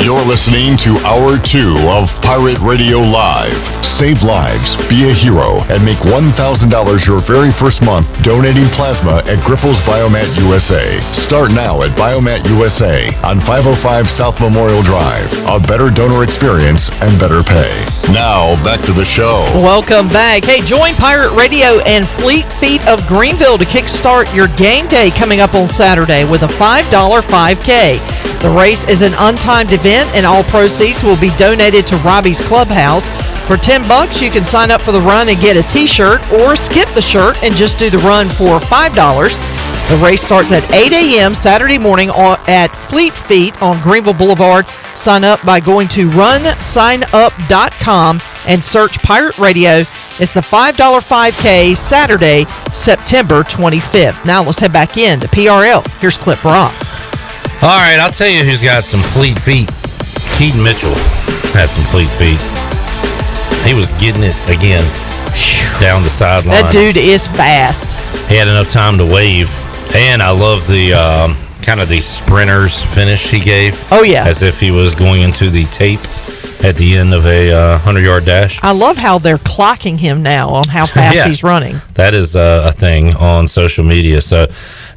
You're listening to Hour 2 of Pirate Radio Live. Save lives, be a hero, and make $1,000 your very first month donating plasma at Grifols Biomat USA. Start now at Biomat USA on 505 South Memorial Drive. A better donor experience and better pay. Now, back to the show. Welcome back. Hey, join Pirate Radio and Fleet Feet of Greenville to kickstart your game day coming up on Saturday with a $5 5K. The race is an untimed event, and all proceeds will be donated to Robbie's Clubhouse. For $10, you can sign up for the run and get a t-shirt, or skip the shirt and just do the run for $5. The race starts at 8 a.m. Saturday morning at Fleet Feet on Greenville Boulevard. Sign up by going to runsignup.com and search Pirate Radio. It's the $5 5K Saturday, September 25th. Now let's head back in to PRL. Here's Clip Rock. All right, I'll tell you who's got some fleet feet. Keaton Mitchell has some fleet feet. He was getting it again down the sideline. That dude is fast. He had enough time to wave. And I love the kind of the sprinter's finish he gave. Oh, yeah. As if he was going into the tape at the end of a 100-yard dash. I love how they're clocking him now on how fast Yeah. he's running. That is a thing on social media. So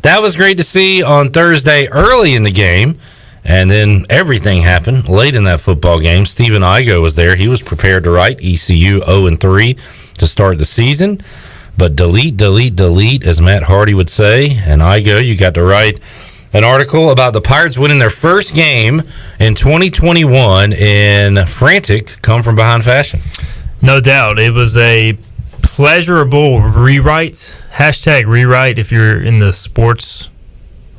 that was great to see on Thursday early in the game. And then everything happened late in that football game. Stephen Igoe was there. He was prepared to write ECU 0-3 to start the season. But delete, as Matt Hardy would say. And Igoe, you got to write an article about the Pirates winning their first game in 2021 in frantic come-from-behind fashion. No doubt. It was a pleasurable rewrite. Hashtag rewrite if you're in the sports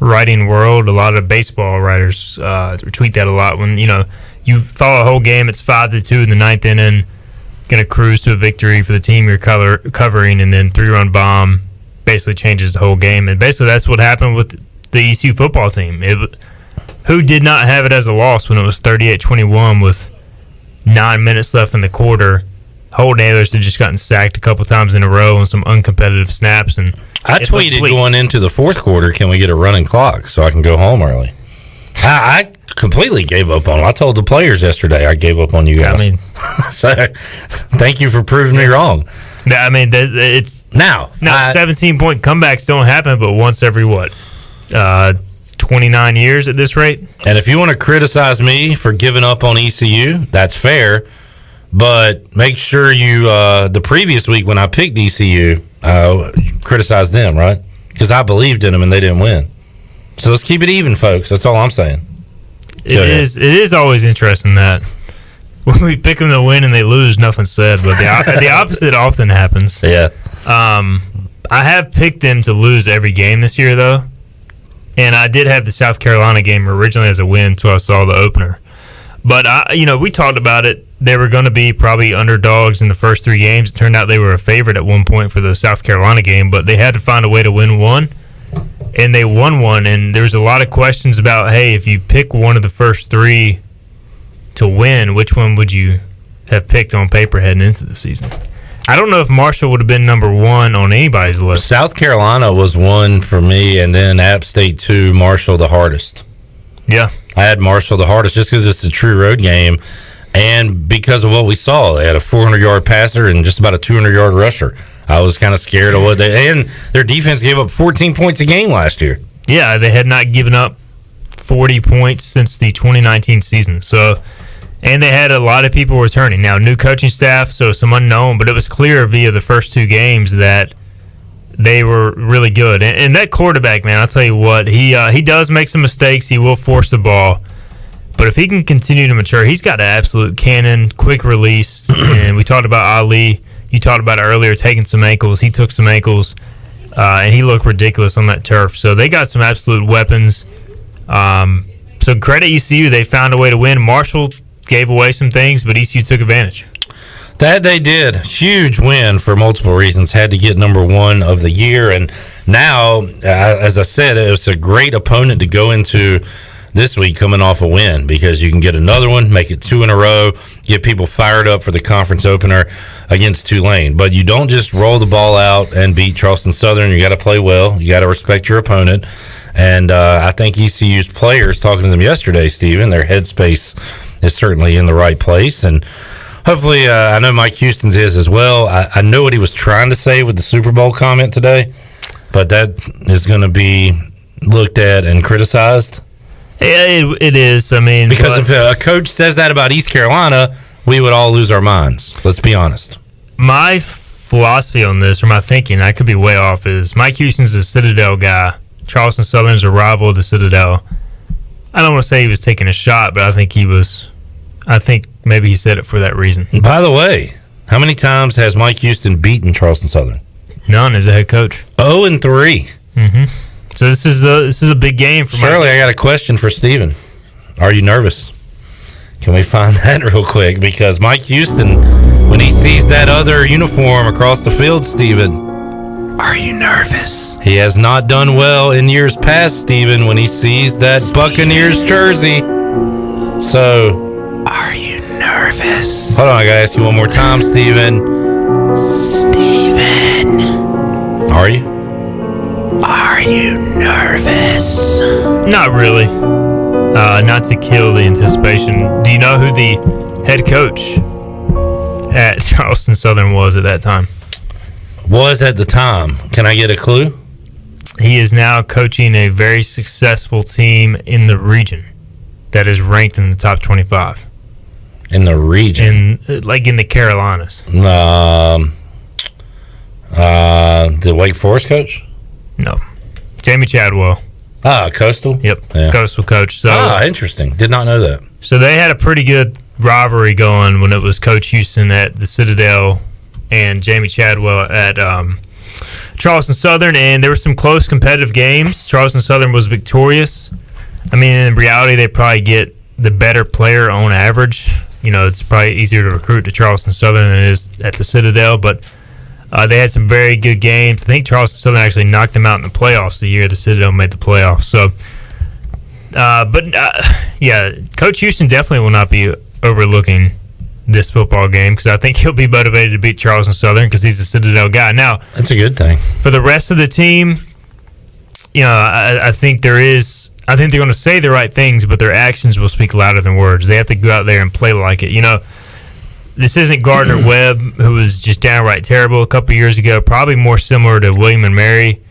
writing world. A lot of baseball writers tweet that a lot. When, you follow a whole game, it's 5-2 in the ninth inning, going to cruise to a victory for the team you're covering, and then 3-run bomb basically changes the whole game. And basically that's what happened with the ECU football team. Who did not have it as a loss when it was 38-21 with 9 minutes left in the quarter? Hold Nailers had just gotten sacked a couple times in a row on some uncompetitive snaps. And I tweeted going into the fourth quarter, can we get a running clock so I can go home early? I completely gave up on them. I told the players yesterday I gave up on you guys. I mean, so, thank you for proving me wrong. I mean, it's now 17-point comebacks don't happen, but once every 29 years at this rate. And if you want to criticize me for giving up on ECU, that's fair. But make sure you, the previous week when I picked ECU, criticize them, right? Because I believed in them and they didn't win. So let's keep it even, folks. That's all I'm saying. It is always interesting that when we pick them to win and they lose, nothing's said. But the opposite often happens. Yeah. I have picked them to lose every game this year, though. And I did have the South Carolina game originally as a win until I saw the opener. But, we talked about it. They were going to be probably underdogs in the first 3 games. It turned out they were a favorite at one point for the South Carolina game, but they had to find a way to win one, and they won one. And there's a lot of questions about, hey, if you pick one of the first 3 to win, which one would you have picked on paper heading into the season? I don't know if Marshall would have been number 1 on anybody's list. South Carolina was 1 for me, and then App State 2, Marshall the hardest. Yeah. I had Marshall the hardest just because it's a true road game and because of what we saw. They had a 400-yard passer and just about a 200-yard rusher. I was kind of scared of what they – and their defense gave up 14 points a game last year. Yeah, they had not given up 40 points since the 2019 season. So, and they had a lot of people returning. Now, new coaching staff, so some unknown, but it was clear via the first 2 games that they were really good. And that quarterback, man, I'll tell you what, he does make some mistakes. He will force the ball. But if he can continue to mature, he's got an absolute cannon, quick release. And we talked about Ali. You talked about it earlier, taking some ankles. He took some ankles, and he looked ridiculous on that turf. So they got some absolute weapons. So credit ECU. They found a way to win. Marshall gave away some things, but ECU took advantage. That they did. Huge win for multiple reasons. Had to get number 1 of the year. And now, as I said, it's a great opponent to go into this week coming off a win because you can get another one, make it 2 in a row, get people fired up for the conference opener against Tulane. But you don't just roll the ball out and beat Charleston Southern. You got to play well. You got to respect your opponent. And I think ECU's players, talking to them yesterday, Stephen, their headspace is certainly in the right place. And hopefully, I know Mike Houston's is as well. I know what he was trying to say with the Super Bowl comment today, but that is going to be looked at and criticized. It is. I mean, because if a coach says that about East Carolina, we would all lose our minds. Let's be honest. My philosophy on this, or my thinking, I could be way off, is Mike Houston's a Citadel guy. Charleston Southern's a rival of the Citadel. I don't want to say he was taking a shot, but I think he was. I think maybe he said it for that reason. And by the way, how many times has Mike Houston beaten Charleston Southern? None as a head coach. 0-3. Mm-hmm. So this is a big game for Shirley, I got a question for Steven. Are you nervous? Can we find that real quick? Because Mike Houston, when he sees that other uniform across the field, Steven, are you nervous? He has not done well in years past, Steven, when he sees that Buccaneers jersey. So, are you nervous? Hold on, I gotta ask you one more time, Steven. Steven. Are you? Are you nervous? Not really. Not to kill the anticipation. Do you know who the head coach at Charleston Southern was at that time? Was at the time. Can I get a clue? He is now coaching a very successful team in the region that is ranked in the top 25. In the region? Like in the Carolinas. The Wake Forest coach? No. Jamie Chadwell. Coastal? Yep. Yeah. Coastal coach. So, interesting. Did not know that. So they had a pretty good rivalry going when it was Coach Houston at the Citadel and Jamie Chadwell at Charleston Southern, and there were some close competitive games. Charleston Southern was victorious. I mean, in reality, they probably get the better player on average. You know, it's probably easier to recruit to Charleston Southern than it is at the Citadel, but they had some very good games. I think Charleston Southern actually knocked them out in the playoffs the year the Citadel made the playoffs. So, yeah, Coach Houston definitely will not be overlooking this football game because I think he'll be motivated to beat Charleston Southern because he's a Citadel guy. Now, that's a good thing. For the rest of the team, you know, I think they're going to say the right things, but their actions will speak louder than words. They have to go out there and play like it. You know, this isn't Gardner Webb, who was just downright terrible a couple years ago, probably more similar to William and Mary,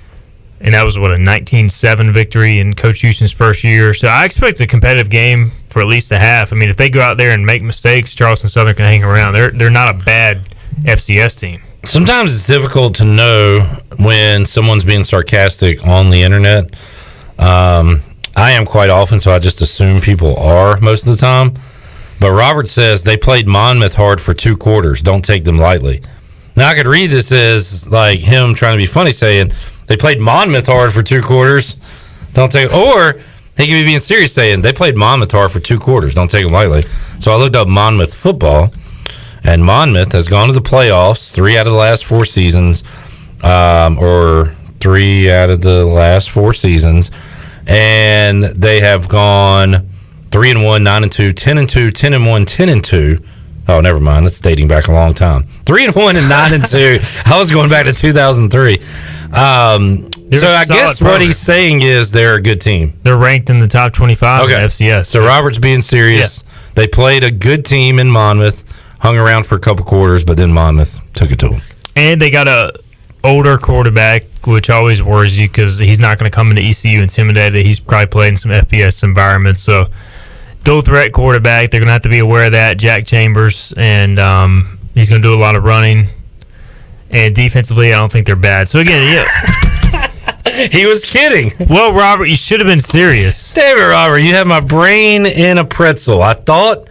and that was, a 19-7 victory in Coach Houston's first year. So I expect a competitive game for at least a half. I mean, if they go out there and make mistakes, Charleston Southern can hang around. They're not a bad FCS team. Sometimes it's difficult to know when someone's being sarcastic on the internet. I am quite often, so I just assume people are most of the time. But Robert says they played Monmouth hard for 2 quarters. Don't take them lightly. Now, I could read this as like him trying to be funny, saying they played Monmouth hard for 2 quarters. Don't take, or he could be being serious, saying they played Monmouth hard for 2 quarters. Don't take them lightly. So I looked up Monmouth football, and Monmouth has gone to the playoffs 3 out of the last 4 seasons, or 3 out of the last 4 seasons, and they have gone 3-1, 9-2, 10-2, 10-1, 10-2. Oh, never mind. That's dating back a long time. 3-1 and 9-2. I was going back to 2003. So I guess what he's saying is they're a good team. They're ranked in the top 25 in FCS. So Robert's being serious. Yeah. They played a good team in Monmouth, hung around for a couple quarters, but then Monmouth took it to them. And they got a older quarterback, which always worries you because he's not going to come into ECU intimidated. He's probably played in some FBS environments. So dual threat quarterback, they're going to have to be aware of that. Jack Chambers, and he's going to do a lot of running. And defensively, I don't think they're bad. So again, yeah. He was kidding. Well, Robert, you should have been serious. Damn it, Robert, you have my brain in a pretzel. I thought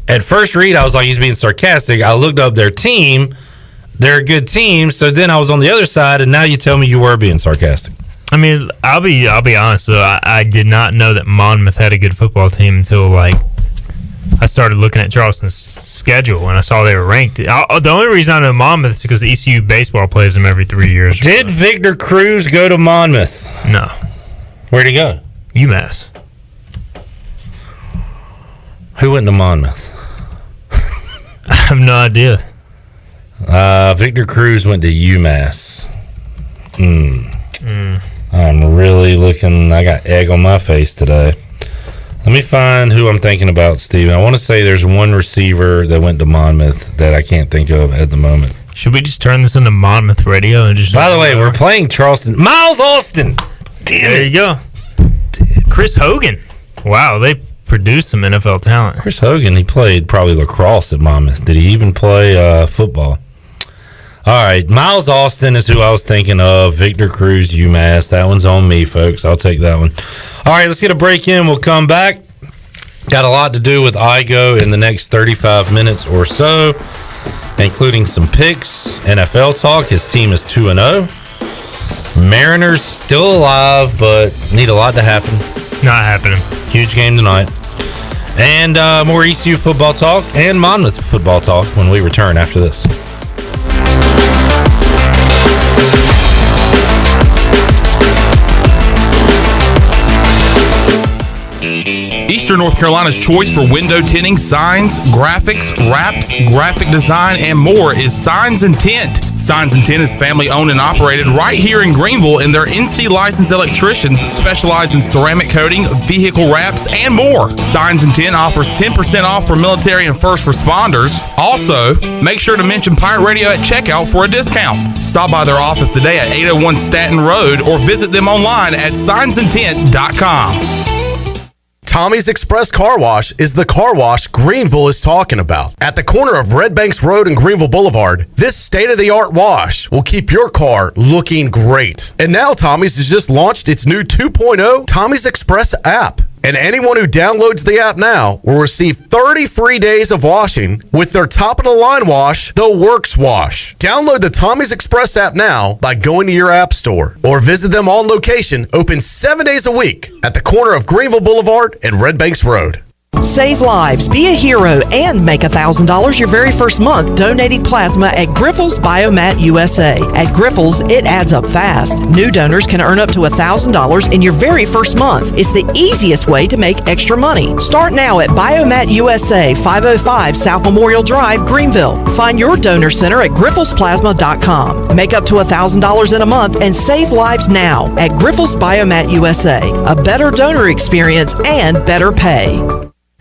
at first read, I was like, he's being sarcastic. I looked up their team. They're a good team. So then I was on the other side, and now you tell me you were being sarcastic. I mean, I'll be honest. So I did not know that Monmouth had a good football team until I started looking at Charleston's schedule and I saw they were ranked. The only reason I know Monmouth is because the ECU baseball plays them every 3 years. Did Victor Cruz go to Monmouth? No. Where'd he go? UMass. Who went to Monmouth? I have no idea. Victor Cruz went to UMass. I'm really looking. I got egg on my face today. Let me find who I'm thinking about, Steven. I want to say there's one receiver that went to Monmouth that I can't think of at the moment. Should we just turn this into Monmouth radio and just? By the way, we're playing Charleston. Miles Austin. Damn there it. You go. Chris Hogan. Wow, they produced some NFL talent. Chris Hogan, he played probably lacrosse at Monmouth. Did he even play football? All right, Miles Austin is who I was thinking of. Victor Cruz, UMass. That one's on me, folks. I'll take that one. All right, let's get a break in. We'll come back. Got a lot to do with Igoe in the next 35 minutes or so, including some picks, NFL talk. His team is 2-0. Mariners still alive, but need a lot to happen. Not happening. Huge game tonight. And more ECU football talk and Monmouth football talk when we return after this. Eastern North Carolina's choice for window tinting, signs, graphics, wraps, graphic design, and more is Signs and Tint. Signs and Tint is family owned and operated right here in Greenville, and their NC licensed electricians specialize in ceramic coating, vehicle wraps, and more. Signs and Tint offers 10% off for military and first responders. Also, make sure to mention Pirate Radio at checkout for a discount. Stop by their office today at 801 Staten Road or visit them online at signsandtint.com. Tommy's Express Car Wash is the car wash Greenville is talking about. At the corner of Red Banks Road and Greenville Boulevard, this state-of-the-art wash will keep your car looking great. And now Tommy's has just launched its new 2.0 Tommy's Express app. And anyone who downloads the app now will receive 30 free days of washing with their top-of-the-line wash, the Works Wash. Download the Tommy's Express app now by going to your app store or visit them on location, open 7 days a week at the corner of Greenville Boulevard and Red Banks Road. Save lives, be a hero, and make $1,000 your very first month donating plasma at Grifols Biomat USA. At Grifols, it adds up fast. New donors can earn up to $1,000 in your very first month. It's the easiest way to make extra money. Start now at Biomat USA, 505 South Memorial Drive, Greenville. Find your donor center at grifolsplasma.com. Make up to $1,000 in a month and save lives now at Grifols Biomat USA. A better donor experience and better pay.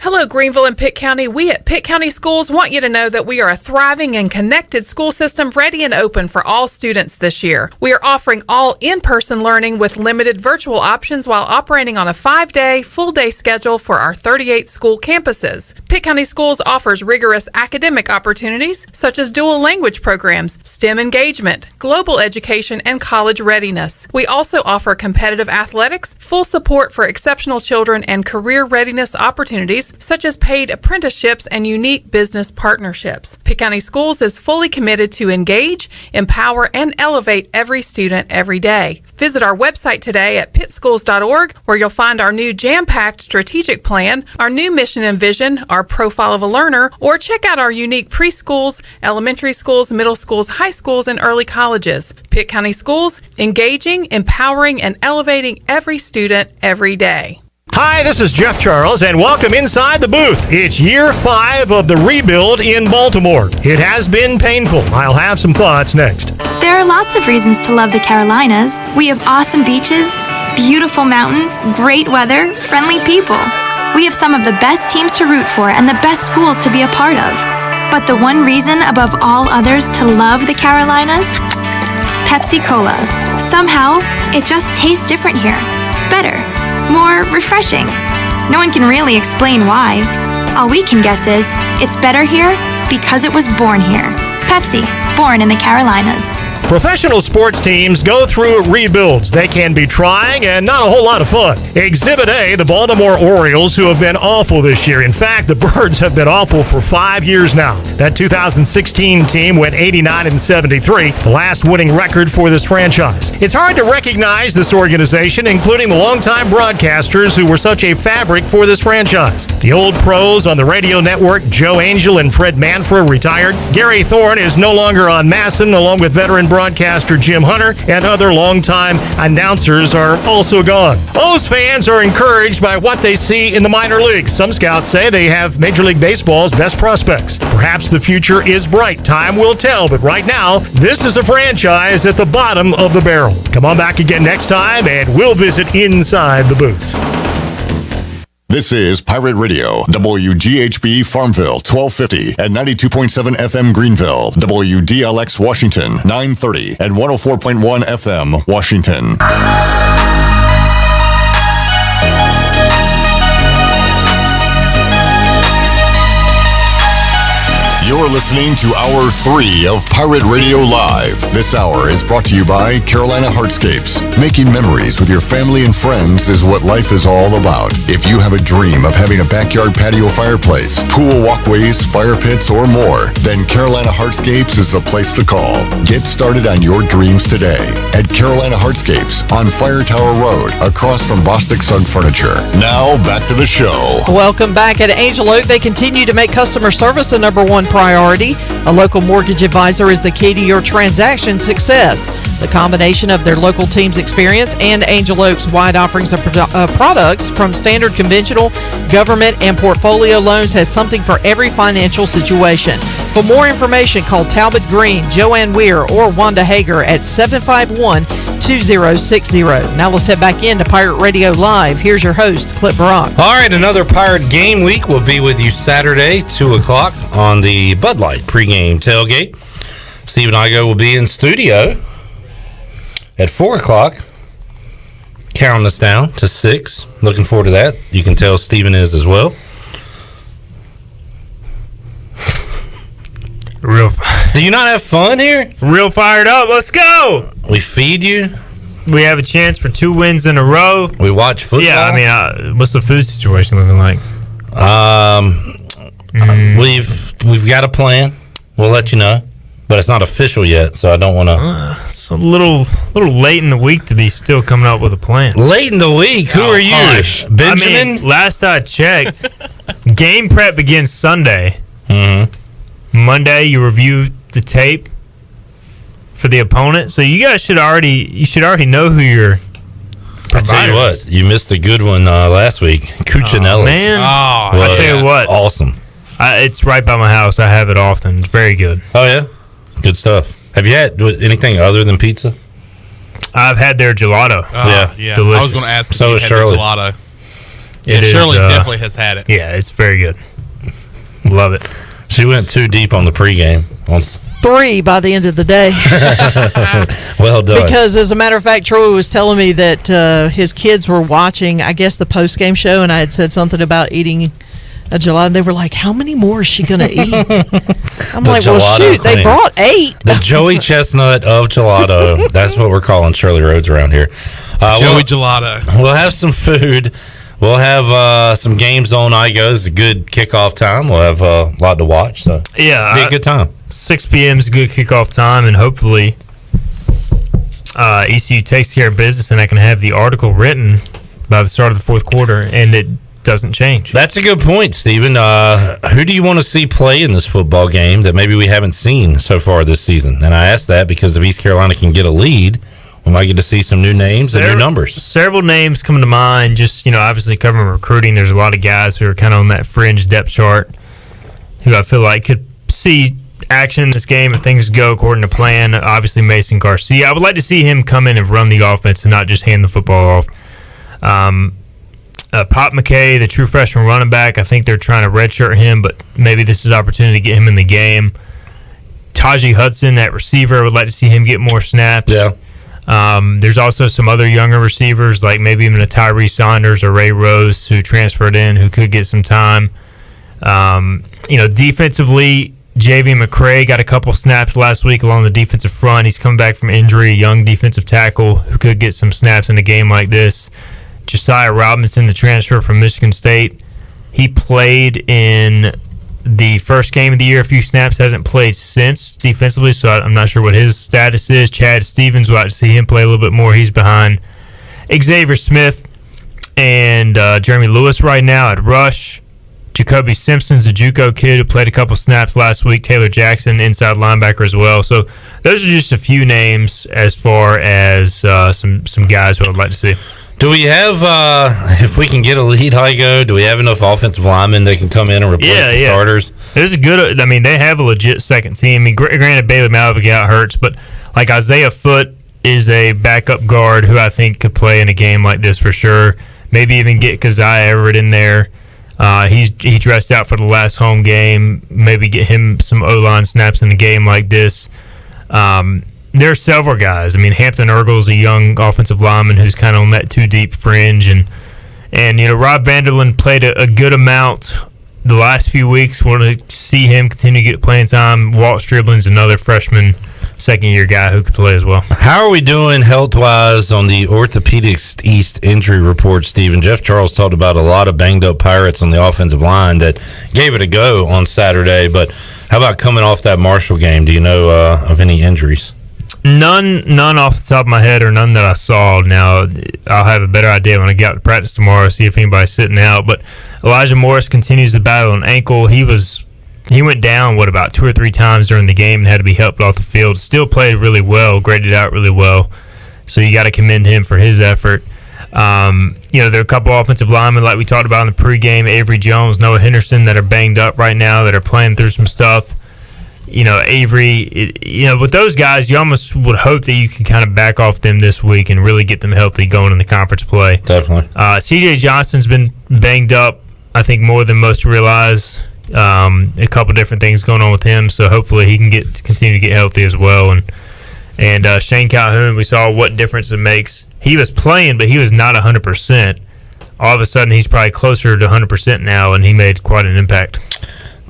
Hello, Greenville and Pitt County. We at Pitt County Schools want you to know that we are a thriving and connected school system ready and open for all students this year. We are offering all in-person learning with limited virtual options while operating on a 5-day, full-day schedule for our 38 school campuses. Pitt County Schools offers rigorous academic opportunities such as dual language programs, STEM engagement, global education, and college readiness. We also offer competitive athletics, full support for exceptional children, and career readiness opportunities such as paid apprenticeships and unique business partnerships. Pitt County Schools is fully committed to engage, empower, and elevate every student every day. Visit our website today at pittschools.org, where you'll find our new jam-packed strategic plan, our new mission and vision, our profile of a learner, or check out our unique preschools, elementary schools, middle schools, high schools, and early colleges. Pitt County Schools, engaging, empowering, and elevating every student every day. Hi, this is Jeff Charles, and welcome inside the booth. It's year 5 of the rebuild in Baltimore. It has been painful. I'll have some thoughts next. There are lots of reasons to love the Carolinas. We have awesome beaches, beautiful mountains, great weather, friendly people. We have some of the best teams to root for and the best schools to be a part of. But the one reason above all others to love the Carolinas? Pepsi Cola. Somehow, it just tastes different here. Better. More refreshing. No one can really explain why. All we can guess is, it's better here because it was born here. Pepsi, born in the Carolinas. Professional sports teams go through rebuilds. They can be trying and not a whole lot of fun. Exhibit A, the Baltimore Orioles, who have been awful this year. In fact, the Birds have been awful for 5 years now. That 2016 team went 89-73, the last winning record for this franchise. It's hard to recognize this organization, including the longtime broadcasters who were such a fabric for this franchise. The old pros on the radio network, Joe Angel and Fred Manfra, retired. Gary Thorne is no longer on Masson, along with veteran broadcaster Jim Hunter, and other longtime announcers are also gone. O's fans are encouraged by what they see in the minor leagues. Some scouts say they have Major League Baseball's best prospects. Perhaps the future is bright. Time will tell, but right now, this is a franchise at the bottom of the barrel. Come on back again next time, and we'll visit inside the booth. This is Pirate Radio, WGHB Farmville, 1250 and 92.7 FM Greenville, WDLX Washington, 930 and 104.1 FM Washington. You're listening to Hour 3 of Pirate Radio Live. This hour is brought to you by Carolina Hardscapes. Making memories with your family and friends is what life is all about. If you have a dream of having a backyard patio fireplace, pool walkways, fire pits, or more, then Carolina Hardscapes is the place to call. Get started on your dreams today at Carolina Hardscapes on Fire Tower Road, across from Bostic Sugg Furniture. Now, back to the show. Welcome back. At Angel Oak, they continue to make customer service a number one priority. A local mortgage advisor is the key to your transaction success. The combination of their local team's experience and Angel Oak's wide offerings of products from standard, conventional, government, and portfolio loans has something for every financial situation. For more information, call Talbot Green, Joanne Weir, or Wanda Hager at 751-2060. Now let's head back into Pirate Radio Live. Here's your host, Clip Brock. All right, another Pirate Game Week will be with you Saturday, 2 o'clock on the Bud Light pregame tailgate. Steve and Igoe will be in studio at 4 o'clock, counting us down to 6. Looking forward to that. You can tell Steven is as well. Do you not have fun here? Real fired up. Let's go. We feed you. We have a chance for 2 wins in a row. We watch football. Yeah, I mean, what's the food situation looking like? We've got a plan. We'll let you know, but it's not official yet, so I don't want to. It's a little late in the week to be still coming up with a plan. Late in the week? Who are you, Benjamin? I mean, last I checked, game prep begins Sunday. Mm-hmm. Monday, you review the tape for the opponent, so you guys should already know who your provider. I tell you what, you missed a good one last week. Cuccinelli. Oh, man, I tell you what, awesome. It's right by my house. I have it often. It's very good. Oh yeah, good stuff. Have you had anything other than pizza? I've had their gelato. Yeah. Delicious. I was going to ask if So you is had Shirley. the gelato. It is, Shirley definitely has had it. Yeah, it's very good. Love it. She went too deep on the pregame. 3 by the end of the day. Well done. Because, as a matter of fact, Troy was telling me that his kids were watching, I guess, the post-game show, and I had said something about eating a gelato, and they were like, how many more is she going to eat? I'm like, well, shoot, they brought 8. The Joey Chestnut of gelato. That's what we're calling Shirley Rhodes around here. Joey Gelato. We'll have some food. We'll have some games on Igoe. It's a good kickoff time. We'll have a lot to watch. So yeah, be a good time. 6 p.m. is a good kickoff time, and hopefully ECU takes care of business, and I can have the article written by the start of the fourth quarter, and it doesn't change. That's a good point, Stephen. Who do you want to see play in this football game that maybe we haven't seen so far this season? And I ask that because if East Carolina can get a lead, we might get to see some new names and new numbers. Several names coming to mind. Just, obviously covering recruiting, there's a lot of guys who are kind of on that fringe depth chart who I feel like could see action in this game if things go according to plan. Obviously, Mason Garcia. I would like to see him come in and run the offense and not just hand the football off. Pop McKay, the true freshman running back, I think they're trying to redshirt him, but maybe this is an opportunity to get him in the game. Tajee Hudson at receiver, I would like to see him get more snaps. Yeah. There's also some other younger receivers, like maybe even a Tyree Saunders or Ray Rose who transferred in who could get some time. Defensively, J.V. McCray got a couple snaps last week along the defensive front. He's come back from injury, a young defensive tackle who could get some snaps in a game like this. Josiah Robinson, the transfer from Michigan State, he played in the first game of the year, a few snaps, hasn't played since defensively, so I'm not sure what his status is. Chad Stevens, we'll like to see him play a little bit more. He's behind Xavier Smith and Jeremy Lewis right now at rush. Jacoby Simpson's a JUCO kid who played a couple snaps last week. Taylor Jackson, inside linebacker as well. So those are just a few names as far as some guys who I'd like to see. Do we have, if we can get a lead, Igoe, do we have enough offensive linemen that can come in and replace the starters? There's a good, they have a legit second team. I mean, granted, Bailey Malvick out hurts, but like Isaiah Foote is a backup guard who I think could play in a game like this for sure. Maybe even get Keziah Everett in there. He dressed out for the last home game. Maybe get him some O-line snaps in a game like this. There are several guys. I mean, Hampton Ergel's a young offensive lineman who's kind of on that too deep fringe, and Rob Vanderland played a good amount the last few weeks. Want to see him continue to get playing time. Walt Stribling's another freshman, second-year guy who could play as well. How are we doing health-wise on the Orthopedics East injury report, Stephen? Jeff Charles talked about a lot of banged-up Pirates on the offensive line that gave it a go on Saturday, but how about coming off that Marshall game? Do you know of any injuries? None off the top of my head, or none that I saw. Now, I'll have a better idea when I get out to practice tomorrow, see if anybody's sitting out. But Elijah Morris continues to battle an ankle. He went down, about 2 or 3 times during the game and had to be helped off the field. Still played really well, graded out really well. So you got to commend him for his effort. There are a couple offensive linemen, like we talked about in the pregame, Avery Jones, Noah Henderson, that are banged up right now, that are playing through some stuff. Avery. With those guys, you almost would hope that you can kind of back off them this week and really get them healthy going in the conference play. Definitely. C.J. Johnson's been banged up, I think, more than most realize. A couple different things going on with him, so hopefully he can continue to get healthy as well. And Shane Calhoun, we saw what difference it makes. He was playing, but he was not 100%. All of a sudden, he's probably closer to 100% now, and he made quite an impact.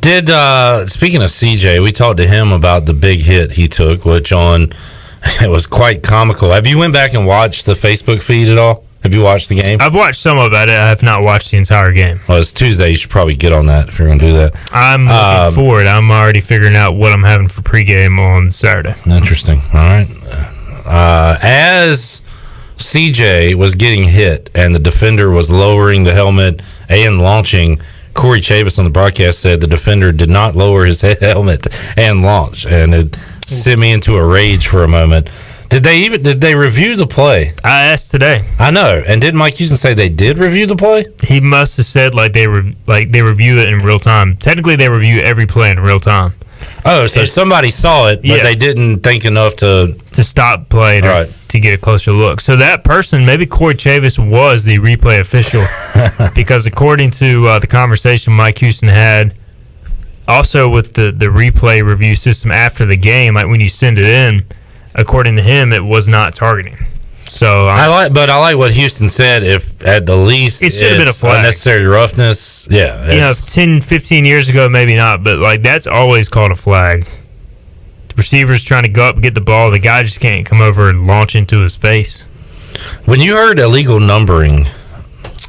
Speaking of CJ, we talked to him about the big hit he took, which it was quite comical. Have you went back and watched the Facebook feed at all? Have you watched the game? I've watched some of it. I have not watched the entire game. Well, it's Tuesday. You should probably get on that if you're going to do that. I'm looking forward. I'm already figuring out what I'm having for pregame on Saturday. Interesting. All right. As CJ was getting hit and the defender was lowering the helmet and launching, Corey Chavis on the broadcast said the defender did not lower his helmet and launch, and it sent me into a rage for a moment. Did they review the play? I asked today. I know. And didn't Mike Houston say they did review the play? He must have said they review it in real time. Technically, they review every play in real time. Oh, so somebody saw it, but they didn't think enough to stop play to get a closer look. So that person, maybe Corey Chavis, was the replay official because according to the conversation Mike Houston had, also with the replay review system after the game, like when you send it in, according to him, it was not targeting. So I like what Houston said. If at the least it should have been a flag. Unnecessary roughness. Yeah, 10, 15 years ago, maybe not, but that's always called a flag. The receiver's trying to go up and get the ball. The guy just can't come over and launch into his face. When you heard illegal numbering,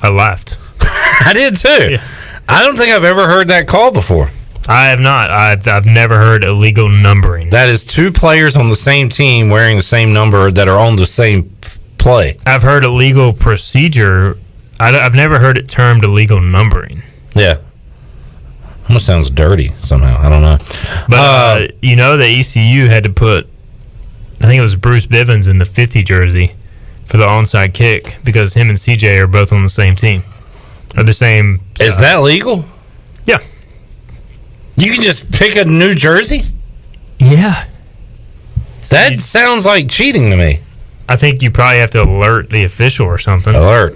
I laughed. I did too. Yeah. I don't think I've ever heard that call before. I have not. I've never heard illegal numbering. That is two players on the same team wearing the same number that are on the same play. I've heard illegal procedure. I've never heard it termed illegal numbering. Yeah. Almost sounds dirty somehow. I don't know. But the ECU had to put, I think it was Bruce Bivens in the 50 jersey for the onside kick because him and CJ are both on the same team. Or the same. Is that legal? Yeah. You can just pick a new jersey? Yeah. That sounds like cheating to me. I think you probably have to alert the official or something. Alert.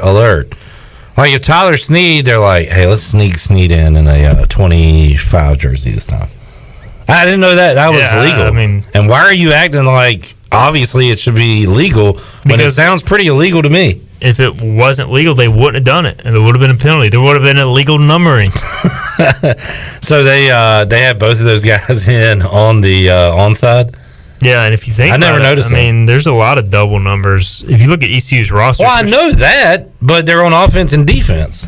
Like if Tyler Snead, they're like, hey, let's sneak Snead in a 25 jersey this time. I didn't know that was legal. I mean, and why are you acting like obviously it should be legal when it sounds pretty illegal to me? If it wasn't legal, they wouldn't have done it, and there would have been a penalty. There would have been illegal numbering. So they had both of those guys in on the onside. Yeah, and if you think I never noticed that. I mean, there's a lot of double numbers. If you look at ECU's roster. Well, I know that, but they're on offense and defense.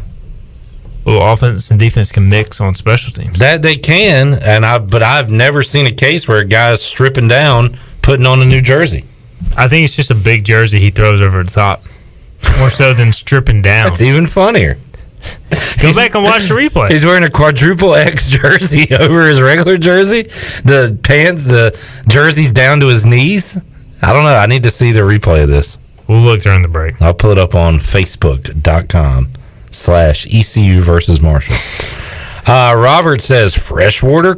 Well, offense and defense can mix on special teams. That they can, but I've never seen a case where a guy's stripping down, putting on a new jersey. I think it's just a big jersey he throws over the top. More so than stripping down. That's even funnier. Go back and watch the replay. He's wearing a quadruple X jersey over his regular jersey. The pants, the jersey's down to his knees. I don't know. I need to see the replay of this. We'll look during the break. I'll pull it up on Facebook.com/ECU versus Marshall. Robert says, freshwater ?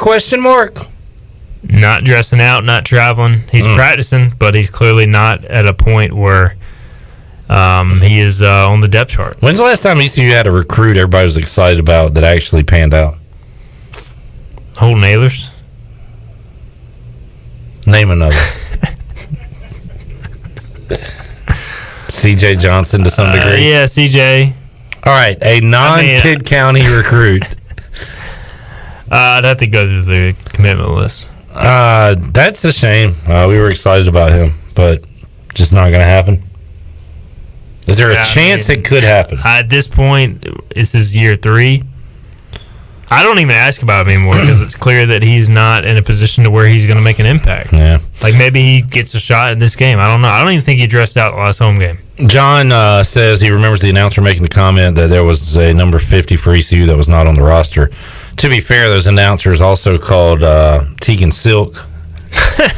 Not dressing out, not traveling. He's practicing, but he's clearly not at a point where he is on the depth chart. When's the last time ECU had a recruit everybody was excited about that actually panned out? Holden Ahlers. Name another. CJ Johnson to some degree. Yeah, CJ. All right, a non-Kidd County recruit. I'd have to go through the commitment list. That's a shame. We were excited about him, but just not going to happen. Is there a chance it could happen? At this point, this is year 3. I don't even ask about him anymore because it's clear that he's not in a position to where he's going to make an impact. Yeah. Like maybe he gets a shot in this game. I don't know. I don't even think he dressed out the last home game. John says he remembers the announcer making the comment that there was a number 50 for ECU that was not on the roster. To be fair, those announcers also called Tegan Silk.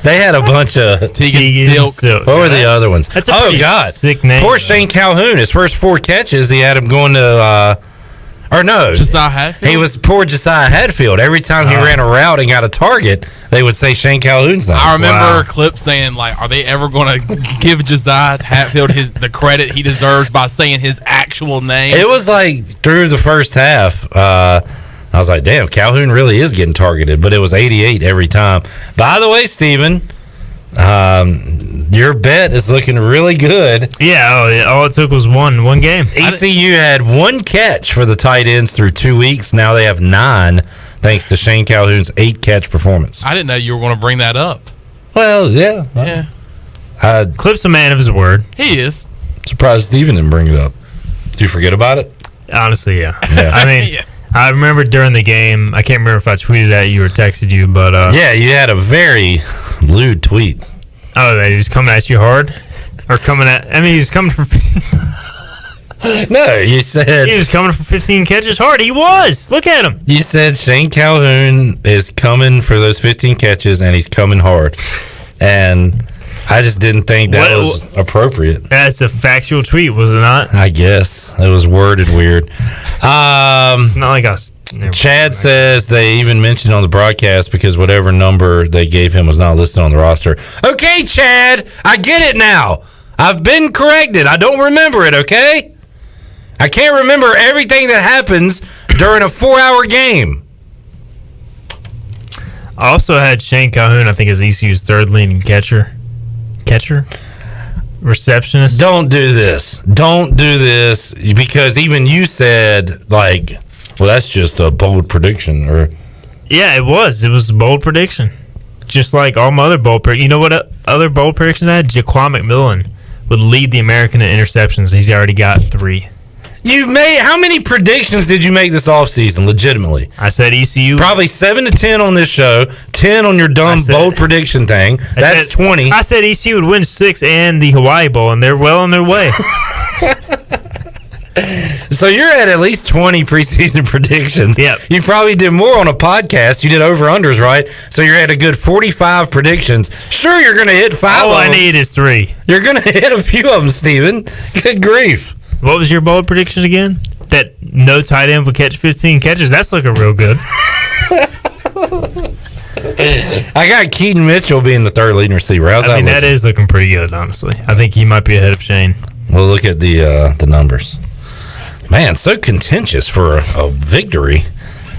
They had a bunch of Tegan Silk. What were the other ones? That's a God, sick name. Poor Shane Calhoun. His first 4 catches, he had him going to Or no, Josiah Hatfield? He was poor Josiah Hatfield. Every time he ran a route and got a target, they would say Shane Calhoun's name. I remember a clip saying, like, are they ever going to give Josiah Hatfield the credit he deserves by saying his actual name? It was like through the first half, I was like, damn, Calhoun really is getting targeted. But it was 88 every time. By the way, Steven, your bet is looking really good. Yeah, all it took was one game. ECU had one catch for the tight ends through 2 weeks. Now they have 9, thanks to Shane Calhoun's 8-catch performance. I didn't know you were going to bring that up. Well, yeah. Clip's a man of his word. He is. Surprised Steven didn't bring it up. Did you forget about it? Honestly, yeah. I mean, I remember during the game, I can't remember if I tweeted at you or texted you, but... yeah, you had a very lewd tweet. Oh, that he was coming at you hard? Or coming at... I mean, he was coming for... No, you said... He was coming for 15 catches hard. He was! Look at him! You said Shane Calhoun is coming for those 15 catches, and he's coming hard. And I just didn't think that was appropriate. That's a factual tweet, was it not? I guess. It was worded weird. Not like us. Chad says they even mentioned on the broadcast because whatever number they gave him was not listed on the roster. Okay, Chad, I get it now. I've been corrected. I don't remember it, okay? I can't remember everything that happens during a 4-hour game. I also had Shane Calhoun, I think, as ECU's third leading catcher? Receptionist? Don't do this. Don't do this because even you said, like... Well, that's just a bold prediction, or yeah, it was. It was a bold prediction, just like all my other bold predictions. You know what other bold predictions I had? Jaquan McMillan would lead the American in interceptions. He's already got 3. You've made how many predictions did you make this offseason? Legitimately, I said ECU probably 7 to 10 on this show, 10 on your dumb bold prediction thing. That's 20. I said ECU would win 6 and the Hawaii Bowl, and they're well on their way. So you're at least 20 preseason predictions. Yep. You probably did more on a podcast. You did over-unders, right? So you're at a good 45 predictions. Sure, you're going to hit 5 of them. All I need is 3. You're going to hit a few of them, Steven. Good grief. What was your bold prediction again? That no tight end would catch 15 catches? That's looking real good. I got Keaton Mitchell being the third leading receiver. How's I mean, that is looking pretty good, honestly. I think he might be ahead of Shane. We'll look at the numbers. Man, so contentious for a victory.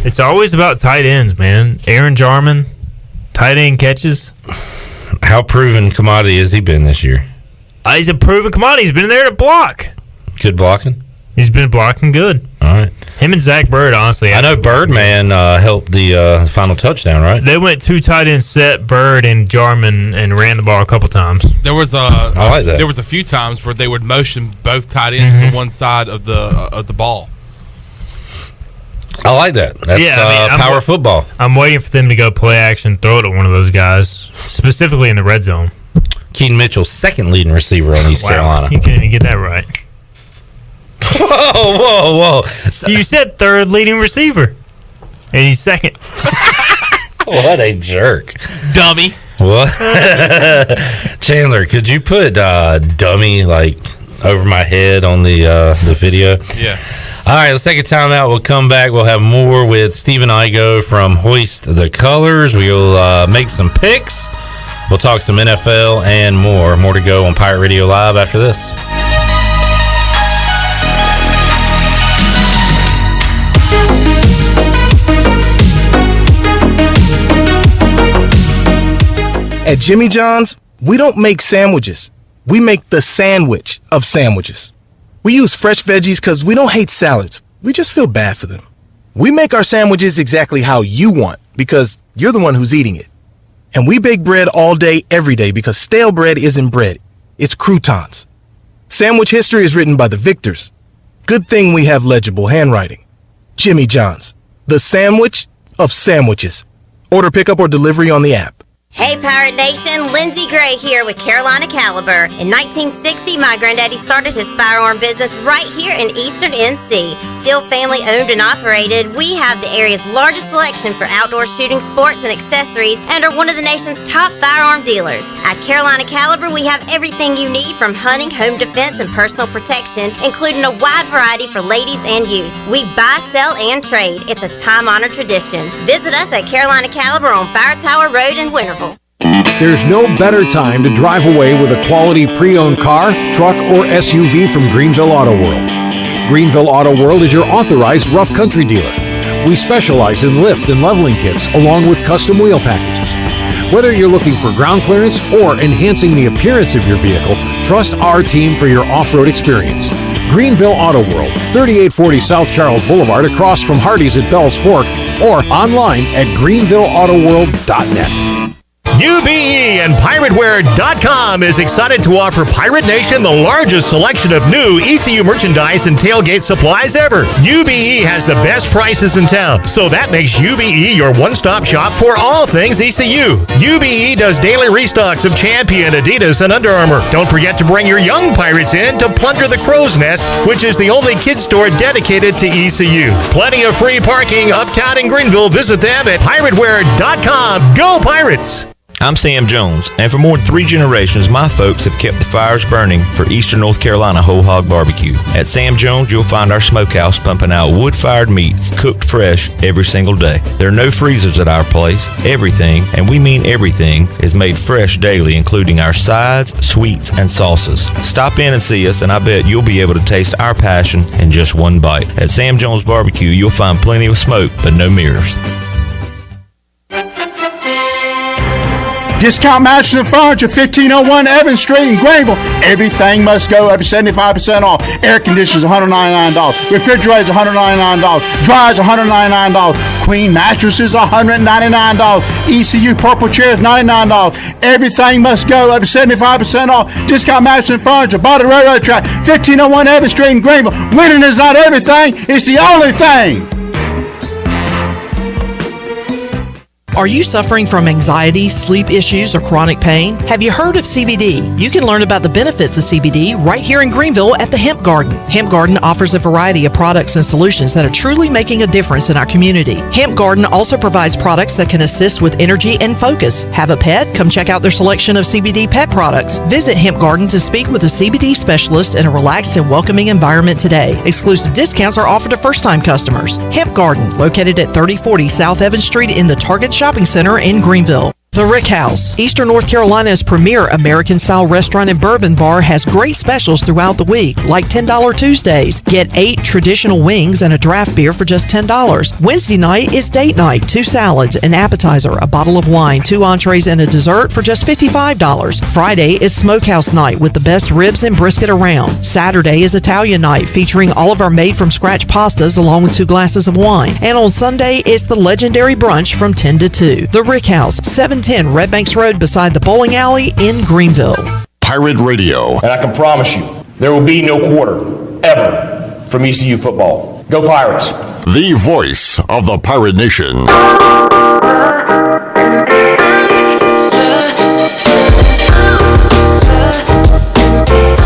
It's always about tight ends, man. Aaron Jarman, tight end catches. How proven commodity has he been this year? He's a proven commodity. He's been there to block. Good blocking? He's been blocking good. All right. Him and Zach Bird, honestly. I know Birdman helped the final touchdown, right? They went 2 tight end set, Bird and Jarman, and ran the ball a couple times. There was I like that. There was a few times where they would motion both tight ends to one side of the ball. I like that. That's power football. I'm waiting for them to go play action, throw it at one of those guys, specifically in the red zone. Keaton Mitchell, second leading receiver on East Carolina. You can't even get that right. Whoa. You said third leading receiver, and he's second. What a jerk. Dummy. What? Chandler, could you put dummy like over my head on the video? Yeah. All right, let's take a timeout. We'll come back. We'll have more with Stephen Igoe from Hoist the Colors. We'll make some picks. We'll talk some NFL and more. More to go on Pirate Radio Live after this. At Jimmy John's, we don't make sandwiches. We make the sandwich of sandwiches. We use fresh veggies because we don't hate salads. We just feel bad for them. We make our sandwiches exactly how you want because you're the one who's eating it. And we bake bread all day, every day because stale bread isn't bread. It's croutons. Sandwich history is written by the victors. Good thing we have legible handwriting. Jimmy John's, the sandwich of sandwiches. Order pickup or delivery on the app. Hey Pirate Nation, Lindsey Gray here with Carolina Caliber. In 1960, my granddaddy started his firearm business right here in Eastern NC. still family owned and operated, we have the area's largest selection for outdoor shooting sports and accessories and are one of the nation's top firearm dealers. At Carolina Caliber, we have everything you need from hunting, home defense, and personal protection, including a wide variety for ladies and youth. We buy, sell, and trade. It's a time-honored tradition. Visit us at Carolina Caliber on Fire Tower Road in Winterville. There's no better time to drive away with a quality pre-owned car, truck, or SUV from Greenville Auto World. Greenville Auto World is your authorized rough country dealer. We specialize in lift and leveling kits along with custom wheel packages. Whether you're looking for ground clearance or enhancing the appearance of your vehicle, trust our team for your off-road experience. Greenville Auto World, 3840 South Charles Boulevard across from Hardee's at Bell's Fork, or online at greenvilleautoworld.net. UBE and PirateWear.com is excited to offer Pirate Nation the largest selection of new ECU merchandise and tailgate supplies ever. UBE has the best prices in town, so that makes UBE your one-stop shop for all things ECU. UBE does daily restocks of Champion, Adidas, and Under Armour. Don't forget to bring your young Pirates in to plunder the Crow's Nest, which is the only kids store dedicated to ECU. Plenty of free parking uptown in Greenville. Visit them at PirateWear.com. Go Pirates! I'm Sam Jones, and for more than 3 generations, my folks have kept the fires burning for Eastern North Carolina Whole Hog Barbecue. At Sam Jones, you'll find our smokehouse pumping out wood-fired meats, cooked fresh every single day. There are no freezers at our place. Everything, and we mean everything, is made fresh daily, including our sides, sweets, and sauces. Stop in and see us, and I bet you'll be able to taste our passion in just one bite. At Sam Jones Barbecue, you'll find plenty of smoke, but no mirrors. Discount Mattress and Furniture, 1501 Evans Street in Greenville. Everything must go up to 75% off. Air conditioners, $199. Refrigerators, $199. Dryers, $199. Queen mattresses, $199. ECU purple chairs, $99. Everything must go up to 75% off. Discount Mattress and Furniture, by the railroad track, 1501 Evans Street in Greenville. Winning is not everything, it's the only thing. Are you suffering from anxiety, sleep issues, or chronic pain? Have you heard of CBD? You can learn about the benefits of CBD right here in Greenville at the Hemp Garden. Hemp Garden offers a variety of products and solutions that are truly making a difference in our community. Hemp Garden also provides products that can assist with energy and focus. Have a pet? Come check out their selection of CBD pet products. Visit Hemp Garden to speak with a CBD specialist in a relaxed and welcoming environment today. Exclusive discounts are offered to first-time customers. Hemp Garden, located at 3040 South Evans Street in the Target Shopping Center in Greenville. The Rick House, Eastern North Carolina's premier American-style restaurant and bourbon bar, has great specials throughout the week, like $10 Tuesdays. Get 8 traditional wings and a draft beer for just $10. Wednesday night is date night, 2 salads, an appetizer, a bottle of wine, 2 entrees, and a dessert for just $55. Friday is smokehouse night with the best ribs and brisket around. Saturday is Italian night, featuring all of our made-from-scratch pastas along with 2 glasses of wine. And on Sunday is the legendary brunch from 10 to 2. The Rick House, 710 Red Banks Road beside the bowling alley in Greenville. Pirate Radio. And I can promise you, there will be no quarter, ever, from ECU football. Go Pirates. The voice of the Pirate Nation.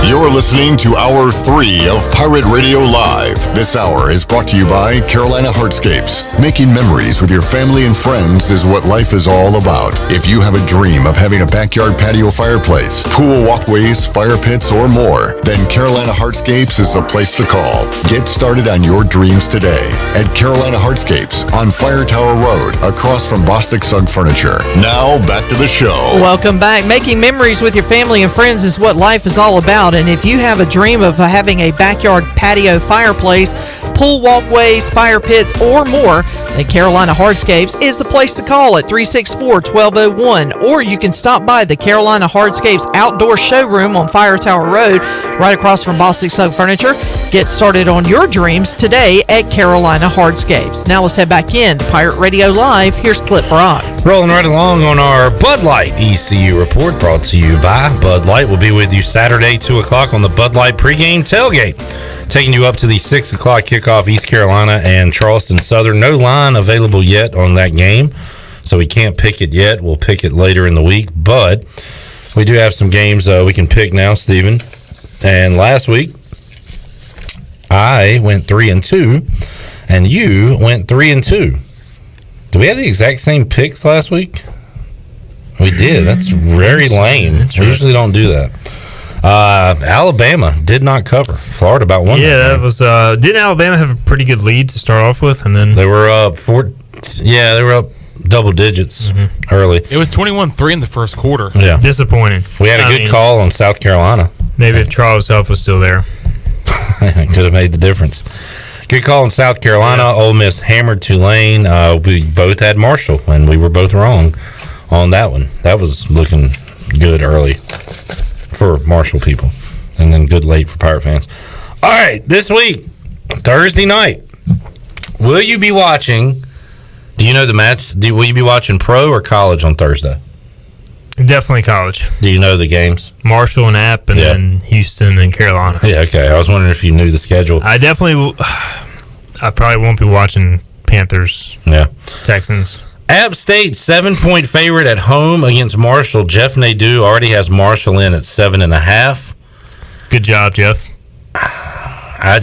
You're listening to Hour 3 of Pirate Radio Live. This hour is brought to you by Carolina Hardscapes. Making memories with your family and friends is what life is all about. If you have a dream of having a backyard patio fireplace, pool walkways, fire pits, or more, then Carolina Hardscapes is the place to call. Get started on your dreams today at Carolina Hardscapes on Fire Tower Road, across from Bostic Sugg Furniture. Now, back to the show. Welcome back. Making memories with your family and friends is what life is all about. And if you have a dream of having a backyard patio fireplace, pool walkways, fire pits, or more, then Carolina Hardscapes is the place to call at 364-1201. Or you can stop by the Carolina Hardscapes Outdoor Showroom on Fire Tower Road, right across from Bostic Sugg Furniture. Get started on your dreams today at Carolina Hardscapes. Now let's head back in to Pirate Radio Live. Here's Clip Brock. Rolling right along on our Bud Light ECU report, brought to you by Bud Light. We'll be with you Saturday, 2 o'clock on the Bud Light pregame tailgate, taking you up to the 6 o'clock kickoff, East Carolina and Charleston Southern. No line available yet on that game, so we can't pick it yet. We'll pick it later in the week, but we do have some games we can pick now, Stephen. And last week, I went 3-2, and you went 3-2. Do we have the exact same picks last week? We did. That's very lame. We usually don't do that. Alabama did not cover. Florida about won. Yeah, that was. Didn't Alabama have a pretty good lead to start off with, and then they were up they were up double digits early. It was 21-3 in the first quarter. Yeah, disappointing. We had a good call on South Carolina. Maybe if Charles Huff was still there, could have made the difference. Good call in South Carolina. Yeah. Ole Miss hammered Tulane. We both had Marshall, and we were both wrong on that one. That was looking good early for Marshall people, and then good late for Pirate fans. All right, this week, Thursday night, will you be watching? Do you know the match? Will you be watching pro or college on Thursday? Definitely college. Do you know the games? Marshall and App, and then Houston and Carolina. Yeah, okay. I was wondering if you knew the schedule. I probably won't be watching Panthers. Yeah. Texans. App State 7-point favorite at home against Marshall. Jeff Nadu already has Marshall in at 7.5. Good job, Jeff. I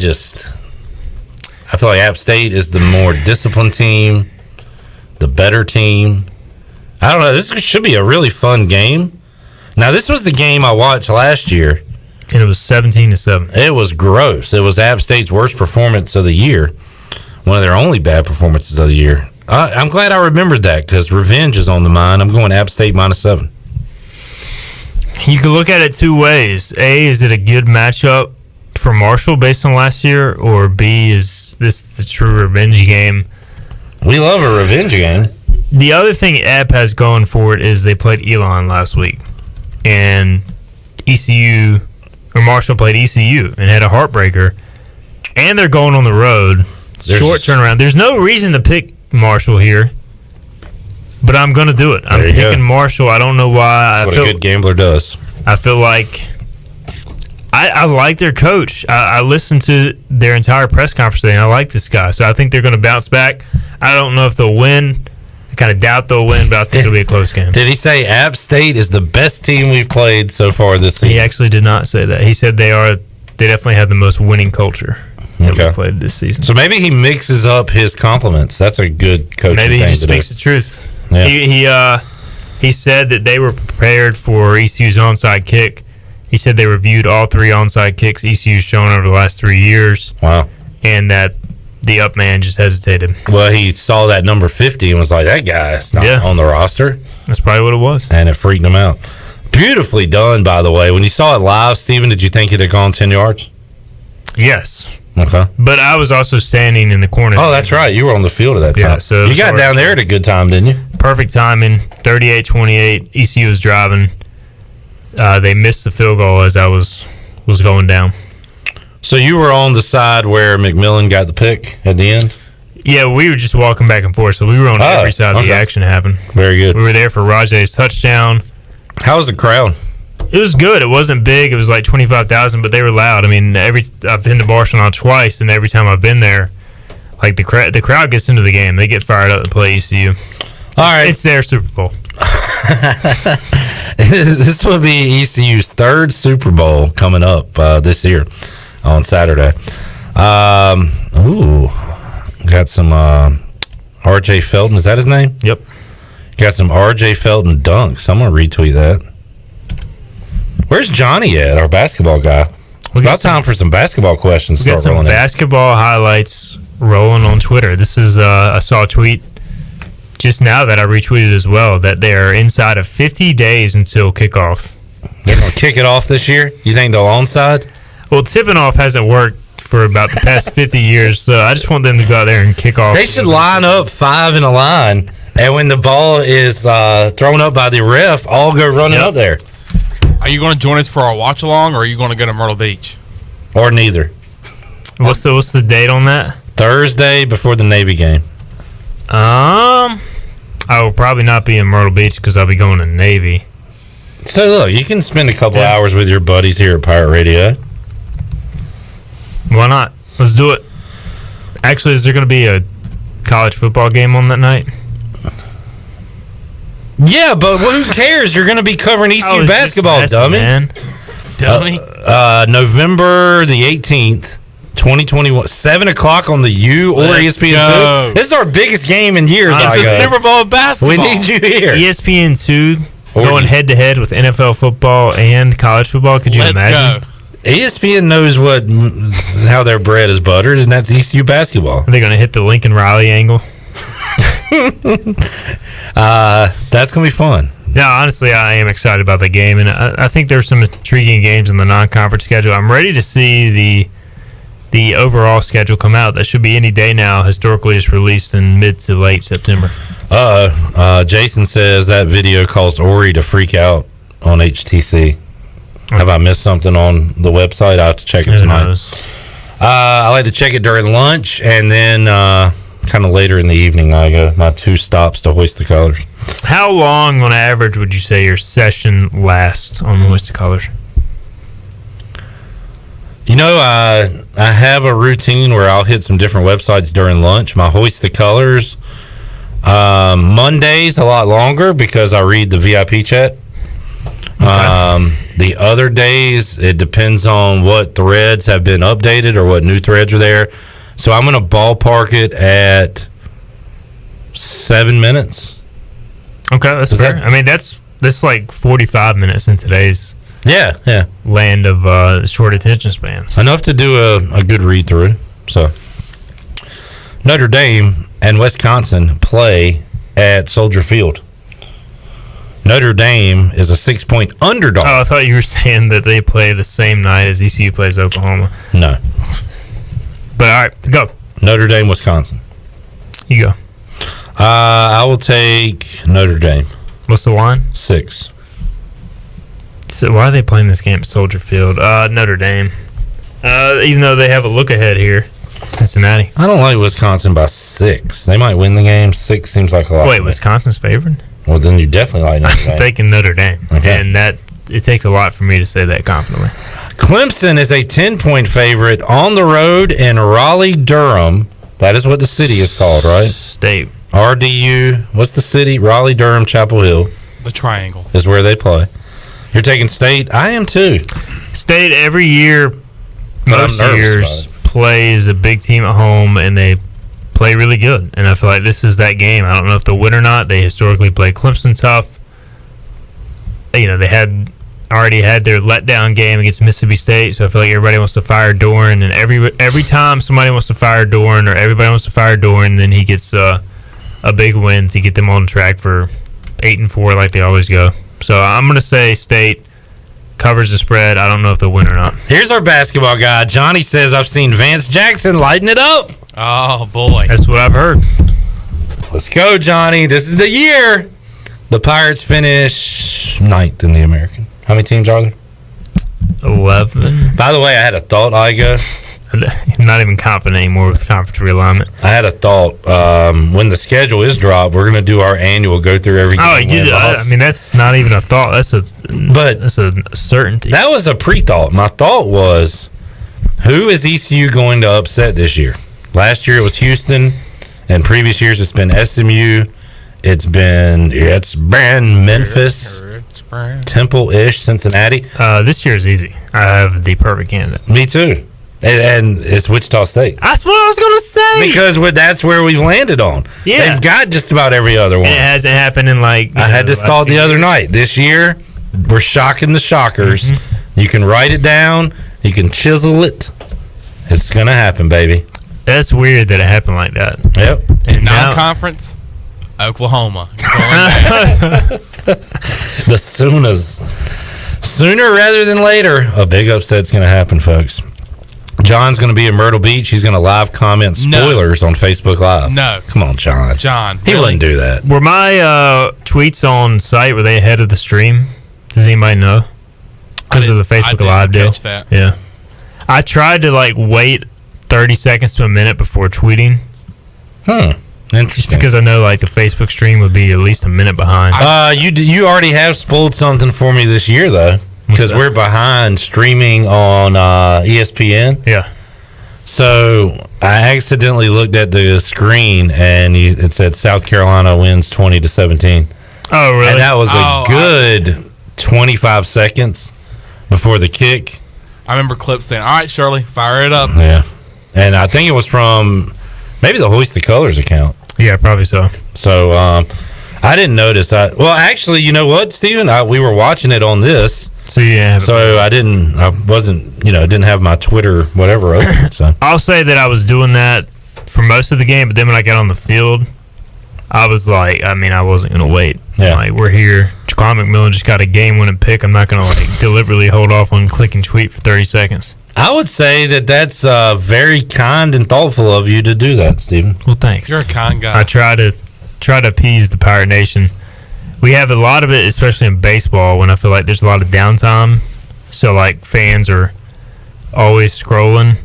feel like App State is the more disciplined team, the better team. I don't know. This should be a really fun game. Now, this was the game I watched last year. And it was 17-7. It was gross. It was App State's worst performance of the year. One of their only bad performances of the year. I'm glad I remembered that because revenge is on the mind. I'm going App State -7. You can look at it two ways. A, is it a good matchup for Marshall based on last year? Or B, is this the true revenge game? We love a revenge game. The other thing App has going for it is they played Elon last week. And Marshall played ECU and had a heartbreaker. And they're going on the road. Short turnaround. There's no reason to pick Marshall here, but I'm going to do it. I'm picking Marshall. I don't know why. That's what a good gambler does. I feel like I like their coach. I listened to their entire press conference today, and I like this guy. So I think they're going to bounce back. I don't know if they'll win. I kind of doubt they'll win, but I think it'll be a close game. Did he say App State is the best team we've played so far this season? He actually did not say that. He said they definitely have the most winning culture that we played this season. So maybe he mixes up his compliments. That's a good coaching thing to do. Maybe he just speaks the truth. Yeah. He said that they were prepared for ECU's onside kick. He said they reviewed all 3 onside kicks ECU's shown over the last 3 years. Wow. And that the up man just hesitated. Well, he saw that number 50 and was like, that guy's not on the roster. That's probably what it was. And it freaked him out. Beautifully done, by the way. When you saw it live, Steven, did you think it had gone 10 yards? Yes. Okay. But I was also standing in the corner. Oh, that's right. You were on the field at that time. Yeah, so you got down there at a good time, didn't you? Perfect timing. 38-28. ECU was driving. They missed the field goal as I was going down. So you were on the side where McMillan got the pick at the end? Yeah, we were just walking back and forth, so we were on every side of the action happened. Very good. We were there for Rajay's touchdown. How was the crowd? It was good. It wasn't big. It was like 25,000, but they were loud. I mean, I've been to Barcelona twice, and every time I've been there, like the crowd gets into the game. They get fired up to play ECU. All right. It's their Super Bowl. This will be ECU's 3rd Super Bowl coming up this year on Saturday. Got some R.J. Felton. Is that his name? Yep. Got some R.J. Felton dunks. I'm going to retweet that. Where's Johnny at, our basketball guy? It's about time for some basketball questions. We got some basketball highlights rolling on Twitter. This is I saw a tweet just now that I retweeted as well that they are inside of 50 days until kickoff. They're going to kick it off this year? You think they'll onside? Well, tipping off hasn't worked for about the past 50 years, so I just want them to go out there and kick off. They should line up 5 in a line, and when the ball is thrown up by the ref, all go running up there. Are you going to join us for our watch along, or are you going to go to Myrtle Beach? Or neither. What's the date on that? Thursday before the Navy game. I will probably not be in Myrtle Beach because I'll be going to Navy. So look, you can spend a couple hours with your buddies here at Pirate Radio. Why not? Let's do it. Actually, is there going to be a college football game on that night? Yeah, but who cares? You're going to be covering ECU basketball, dummy. Man. Dummy. November the 18th, 2021, 7 o'clock on the U or Let's ESPN2. go. This is our biggest game in years. It's the Super Bowl of basketball. We need you here. ESPN2 going head to head with NFL football and college football. Could you imagine? ESPN knows how their bread is buttered, and that's ECU basketball. Are they going to hit the Lincoln Riley angle? That's going to be fun. No, honestly, I am excited about the game, and I think there's some intriguing games in the non-conference schedule. I'm ready to see the overall schedule come out. That should be any day now. Historically, it's released in mid to late September. Jason says that video caused Ori to freak out on HTC. Have I missed something on the website? I have to check it tonight. I like to check it during lunch, and then kind of later in the evening, I go my 2 stops to hoist the colors. How long, on average, would you say your session lasts on hoist the colors? You know, I have a routine where I'll hit some different websites during lunch. My hoist the colors Mondays a lot longer because I read the VIP chat. Okay. The other days, it depends on what threads have been updated or what new threads are there. So I'm going to ballpark it at 7 minutes. Okay, that's fair. I mean, that's like 45 minutes in today's yeah land of short attention spans. Enough to do a good read through. So Notre Dame and Wisconsin play at Soldier Field. Notre Dame is a 6-point underdog. Oh, I thought you were saying that they play the same night as ECU plays Oklahoma. No. But all right, go. Notre Dame, Wisconsin. You go. I will take Notre Dame. What's the line? 6. So why are they playing this game at Soldier Field? Notre Dame. Even though they have a look ahead here, Cincinnati. I don't like Wisconsin by 6. They might win the game. 6 seems like a lot. Wait, Wisconsin's favored? Well, then you definitely like Notre Dame. I'm taking Notre Dame. Okay. And it takes a lot for me to say that confidently. Clemson is a 10-point favorite on the road in Raleigh-Durham. That is what the city is called, right? State. RDU. What's the city? Raleigh-Durham, Chapel Hill. The Triangle. Is where they play. You're taking State? I am too. State every year, most years, plays a big team at home, and they play really good. And I feel like this is that game. I don't know if they'll win or not. They historically play Clemson tough. You know, they had already had their letdown game against Mississippi State, so I feel like everybody wants to fire Doran, and every time somebody wants to fire Doran or everybody wants to fire Doran, then he gets a big win to get them on track for 8-4 like they always go. So I'm going to say State covers the spread. I don't know if they'll win or not. Here's our basketball guy. Johnny says, I've seen Vance Jackson lighten it up. Oh, boy. That's what I've heard. Let's go, Johnny. This is the year. The Pirates finish 9th in the American. How many teams are there? 11. By the way, I had a thought, Igoe. I'm not even confident anymore with conference realignment. I had a thought. When the schedule is dropped, we're going to do our annual go through every game. Oh, I mean, that's not even a thought. That's a certainty. That was a pre-thought. My thought was, who is ECU going to upset this year? Last year it was Houston, and previous years it's been SMU. It's been Memphis, Temple-ish, Cincinnati. This year is easy. I have the perfect candidate. Me too. And it's Wichita State. That's what I was going to say. Because that's where we've landed on. Yeah. They've got just about every other one. And it hasn't happened in I had this thought the other night. This year, we're shocking the shockers. Mm-hmm. You can write it down. You can chisel it. It's going to happen, baby. That's weird that it happened like that. Yep. In non-conference, Oklahoma. The Sooners. Sooner rather than later, a big upset's going to happen, folks. John's going to be in Myrtle Beach. He's going to live comment spoilers on Facebook Live. No. Come on, John. He wouldn't do that. Were my tweets on site, were they ahead of the stream? Does anybody know? Because of the Facebook Live deal? That. Yeah. I tried to wait 30 seconds to a minute before tweeting. Interesting. Because I know the Facebook stream would be at least a minute behind. You already have spoiled something for me this year, though. Because we're behind streaming on ESPN. Yeah. So I accidentally looked at the screen and it said South Carolina wins 20-17. Oh, really? And that was a good 25 seconds before the kick. I remember Clip saying, "All right, Shirley, fire it up." Yeah. And I think it was from maybe the Hoist the Colors account. Yeah, probably so. So I didn't notice. Actually, you know what, Steven? We were watching it on this. So yeah. So I wasn't, didn't have my Twitter whatever open. So I'll say that I was doing that for most of the game, but then when I got on the field, I was like, I wasn't going to wait. Yeah. Like, we're here. Jaquan McMillan just got a game-winning pick. I'm not going to deliberately hold off on clicking tweet for 30 seconds. I would say that's very kind and thoughtful of you to do that, Stephen. Well, thanks. You're a kind guy. I try to appease the Pirate Nation. We have a lot of it, especially in baseball, when I feel like there's a lot of downtime. So, like, fans are always scrolling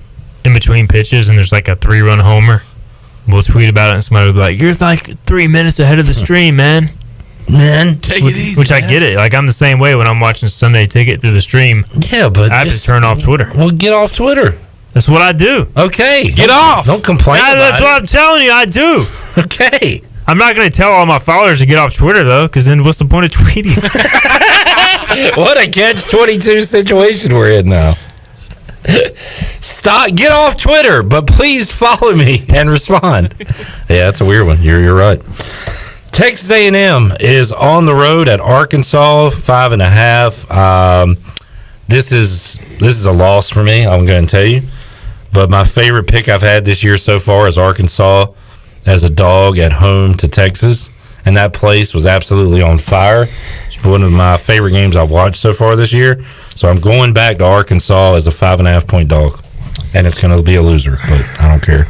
in between pitches, and there's like a 3-run homer. We'll tweet about it, and somebody will be like, "You're like 3 minutes ahead of the stream, man." Take it easy. Which I get it. Like, I'm the same way when I'm watching Sunday Ticket through the stream. Yeah, but I have to turn off Twitter. Well, get off Twitter. That's what I do. Okay. Get off. Don't complain about That's it. what I'm telling you. I do. Okay. I'm not going to tell all my followers to get off Twitter, though, because then what's the point of tweeting? What a catch-22 situation we're in now. Stop. Get off Twitter, but please follow me and respond. Yeah, that's a weird one. You're right. Texas A&M is on the road at Arkansas, 5.5. This is a loss for me, I'm going to tell you. But my favorite pick I've had this year so far is Arkansas as a dog at home to Texas. And that place was absolutely on fire. It's one of my favorite games I've watched so far this year. So I'm going back to Arkansas as a 5.5-point dog. And it's going to be a loser, but I don't care.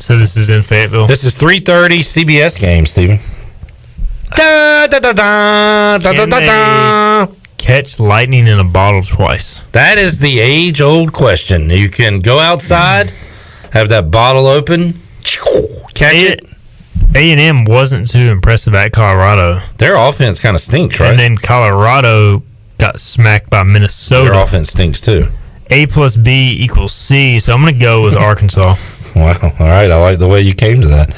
So this is in Fayetteville? This is 3:30 CBS game, Stephen. Da, da, da, da, da, da, da, da. Catch lightning in a bottle twice? That is the age-old question. You can go outside, have that bottle open, catch it. A&M wasn't too impressive at Colorado. Their offense kind of stinks, right? And then Colorado got smacked by Minnesota. Their offense stinks, too. A plus B equals C, so I'm going to go with Arkansas. Wow. All right. I like the way you came to that.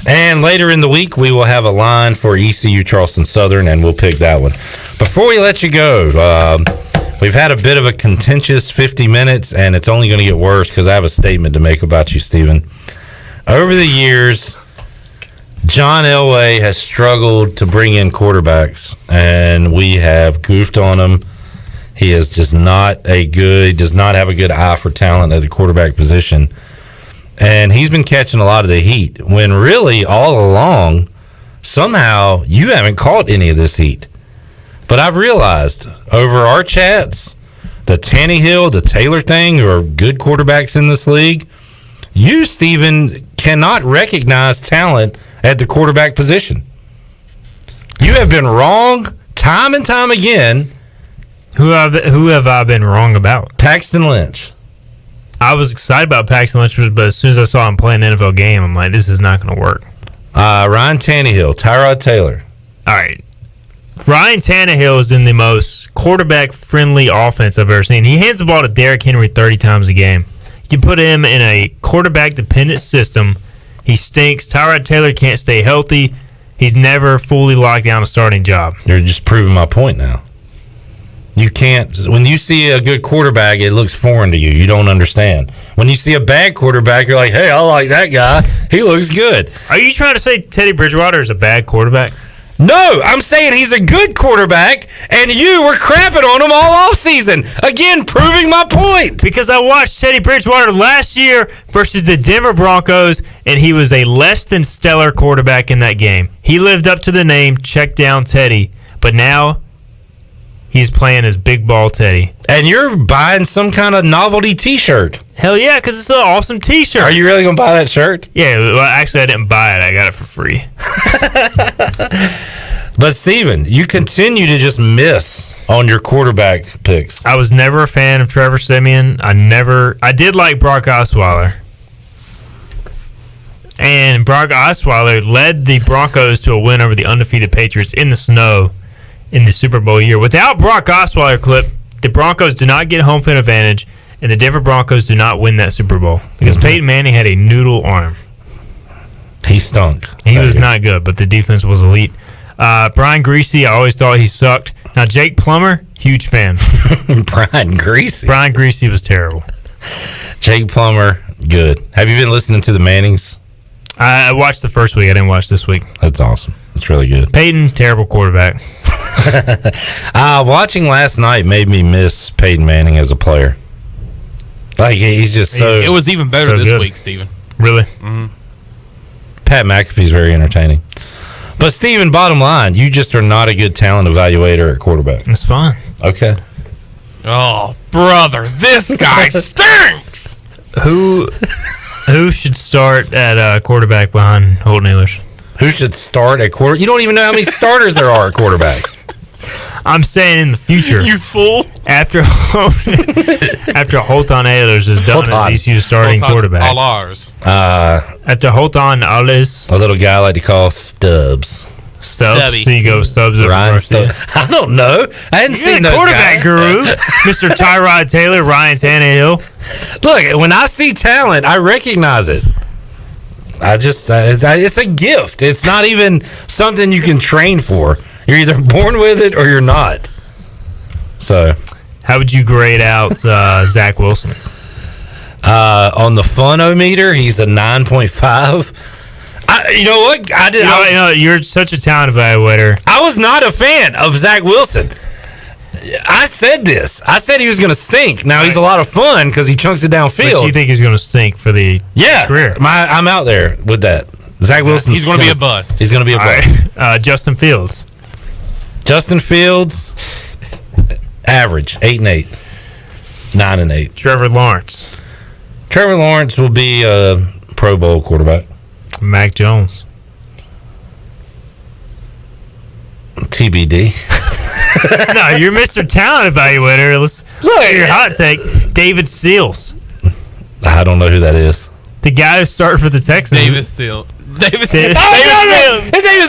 And later in the week, we will have a line for ECU Charleston Southern, and we'll pick that one. Before we let you go, we've had a bit of a contentious 50 minutes, and it's only going to get worse because I have a statement to make about you, Stephen. Over the years, John Elway has struggled to bring in quarterbacks, and we have goofed on him. He is just does not have a good eye for talent at the quarterback position. And he's been catching a lot of the heat when really all along, somehow you haven't caught any of this heat. But I've realized over our chats, the Tannehill, the Taylor thing, who are good quarterbacks in this league, you, Stephen, cannot recognize talent at the quarterback position. You have been wrong time and time again. Who have I been wrong about? Paxton Lynch. I was excited about Paxton Lynch, but as soon as I saw him play an NFL game, I'm like, this is not going to work. Ryan Tannehill, Tyrod Taylor. All right. Ryan Tannehill is in the most quarterback-friendly offense I've ever seen. He hands the ball to Derrick Henry 30 times a game. You put him in a quarterback-dependent system, he stinks. Tyrod Taylor can't stay healthy. He's never fully locked down a starting job. You're just proving my point now. You can't. When you see a good quarterback, it looks foreign to you. You don't understand. When you see a bad quarterback, you're like, hey, I like that guy. He looks good. Are you trying to say Teddy Bridgewater is a bad quarterback? No, I'm saying he's a good quarterback, and you were crapping on him all offseason. Again, proving my point. Because I watched Teddy Bridgewater last year versus the Denver Broncos, and he was a less than stellar quarterback in that game. He lived up to the name, check down Teddy. But now he's playing as Big Ball Teddy. And you're buying some kind of novelty T-shirt. Hell yeah, because it's an awesome T-shirt. Are you really going to buy that shirt? Yeah, well, actually, I didn't buy it. I got it for free. But, Steven, you continue to just miss on your quarterback picks. I was never a fan of Trevor Siemian. I did like Brock Osweiler. And Brock Osweiler led the Broncos to a win over the undefeated Patriots in the snow in the Super Bowl year. Without Brock Osweiler, Clip, the Broncos do not get home field advantage, and the Denver Broncos do not win that Super Bowl because Peyton Manning had a noodle arm. He stunk. He was not good, but the defense was elite. Brian Griese, I always thought he sucked. Now, Jake Plummer, huge fan. Brian Griese? Brian Griese was terrible. Jake Plummer, good. Have you been listening to the Mannings? I watched the first week. I didn't watch this week. That's awesome. That's really good. Peyton, terrible quarterback. Watching last night made me miss Peyton Manning as a player. Like, he's just so... It was even better this week, Steven. Really? Mm-hmm. Pat McAfee's very entertaining. But, Steven, bottom line, you just are not a good talent evaluator at quarterback. That's fine. Okay. Oh, brother, this guy stinks! Who should start at quarterback behind Holton Ahlers? Who should start at quarterback? You don't even know how many starters there are at quarterback. I'm saying in the future. You fool. After Holton Ahlers is done as ECU starting quarterback. Ahlers. After Holton Ahlers. A little guy I like to call Stubbs. Stubbs? So you go Stubbs over Ryan Garcia. I don't know. I hadn't You're seen the those quarterback guys. guru. Mr. Tyrod Taylor, Ryan Tannehill. Look, when I see talent, I recognize it. I just, it's a gift. It's not even something you can train for. You're either born with it or you're not. So, how would you grade out Zach Wilson? On the funometer, he's a 9.5. You know what? You're such a talent evaluator. I was not a fan of Zach Wilson. I said this. I said he was going to stink. Now, he's a lot of fun because he chunks it downfield. But you think he's going to stink for the career? I'm out there with that. Zach Wilson. He's going to be a bust. He's going to be a bust. Right. Justin Fields. Justin Fields, average, 8-8. 9-8. Trevor Lawrence. Trevor Lawrence will be a Pro Bowl quarterback. Mac Jones. TBD. No, you're Mr. Talent Evaluator. Look at your hot take. David Seals. I don't know who that is. The guy who started for the Texans. Davis Seals. His name is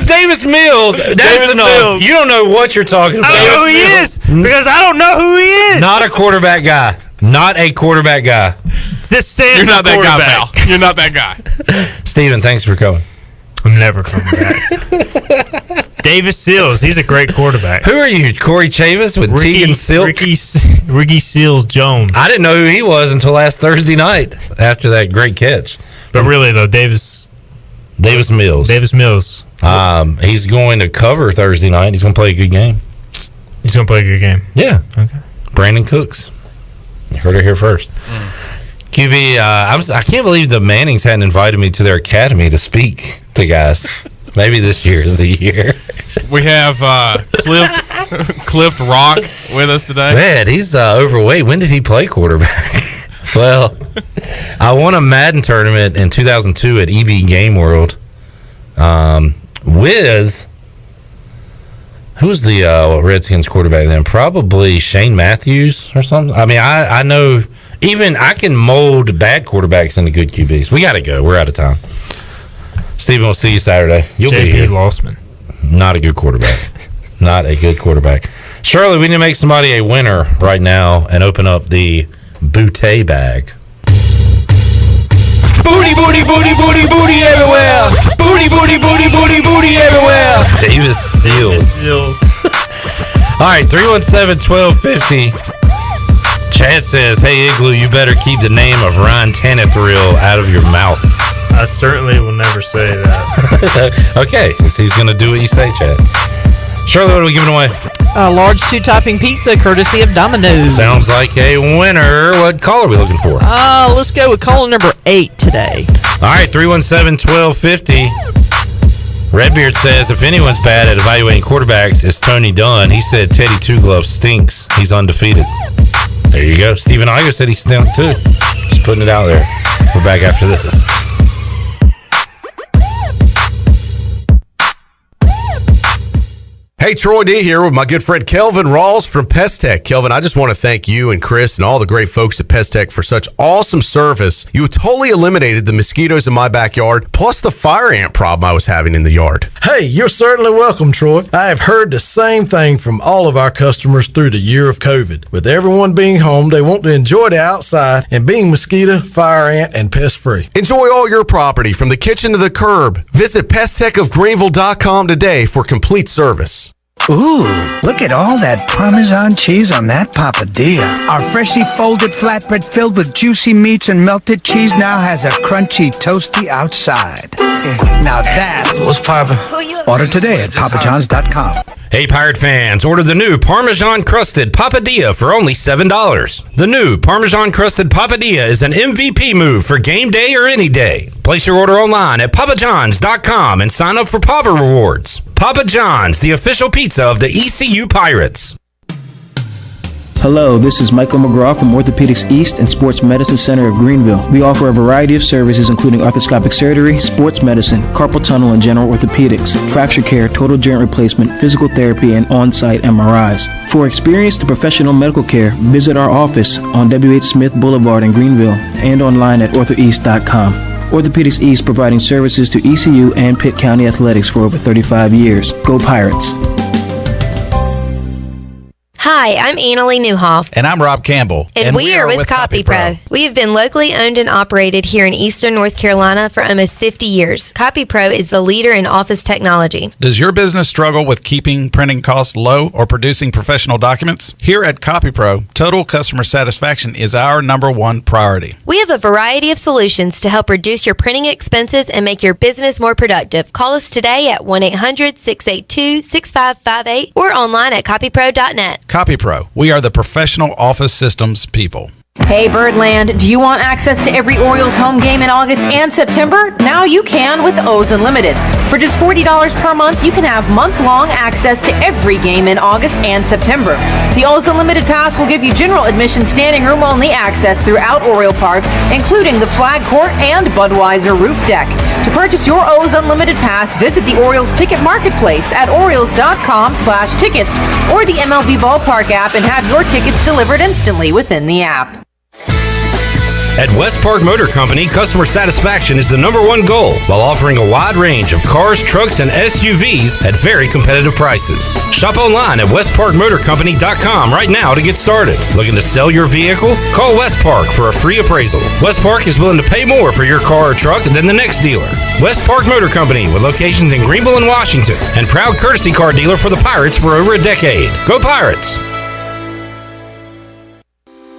Davis Mills. That's Davis enough. Mills. You don't know what you're talking about. I don't know who he is because I don't know who he is. Not a quarterback guy. Not a quarterback guy. You're not that guy, pal. You're not that guy. Steven, thanks for coming. I'm never coming back. Davis Seals. He's a great quarterback. Who are you, Corey Chavis with Tegan Silk? Ricky Seals Jones. I didn't know who he was until last Thursday night after that great catch. But really, though, Davis Mills. Davis Mills. He's going to cover Thursday night. He's going to play a good game. He's going to play a good game. Yeah. Okay. Brandon Cooks. You heard it here first. QB, I can't believe the Mannings hadn't invited me to their academy to speak to guys. Maybe this year is the year. We have Cliff Rock with us today. Man, he's overweight. When did he play quarterback? Well, I won a Madden tournament in 2002 at EB Game World with... Who was the Redskins quarterback then? Probably Shane Matthews or something. I mean, I know... Even I can mold bad quarterbacks into good QBs. We got to go. We're out of time. Steven, we'll see you Saturday. You'll be here. Lossman. Not a good quarterback. Not a good quarterback. Shirley, we need to make somebody a winner right now and open up the Boutte bag. Booty, booty, booty, booty, booty everywhere. Booty, booty, booty, booty, booty everywhere. Davis Seals. All right, 317-1250. Chad says, hey, Igloo, you better keep the name of Ryan Tannehill out of your mouth. I certainly will never say that. Okay, he's going to do what you say, Chad. Shirley, what are we giving away? A large two-topping pizza courtesy of Domino's. Sounds like a winner. What call are we looking for? Let's go with caller number 8 today. All right, 317-1250. Redbeard says, if anyone's bad at evaluating quarterbacks, it's Tony Dunn. He said Teddy Two Gloves stinks. He's undefeated. There you go. Steven Igoe said he stunk too. Just putting it out there. We're back after this. Hey, Troy D here with my good friend Kelvin Rawls from Pest Tech. Kelvin, I just want to thank you and Chris and all the great folks at Pest Tech for such awesome service. You totally eliminated the mosquitoes in my backyard, plus the fire ant problem I was having in the yard. Hey, you're certainly welcome, Troy. I have heard the same thing from all of our customers through the year of COVID. With everyone being home, they want to enjoy the outside and being mosquito, fire ant, and pest free. Enjoy all your property from the kitchen to the curb. Visit pesttechofgreenville.com today for complete service. Ooh, look at all that Parmesan cheese on that papadilla. Our freshly folded flatbread filled with juicy meats and melted cheese now has a crunchy, toasty outside. Now that's what's poppin'. Order today at papajohns.com. Hey, Pirate fans, order the new Parmesan-crusted papadilla for only $7. The new Parmesan-crusted papadilla is an MVP move for game day or any day. Place your order online at papajohns.com and sign up for Papa Rewards. Papa John's, the official pizza of the ECU Pirates. Hello, this is Michael McGraw from Orthopedics East and Sports Medicine Center of Greenville. We offer a variety of services including arthroscopic surgery, sports medicine, carpal tunnel and general orthopedics, fracture care, total joint replacement, physical therapy, and on-site MRIs. For experienced professional medical care, visit our office on W.H. Smith Boulevard in Greenville and online at orthoeast.com. Orthopedics East providing services to ECU and Pitt County athletics for over 35 years. Go Pirates! Hi, I'm Annalie Newhoff. And I'm Rob Campbell. And we are with CopyPro. We have been locally owned and operated here in Eastern North Carolina for almost 50 years. CopyPro is the leader in office technology. Does your business struggle with keeping printing costs low or producing professional documents? Here at CopyPro, total customer satisfaction is our #1 priority. We have a variety of solutions to help reduce your printing expenses and make your business more productive. Call us today at 1-800-682-6558 or online at copypro.net. CopyPro, we are the professional office systems people. Hey Birdland, do you want access to every Orioles home game in August and September? Now you can with O's Unlimited. For just $40 per month, you can have month-long access to every game in August and September. The O's Unlimited Pass will give you general admission standing room only access throughout Oriole Park, including the Flag Court and Budweiser roof deck. To purchase your O's Unlimited Pass, visit the Orioles Ticket Marketplace at orioles.com/tickets or the MLB Ballpark app and have your tickets delivered instantly within the app. At West Park Motor Company, customer satisfaction is the #1 goal while offering a wide range of cars, trucks, and SUVs at very competitive prices. Shop online at westparkmotorcompany.com right now to get started. Looking to sell your vehicle? Call West Park for a free appraisal. West Park is willing to pay more for your car or truck than the next dealer. West Park Motor Company with locations in Greenville and Washington and proud courtesy car dealer for the Pirates for over a decade. Go Pirates!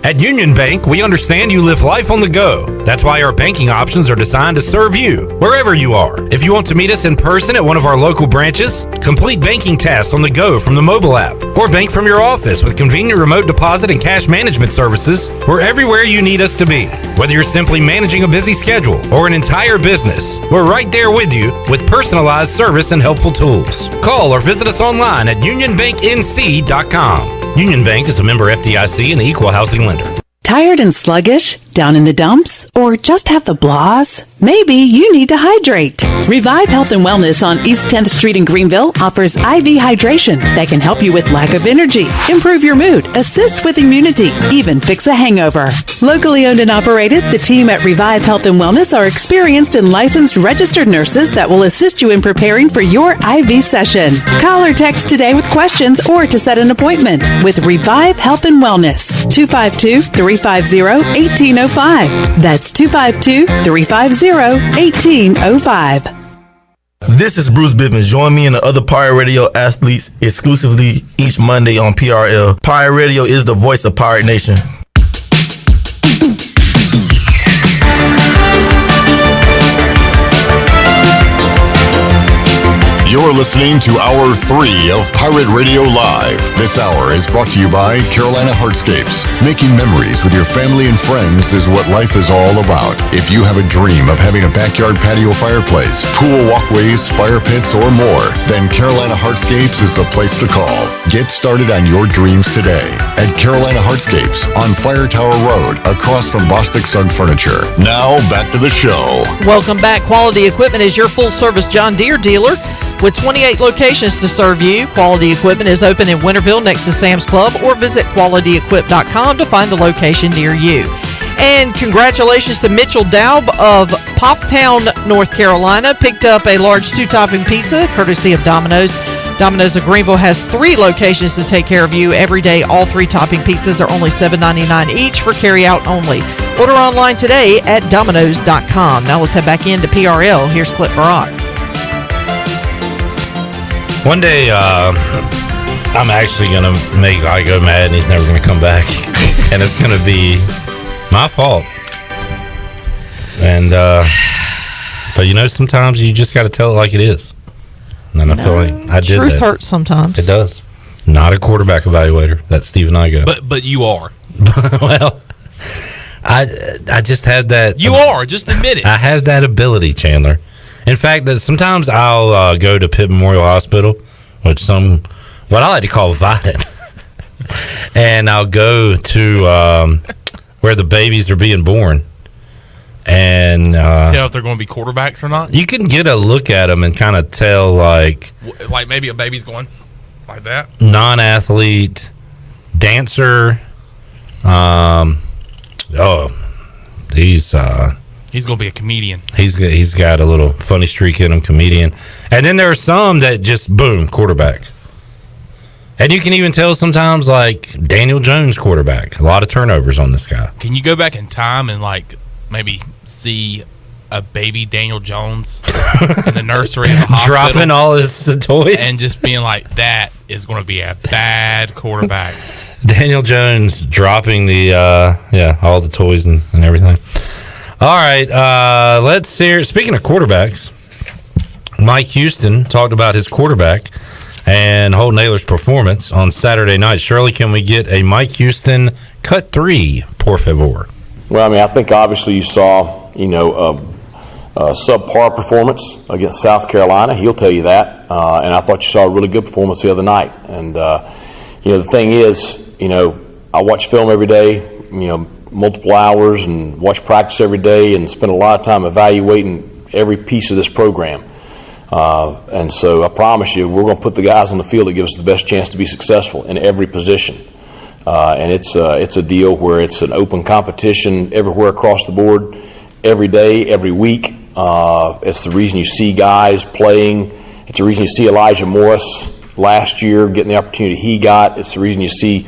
At Union Bank, we understand you live life on the go. That's why our banking options are designed to serve you, wherever you are. If you want to meet us in person at one of our local branches, complete banking tasks on the go from the mobile app, or bank from your office with convenient remote deposit and cash management services, we're everywhere you need us to be. Whether you're simply managing a busy schedule or an entire business, we're right there with you with personalized service and helpful tools. Call or visit us online at unionbanknc.com. Union Bank is a member FDIC and equal housing lender. Tired and sluggish? Down in the dumps? Or just have the blahs? Maybe you need to hydrate. Revive Health and Wellness on East 10th Street in Greenville offers IV hydration that can help you with lack of energy, improve your mood, assist with immunity, even fix a hangover. Locally owned and operated, the team at Revive Health and Wellness are experienced and licensed registered nurses that will assist you in preparing for your IV session. Call or text today with questions or to set an appointment with Revive Health and Wellness. 252-350-1805. That's 252-350-1805. This is Bruce Bivens. Join me and the other Pirate Radio athletes exclusively each Monday on PRL. Pirate Radio is the voice of Pirate Nation. You're listening to Hour 3 of Pirate Radio Live. This hour is brought to you by Carolina Hardscapes. Making memories with your family and friends is what life is all about. If you have a dream of having a backyard patio fireplace, pool walkways, fire pits, or more, then Carolina Hardscapes is the place to call. Get started on your dreams today at Carolina Hardscapes on Fire Tower Road, across from Bostic Sugg Furniture. Now, back to the show. Welcome back. Quality Equipment is your full-service John Deere dealer. With 28 locations to serve you, Quality Equipment is open in Winterville next to Sam's Club, or visit qualityequip.com to find the location near you. And congratulations to Mitchell Daub of Pofftown, North Carolina. Picked up a large 2-topping pizza courtesy of Domino's. Domino's of Greenville has 3 locations to take care of you every day. All 3 topping pizzas are only $7.99 each for carry-out only. Order online today at Domino's.com. Now let's head back into PRL. Here's Clip Brock. One day, I'm actually going to make Igoe mad, and he's never going to come back. And it's going to be my fault. And, but sometimes you just got to tell it like it is. And I feel like I did Truth that. hurts sometimes. It does. Not a quarterback evaluator. That's Stephen Igoe. But you are. Well, I just have that. You are. Just admit it. I have that ability, Chandler. In fact, sometimes I'll go to Pitt Memorial Hospital, which what I like to call Vitamin, and I'll go to where the babies are being born, and tell if they're going to be quarterbacks or not. You can get a look at them and kind of tell, like maybe a baby's going like that. Non-athlete, dancer. He's going to be a comedian. He's got a little funny streak in him, comedian. And then there are some that just, boom, quarterback. And you can even tell sometimes, like, Daniel Jones quarterback. A lot of turnovers on this guy. Can you go back in time and, like, maybe see a baby Daniel Jones in the nursery of the hospital? Dropping all his toys? And just being like, that is going to be a bad quarterback. Daniel Jones dropping all the toys and everything. All right, let's hear. Speaking of quarterbacks, Mike Houston talked about his quarterback and Holton Ahlers' performance on Saturday night. Shirley, can we get a Mike Houston cut 3, por favor? Well, I mean, I think obviously you saw, a subpar performance against South Carolina. He'll tell you that. And I thought you saw a really good performance the other night. And, the thing is, I watch film every day, multiple hours, and watch practice every day, and spend a lot of time evaluating every piece of this program. And so I promise you, we're going to put the guys on the field that give us the best chance to be successful in every position. And it's a deal where it's an open competition everywhere across the board, every day, every week. It's the reason you see guys playing. It's the reason you see Elijah Morris last year getting the opportunity he got. It's the reason you see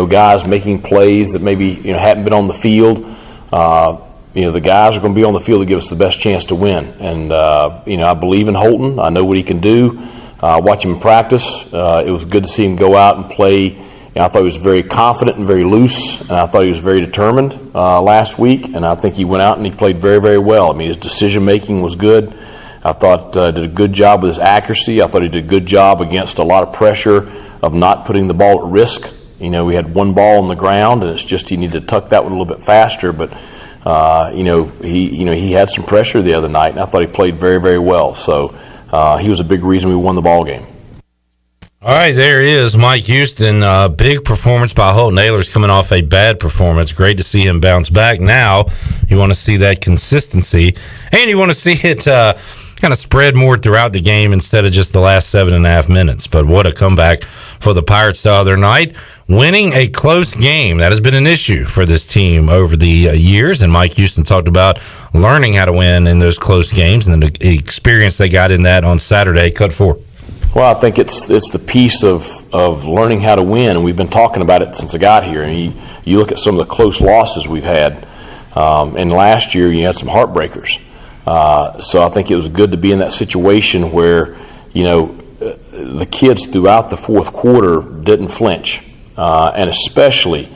guys making plays that maybe hadn't been on the field. The guys are going to be on the field to give us the best chance to win. And I believe in Holton. I know what he can do. Watch him practice. It was good to see him go out and play. I thought he was very confident and very loose, and I thought he was very determined last week. And I think he went out and he played very, very well. I mean, his decision making was good. I thought did a good job with his accuracy. I thought he did a good job against a lot of pressure of not putting the ball at risk. We had one ball on the ground, and it's just he needed to tuck that one a little bit faster. But he had some pressure the other night, and I thought he played very, very well. So he was a big reason we won the ball game. All right, there is Mike Houston. Big performance by Holton Ahlers coming off a bad performance. Great to see him bounce back. Now you want to see that consistency, and you want to see it kind of spread more throughout the game instead of just the last 7.5 minutes. But what a comeback for the Pirates the other night, winning a close game. That has been an issue for this team over the years, and Mike Houston talked about learning how to win in those close games and the experience they got in that on Saturday. Cut 4. Well, I think it's the piece of learning how to win, and we've been talking about it since I got here. And you look at some of the close losses we've had, and last year you had some heartbreakers. So I think it was good to be in that situation where, the kids throughout the fourth quarter didn't flinch. And especially,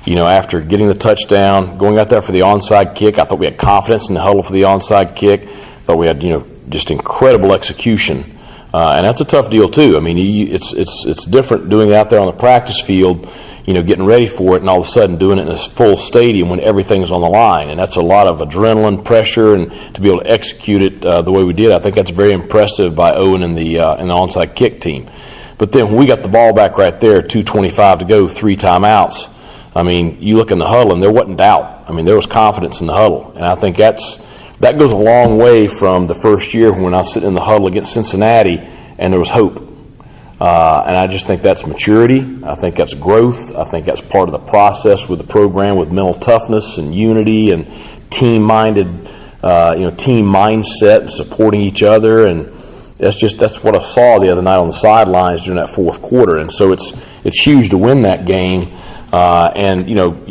after getting the touchdown, going out there for the onside kick, I thought we had confidence in the huddle for the onside kick. I thought we had, just incredible execution. And that's a tough deal too. I mean, it's different doing it out there on the practice field, getting ready for it, and all of a sudden doing it in a full stadium when everything's on the line. And that's a lot of adrenaline, pressure, and to be able to execute it the way we did, I think that's very impressive by Owen and the onside kick team. But then when we got the ball back right there, 2:25 to go, 3 timeouts, I mean, you look in the huddle and there wasn't doubt. I mean, there was confidence in the huddle. And I think that goes a long way from the first year when I was sitting in the huddle against Cincinnati and there was hope. And I just think that's maturity. I think that's growth. I think that's part of the process with the program, with mental toughness and unity and team-minded, team mindset and supporting each other. And that's what I saw the other night on the sidelines during that fourth quarter. And so it's huge to win that game. And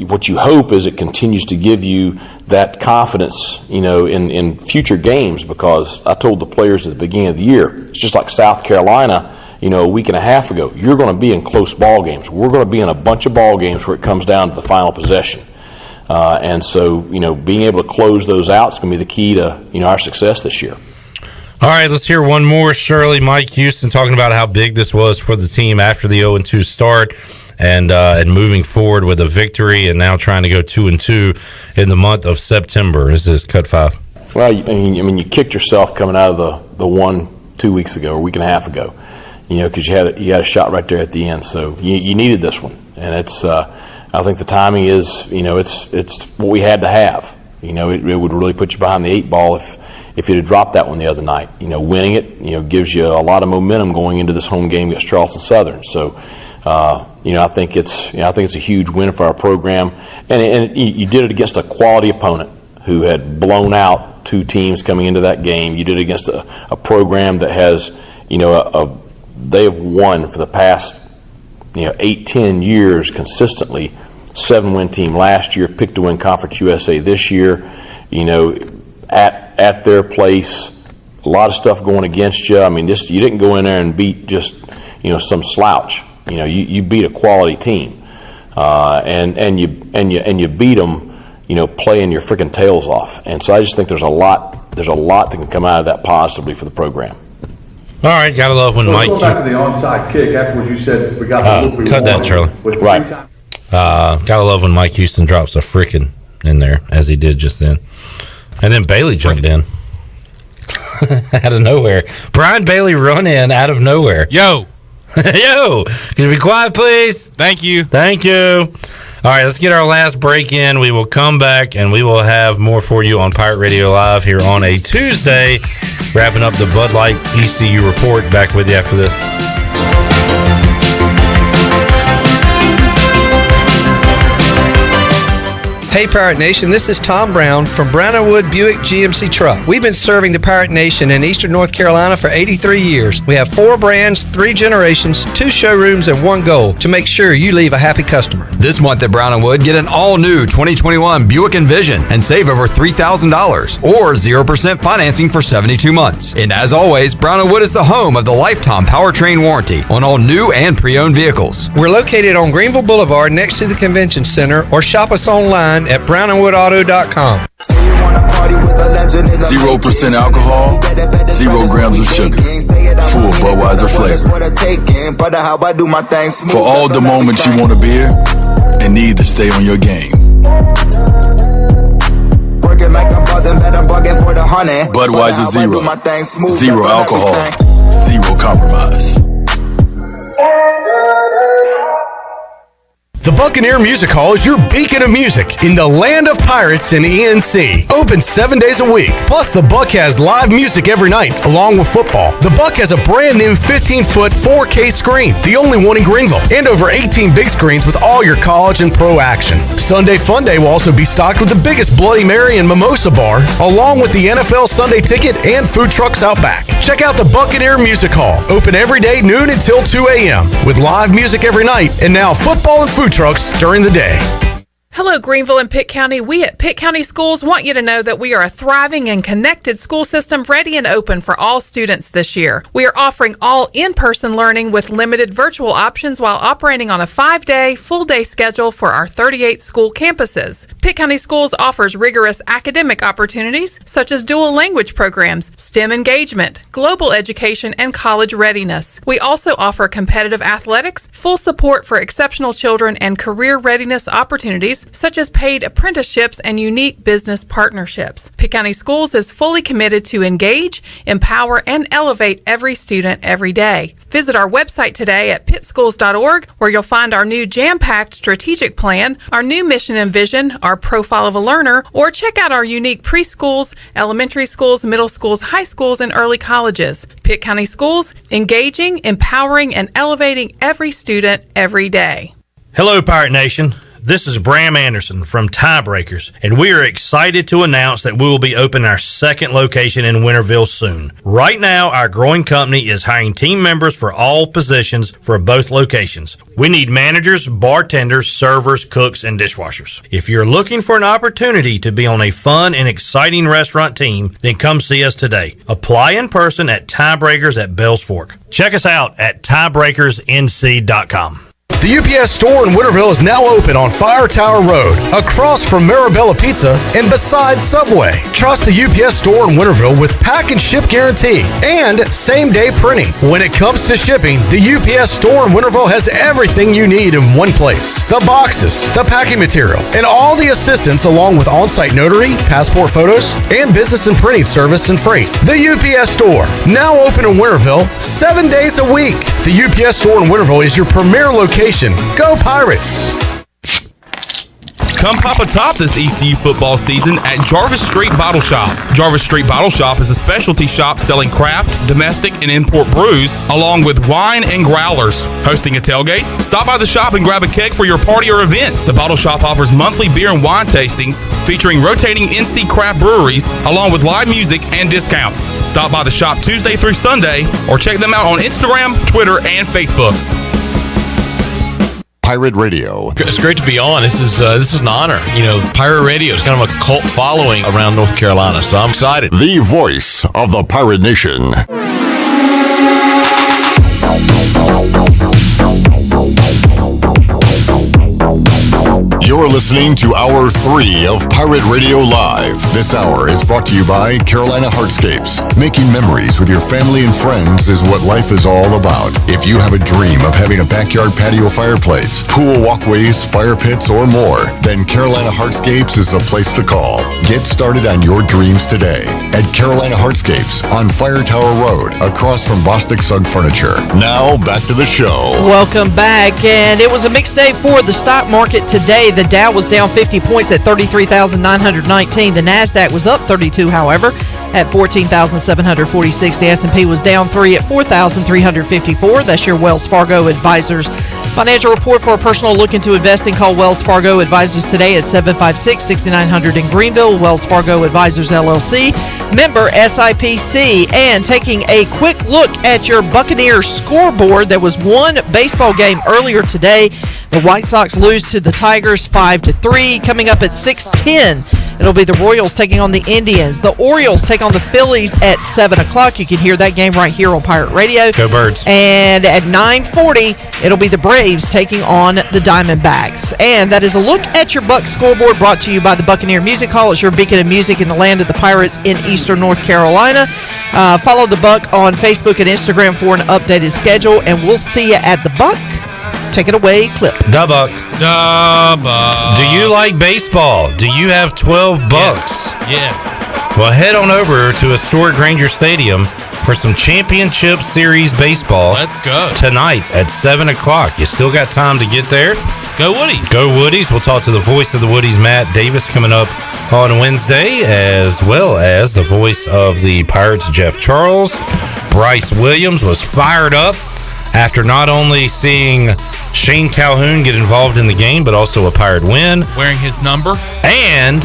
what you hope is it continues to give you that confidence, in future games, because I told the players at the beginning of the year, it's just like South Carolina, a week and a half ago, you're going to be in close ball games. We're going to be in a bunch of ball games where it comes down to the final possession. And so, being able to close those out is going to be the key to, our success this year. All right, let's hear one more. Shirley, Mike Houston talking about how big this was for the team after the 0-2 start and moving forward with a victory and now trying to go 2-2 in the month of September. This is Cut 5. Well, you kicked yourself coming out of the 2 weeks ago or a week and a half ago, because you had a shot right there at the end. So you needed this one. And it's, I think the timing is, it's what we had to have. It would really put you behind the 8 ball if you'd have dropped that one the other night. Winning it, gives you a lot of momentum going into this home game against Charleston Southern. So, I think it's a huge win for our program, and you did it against a quality opponent who had blown out 2 teams coming into that game. You did it against a program that has, they have won for the past 8-10 years consistently. 7-win team last year, picked to win Conference USA this year. At their place, a lot of stuff going against you. You didn't go in there and beat just some slouch. You beat a quality team, and you beat them. Playing your freaking tails off. And so I just think there's a lot that can come out of that positively for the program. All right, gotta love when Mike. Go back to the onside kick afterwards. You said we got the loop we cut that, wanted. Charlie. Right. Gotta love when Mike Houston drops a frickin' in there, as he did just then. And then Bailey jumped in. Out of nowhere. Brian Bailey run in out of nowhere. Yo! Yo! Can you be quiet, please? Thank you. Thank you. All right, let's get our last break in. We will come back, and we will have more for you on Pirate Radio Live here on a Tuesday. Wrapping up the Bud Light ECU report. Back with you after this. Hey Pirate Nation, this is Tom Brown from Brown & Wood Buick GMC Truck. We've been serving the Pirate Nation in Eastern North Carolina for 83 years. We have 4 brands, 3 generations, 2 showrooms, and 1 goal to make sure you leave a happy customer. This month at Brown & Wood, get an all-new 2021 Buick Envision and save over $3,000 or 0% financing for 72 months. And as always, Brown & Wood is the home of the lifetime powertrain warranty on all new and pre-owned vehicles. We're located on Greenville Boulevard next to the Convention Center, or shop us online at brownandwoodauto.com. 0% alcohol, 0 grams of sugar, full Budweiser flavor. For all the moments you want a beer and need to stay on your game. Budweiser Zero, 0 alcohol, 0 compromise. The Buccaneer Music Hall is your beacon of music in the land of pirates in ENC. Open 7 days a week. Plus, the Buck has live music every night, along with football. The Buck has a brand new 15-foot 4K screen, the only one in Greenville, and over 18 big screens with all your college and pro action. Sunday Fun Day will also be stocked with the biggest Bloody Mary and Mimosa bar, along with the NFL Sunday Ticket and food trucks out back. Check out the Buccaneer Music Hall. Open every day, noon until 2 a.m., with live music every night, and now football and food trucks during the day. Hello, Greenville and Pitt County. We at Pitt County Schools want you to know that we are a thriving and connected school system ready and open for all students this year. We are offering all in-person learning with limited virtual options while operating on a 5-day, full-day schedule for our 38 school campuses. Pitt County Schools offers rigorous academic opportunities such as dual language programs, STEM engagement, global education, and college readiness. We also offer competitive athletics, full support for exceptional children, and career readiness opportunities such as paid apprenticeships and unique business partnerships. Pitt County Schools is fully committed to engage, empower, and elevate every student every day. Visit our website today at pittschools.org, where you'll find our new jam-packed strategic plan, our new mission and vision, our profile of a learner, or check out our unique preschools, elementary schools, middle schools, high schools, and early colleges. Pitt County Schools, engaging, empowering, and elevating every student every day. Hello, Pirate Nation. This is Bram Anderson from Tiebreakers, and we are excited to announce that we will be opening our second location in Winterville soon. Right now, our growing company is hiring team members for all positions for both locations. We need managers, bartenders, servers, cooks, and dishwashers. If you're looking for an opportunity to be on a fun and exciting restaurant team, then come see us today. Apply in person at Tiebreakers at Bells Fork. Check us out at tiebreakersnc.com. The UPS store in Winterville is now open on Fire Tower Road, across from Marabella Pizza and beside Subway. Trust the UPS store in Winterville with pack and ship guarantee and same-day printing. When it comes to shipping, the UPS store in Winterville has everything you need in one place. The boxes, the packing material, and all the assistance along with on-site notary, passport photos, and business and printing service and freight. The UPS store, now open in Winterville 7 days a week. The UPS store in Winterville is your premier location. Go Pirates! Come pop a top this ECU football season at Jarvis Street Bottle Shop. Jarvis Street Bottle Shop is a specialty shop selling craft, domestic, and import brews, along with wine and growlers. Hosting a tailgate? Stop by the shop and grab a keg for your party or event. The Bottle Shop offers monthly beer and wine tastings featuring rotating NC craft breweries, along with live music and discounts. Stop by the shop Tuesday through Sunday, or check them out on Instagram, Twitter, and Facebook. Pirate Radio. It's great to be on. This is an honor. You know, Pirate Radio is kind of a cult following around North Carolina, so I'm excited. The voice of the Pirate Nation. You're listening to Hour 3 of Pirate Radio Live. This hour is brought to you by Carolina Hardscapes. Making memories with your family and friends is what life is all about. If you have a dream of having a backyard patio fireplace, pool walkways, fire pits, or more, then Carolina Hardscapes is the place to call. Get started on your dreams today at Carolina Hardscapes on Fire Tower Road, across from Bostic Sugg Furniture. Now, back to the show. Welcome back, and it was a mixed day for the stock market today. The Dow was down 50 points at 33,919. The NASDAQ was up 32, however, at 14,746. The S&P was down 3 at 4,354. That's your Wells Fargo Advisors financial report. For a personal look into investing, call Wells Fargo Advisors today at 756-6900 in Greenville. Wells Fargo Advisors, LLC, member SIPC. And taking a quick look at your Buccaneers scoreboard, there was one baseball game earlier today. The White Sox lose to the Tigers 5-3. Coming up at 6:10, it'll be the Royals taking on the Indians. The Orioles take on the Phillies at 7 o'clock. You can hear that game right here on Pirate Radio. Go Birds. And at 9:40, it'll be the Braves taking on the Diamondbacks. And that is a look at your Buck scoreboard, brought to you by the Buccaneer Music Hall. It's your beacon of music in the land of the Pirates in eastern North Carolina. Follow the Buck on Facebook and Instagram for an updated schedule, and we'll see you at the Buck. Take it away, Clip. Da Buck. Da Buck. Do you like baseball? Do you have 12 bucks? Yes. Well, head on over to historic Granger Stadium for some Championship Series baseball. Let's go. Tonight at 7 o'clock. You still got time to get there. Go Woodies. Go Woodies. We'll talk to the voice of the Woodies, Matt Davis, coming up on Wednesday, as well as the voice of the Pirates, Jeff Charles. Bryce Williams was fired up after not only seeing Shane Calhoun get involved in the game, but also a Pirate win. Wearing his number. And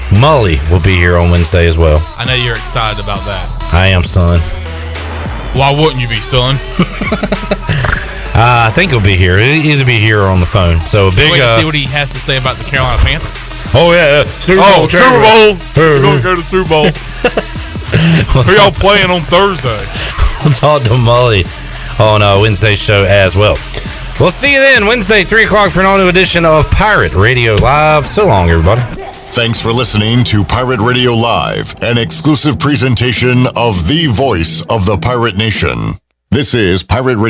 Mully will be here on Wednesday as well. I know you're excited about that. I am, son. Why wouldn't you be, son? I think he'll be here. He'll either be here or on the phone. So a big. Wait to see what he has to say about the Carolina Panthers. Oh yeah, Super Bowl. We're gonna go to the Super Bowl. Who y'all playing on Thursday? We'll talk to Mully on Wednesday's show as well. We'll see you then Wednesday, 3 o'clock for an all-new edition of Pirate Radio Live. So long, everybody. Thanks for listening to Pirate Radio Live, an exclusive presentation of the voice of the Pirate Nation. This is Pirate Radio.